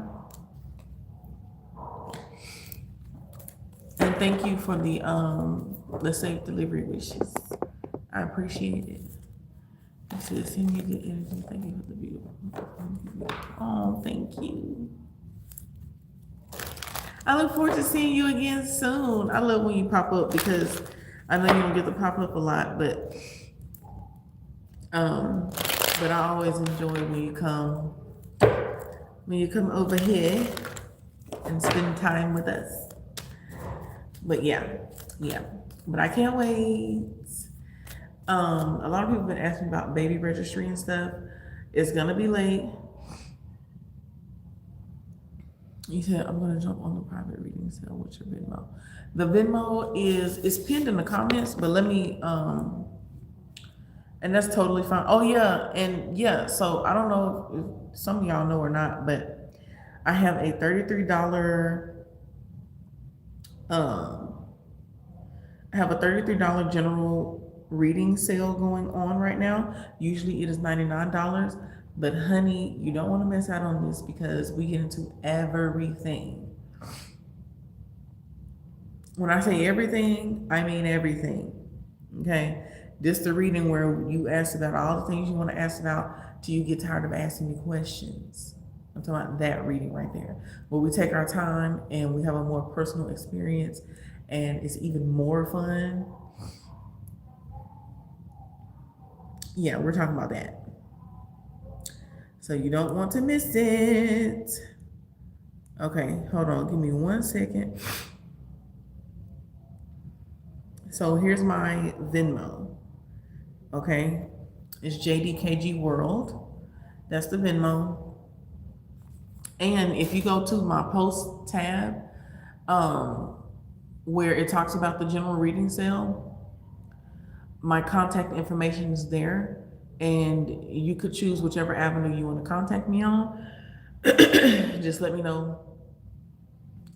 [SPEAKER 1] And thank you for the safe delivery wishes. I appreciate it. It says send me good energy. Thank you for the beautiful. Oh, thank you. I look forward to seeing you again soon. I love when you pop up because I know you don't get to pop up a lot, but I always enjoy when you come over here and spend time with us. But yeah. But I can't wait. A lot of people have been asking about baby registry and stuff. It's gonna be late. You said I'm gonna jump on the private reading cell. What's your Venmo? The Venmo is pinned in the comments, but let me and that's totally fine. Oh yeah, and yeah, so I don't know if some of y'all know or not, but I have a $33 general reading sale going on right now. Usually it is $99, but honey, you don't want to miss out on this because we get into everything. When I say everything, I mean everything. Okay, this the reading where you ask about all the things you want to ask about till you get tired of asking me questions. I'm talking about that reading right there, where we take our time and we have a more personal experience, and it's even more fun. Yeah, we're talking about that. So you don't want to miss it. Okay, hold on, give me 1 second. So here's my Venmo. Okay, it's JDKGWORLD. That's the Venmo. And if you go to my post tab, where it talks about the general reading sale, my contact information is there, and you could choose whichever avenue you want to contact me on. Just let me know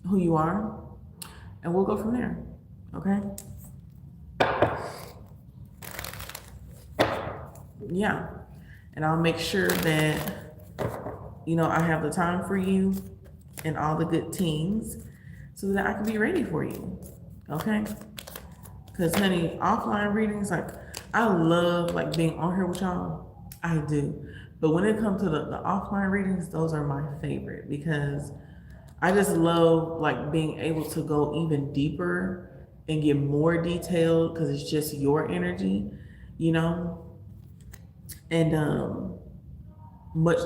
[SPEAKER 1] who you are, and we'll go from there. Okay? Yeah. And I'll make sure that, I have the time for you and all the good teams so that I can be ready for you. Okay? Because honey, offline readings, like, I love like being on here with y'all. I do. But when it comes to the offline readings, those are my favorite because I just love like being able to go even deeper and get more detailed because it's just your energy, and much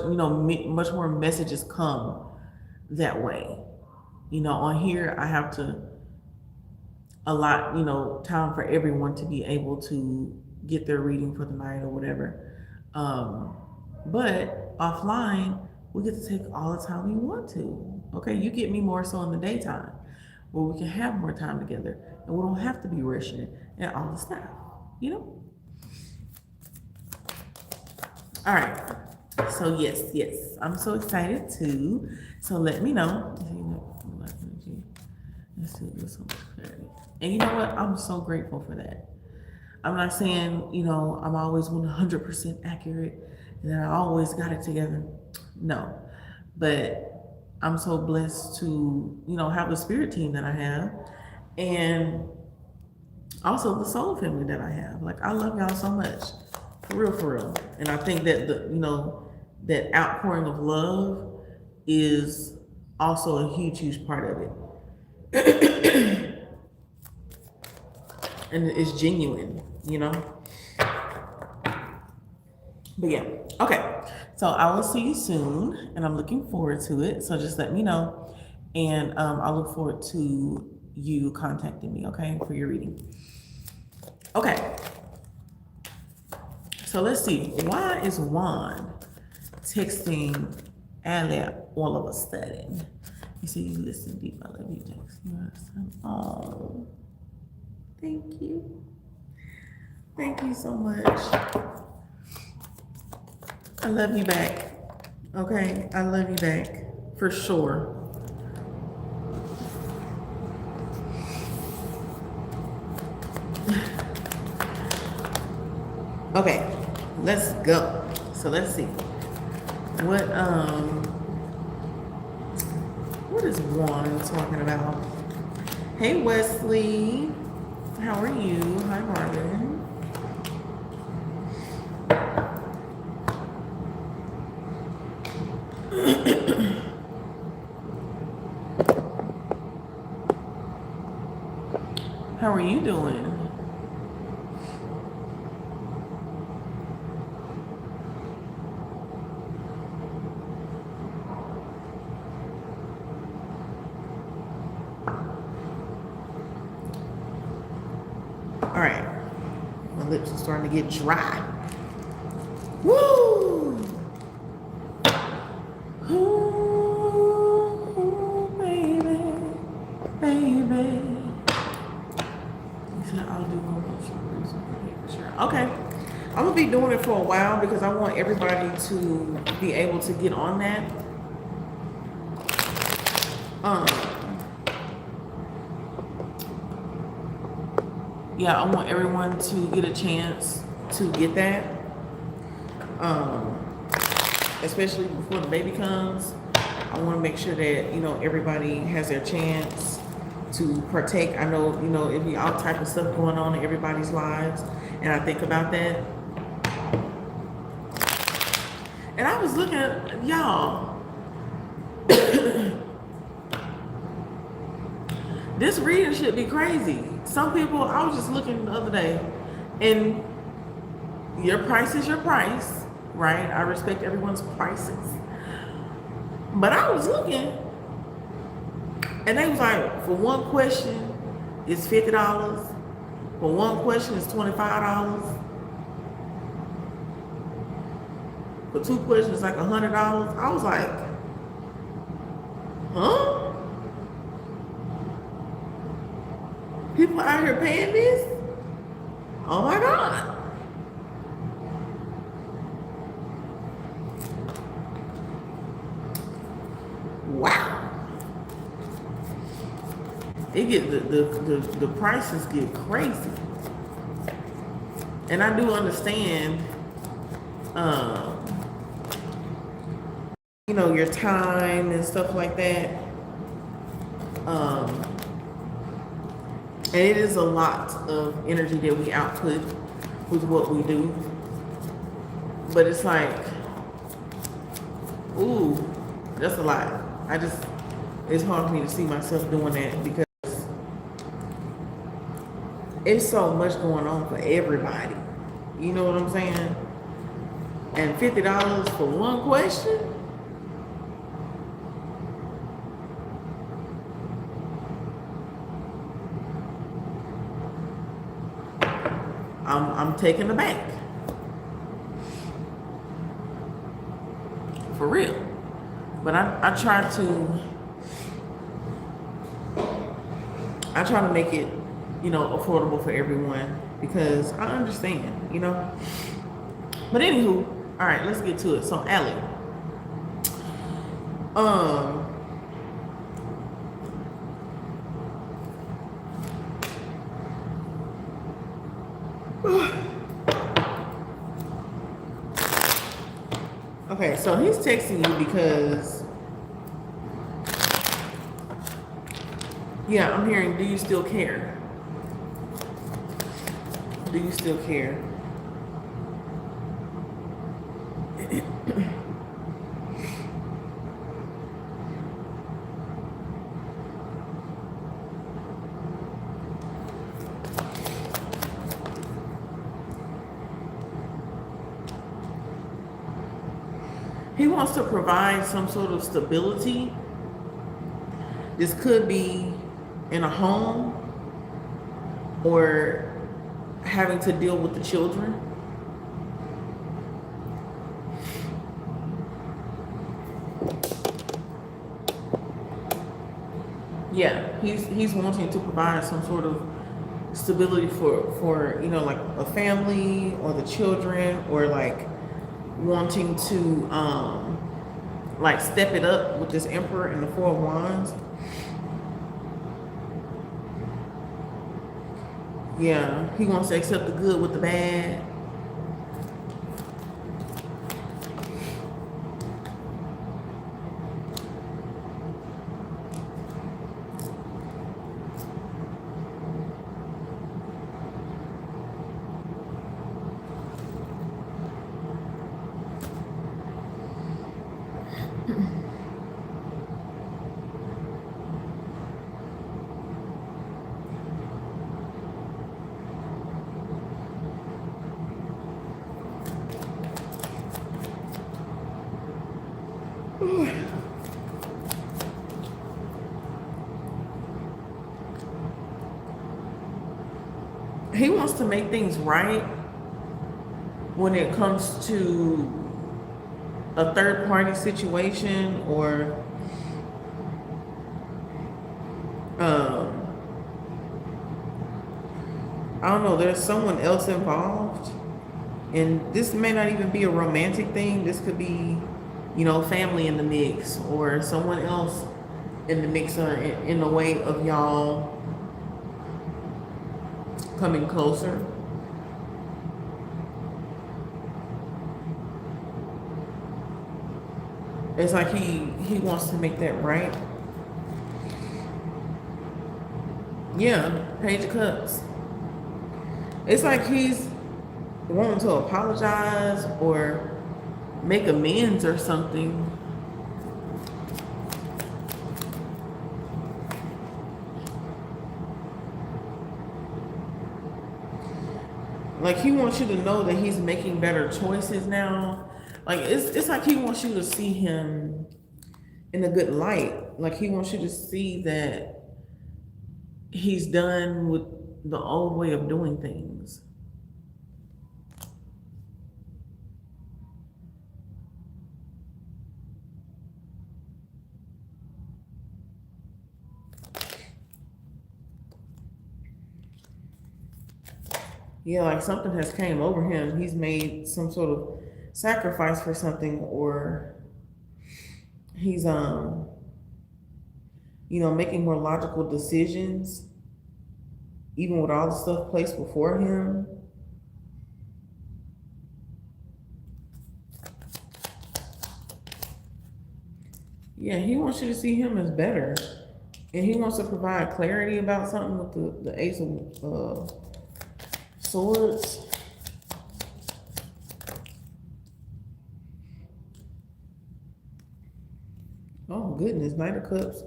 [SPEAKER 1] more messages come that way. On here I have to allot time for everyone to be able to get their reading for the night or whatever, but offline we get to take all the time we want to. Okay, you get me more so in the daytime where we can have more time together and we don't have to be rushing and all the stuff. All right, so yes, I'm so excited too. So let me know. Let's see, there's so much clarity. And you know what? I'm so grateful for that. I'm not saying, I'm always 100% accurate and that I always got it together. No, but I'm so blessed to, have the spirit team that I have, and also the soul family that I have. Like, I love y'all so much, for real. And I think that that outpouring of love is also a huge part of it. And it's genuine, But yeah, okay. So I will see you soon, and I'm looking forward to it. So just let me know, and I look forward to you contacting me, okay, for your reading. Okay. So let's see. Why is Juan texting Ali all of a sudden? You see, you listen deep. I love you, Jackson. Oh, thank you. Thank you so much. I love you back. Okay, I love you back for sure. Okay, let's go. So let's see. What is one talking about? Hey Wesley, how are you? Hi Marvin. How are you doing? All right, my lips are starting to get dry. Woo! Ooh, baby, baby. I'll do sure. Okay, I'm gonna be doing it for a while because I want everybody to be able to get on that. Yeah, I want everyone to get a chance to get that. Especially before the baby comes. I want to make sure that, you know, everybody has their chance to partake. I know, you know, it'd be all type of stuff going on in everybody's lives, and I think about that. And I was looking at y'all. This reading should be crazy. Some people, I was just looking the other day, and your price is your price, right? I respect everyone's prices. But I was looking, and they was like, for one question, it's $50. For one question, it's $25. For two questions, it's like $100. I was like, huh? People out here paying this? Oh my God. Wow. It get the prices get crazy. And I do understand you know, your time and stuff like that. And it is a lot of energy that we output with what we do. But it's like, ooh, that's a lot. It's hard for me to see myself doing that because it's so much going on for everybody. You know what I'm saying? And $50 for one question? I'm taken aback. For real. But I try to make it, you know, affordable for everyone because I understand, you know. But anywho, all right, let's get to it. So Allie, okay, so he's texting you because, yeah, I'm hearing, do you still care? Do you still care? He wants to provide some sort of stability. This could be in a home or having to deal with the children. Yeah, he's wanting to provide some sort of stability for you know, like a family or the children, or like wanting to like step it up with this Emperor and the Four of Wands. Yeah, he wants to accept the good with the bad. He wants to make things right when it comes to a third party situation, or I don't know, there's someone else involved. And this may not even be a romantic thing. This could be, you know, family in the mix, or someone else in the mix, or in the way of y'all coming closer. It's like he wants to make that right. Yeah, Page of Cups. It's like he's wanting to apologize or make amends or something. Like, he wants you to know that he's making better choices now. Like, it's like he wants you to see him in a good light. Like, he wants you to see that he's done with the old way of doing things. Yeah, like something has came over him. He's made some sort of sacrifice for something, or he's you know, making more logical decisions, even with all the stuff placed before him. Yeah, he wants you to see him as better. And he wants to provide clarity about something with the Ace of Swords. Oh goodness, Knight of Cups,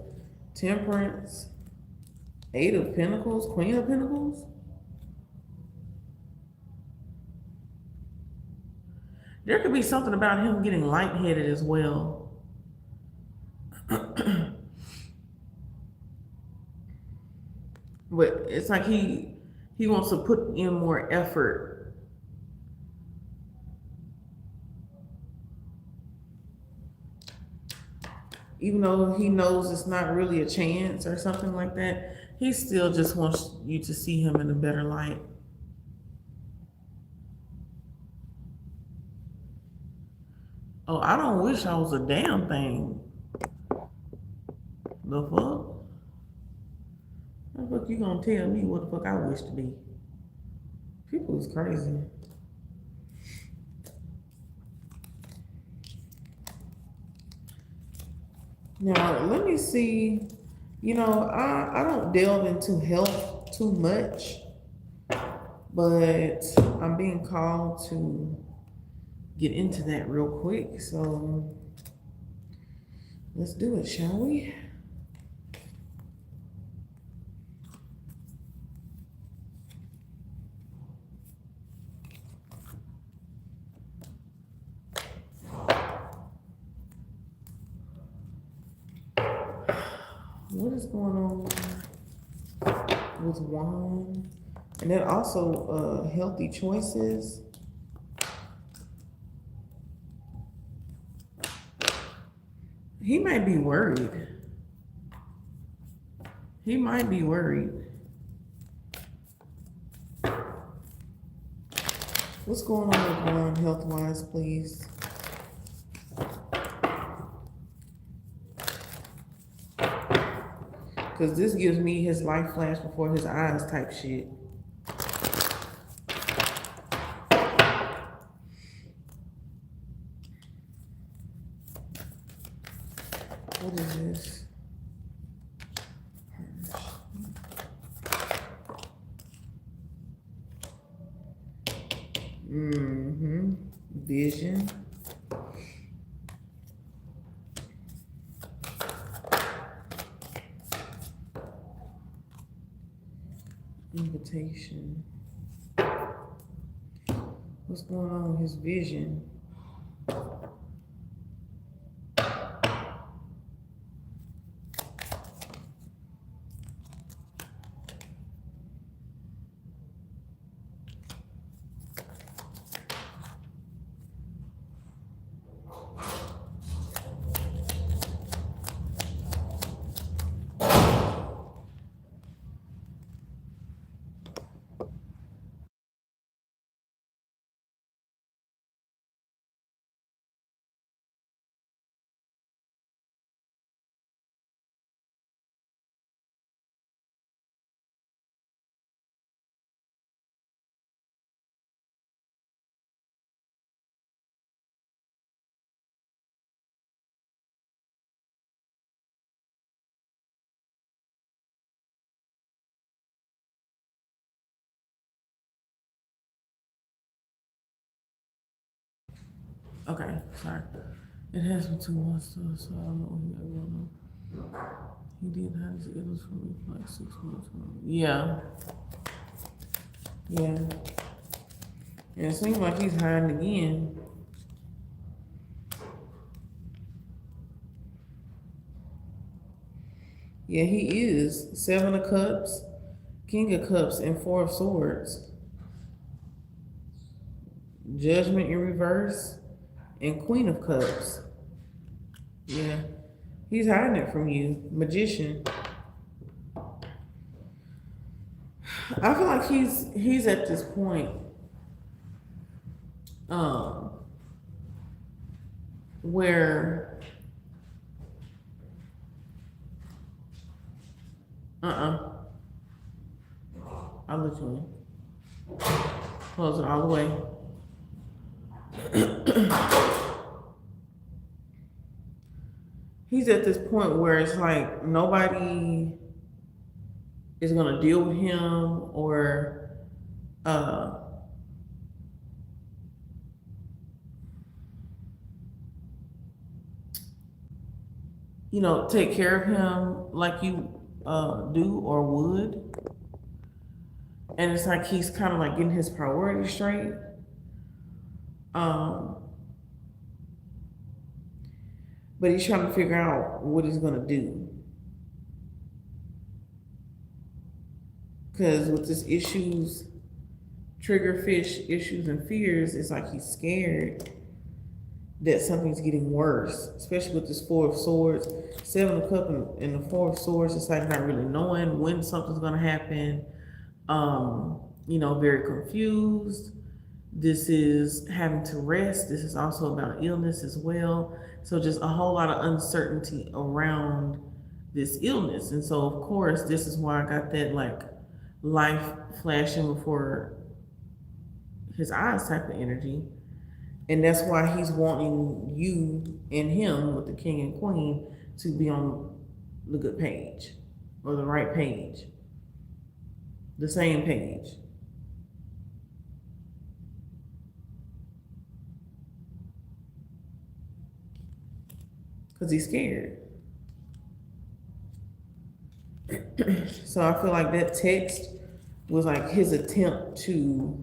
[SPEAKER 1] Temperance, Eight of Pentacles, Queen of Pentacles. There could be something about him getting lightheaded as well. But it's like he wants to put in more effort. Even though he knows it's not really a chance or something like that, he still just wants you to see him in a better light. Oh, I don't wish I was a damn thing. The fuck? How the fuck you gonna tell me what the fuck I wish to be? People is crazy. Now, let me see. You know, I don't delve into health too much, but I'm being called to get into that real quick. So let's do it, shall we? What is going on with wine? And then also healthy choices. He might be worried. He might be worried. What's going on with wine health-wise, please? Because this gives me his life flash before his eyes type shit. What is this? Vision. Invitation. What's going on with his vision? Okay, sorry. It has been 2 months though, so I don't know what he got going on. He did have his illness for me for like 6 months. Yeah. Yeah. And it seems like he's hiding again. Yeah, he is. 7 of Cups, King of Cups, and 4 of Swords. Judgment in reverse, and Queen of Cups. Yeah. He's hiding it from you. Magician. I feel like he's at this point, um, where uh-uh. I'll let you in. Close it all the way. He's at this point where it's like nobody is gonna deal with him or uh take care of him like you do or would. And it's like he's kind of like getting his priorities straight. Um, but he's trying to figure out what he's gonna do. Because with this trigger fish issues and fears, it's like he's scared that something's getting worse, especially with this 4 of Swords, 7 of Cups, and the 4 of Swords. It's like not really knowing when something's gonna happen. Very confused. This is having to rest. This is also about illness as well. So just a whole lot of uncertainty around this illness. And so of course, this is why I got that like life flashing before his eyes type of energy. And that's why he's wanting you and him with the king and queen to be on the good page or the right page, the same page. Because he's scared. So I feel like that text was like his attempt to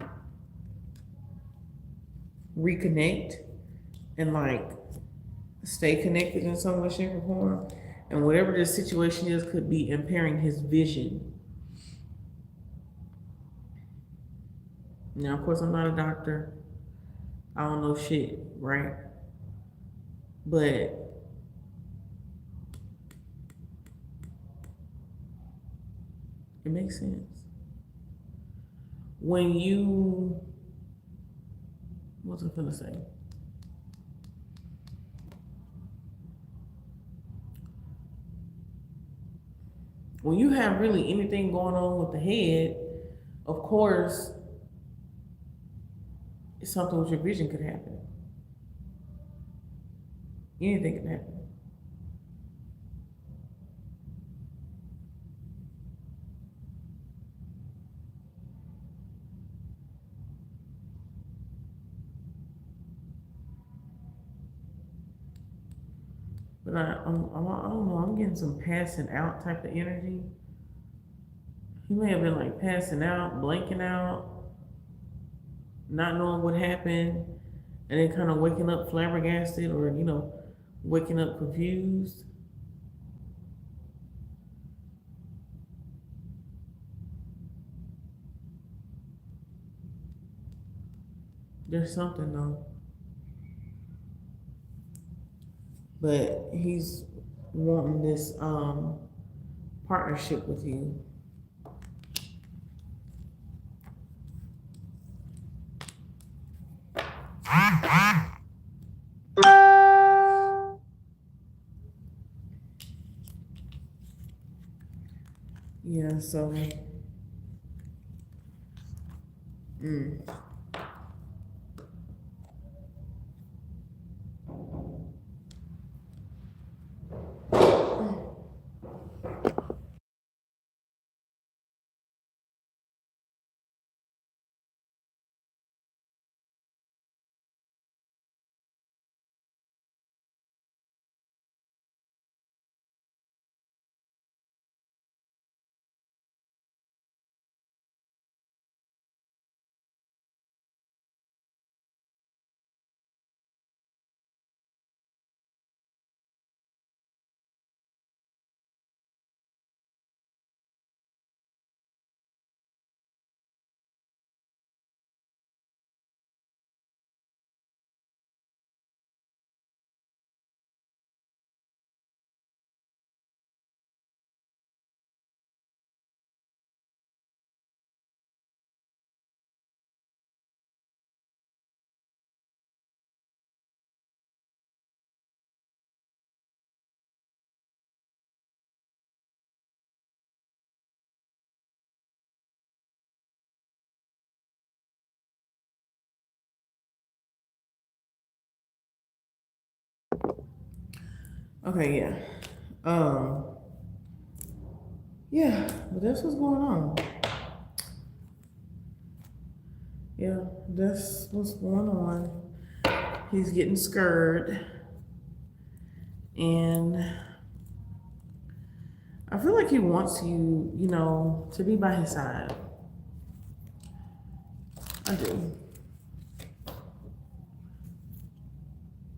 [SPEAKER 1] reconnect and like stay connected in some way, shape, or form. And whatever this situation is could be impairing his vision. Now, of course, I'm not a doctor. I don't know shit, right? But it makes sense. When you, what's I gonna say? When you have really anything going on with the head, of course, something with your vision could happen. Anything can happen. But I don't know. I'm getting some passing out type of energy. He may have been like passing out, blanking out, not knowing what happened, and then kind of waking up flabbergasted or waking up confused. There's something though. But he's wanting this partnership with you. Yeah, so mm. Okay, yeah. Yeah, but that's what's going on. Yeah, that's what's going on. He's getting scared. And I feel like he wants you, you know, to be by his side. I do.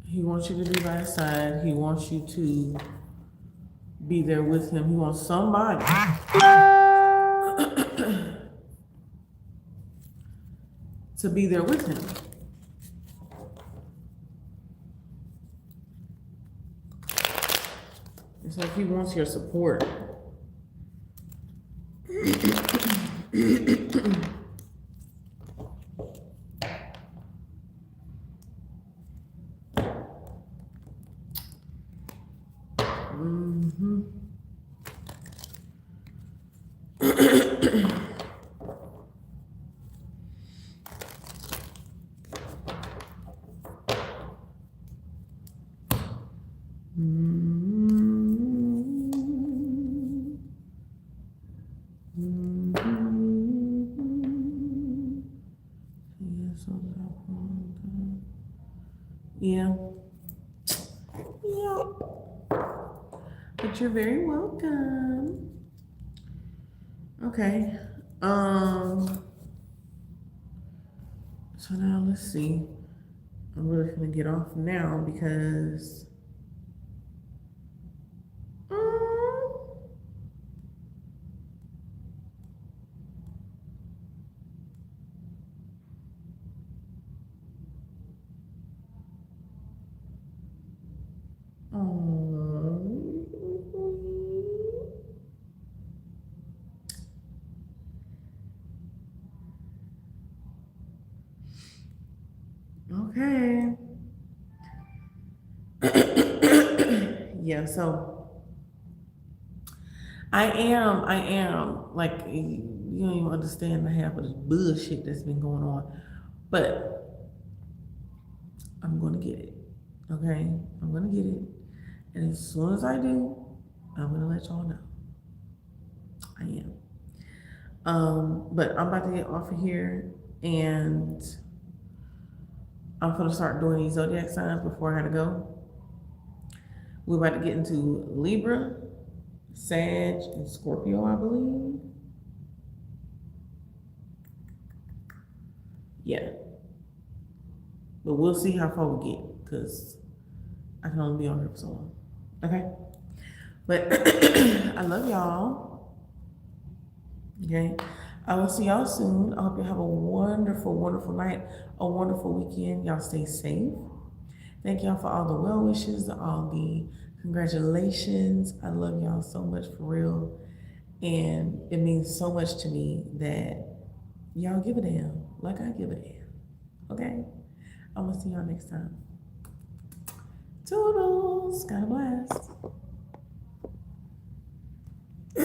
[SPEAKER 1] He wants you to be by his side. He wants you to be there with him. He wants somebody to be there with him. It's like he wants your support. Yeah. Yeah. But you're very welcome. Okay. So now let's see. I'm really gonna get off now because okay. Yeah, so I am like, you don't even understand the half of this bullshit that's been going on, but I'm gonna get it. Okay, I'm gonna get it, and as soon as I do, I'm gonna let y'all know. I am. But I'm about to get off of here, and I'm gonna start doing these zodiac signs before I gotta go. We're about to get into Libra, Sag, and Scorpio, I believe. Yeah. But we'll see how far we get, because I can only be on here for so long. Okay? But I love y'all. Okay? I will see y'all soon. I hope you have a wonderful, wonderful night, a wonderful weekend. Y'all stay safe. Thank y'all for all the well wishes, all the congratulations. I love y'all so much, for real. And it means so much to me that y'all give a damn like I give a damn. Okay? I'm gonna see y'all next time. Toodles. God bless.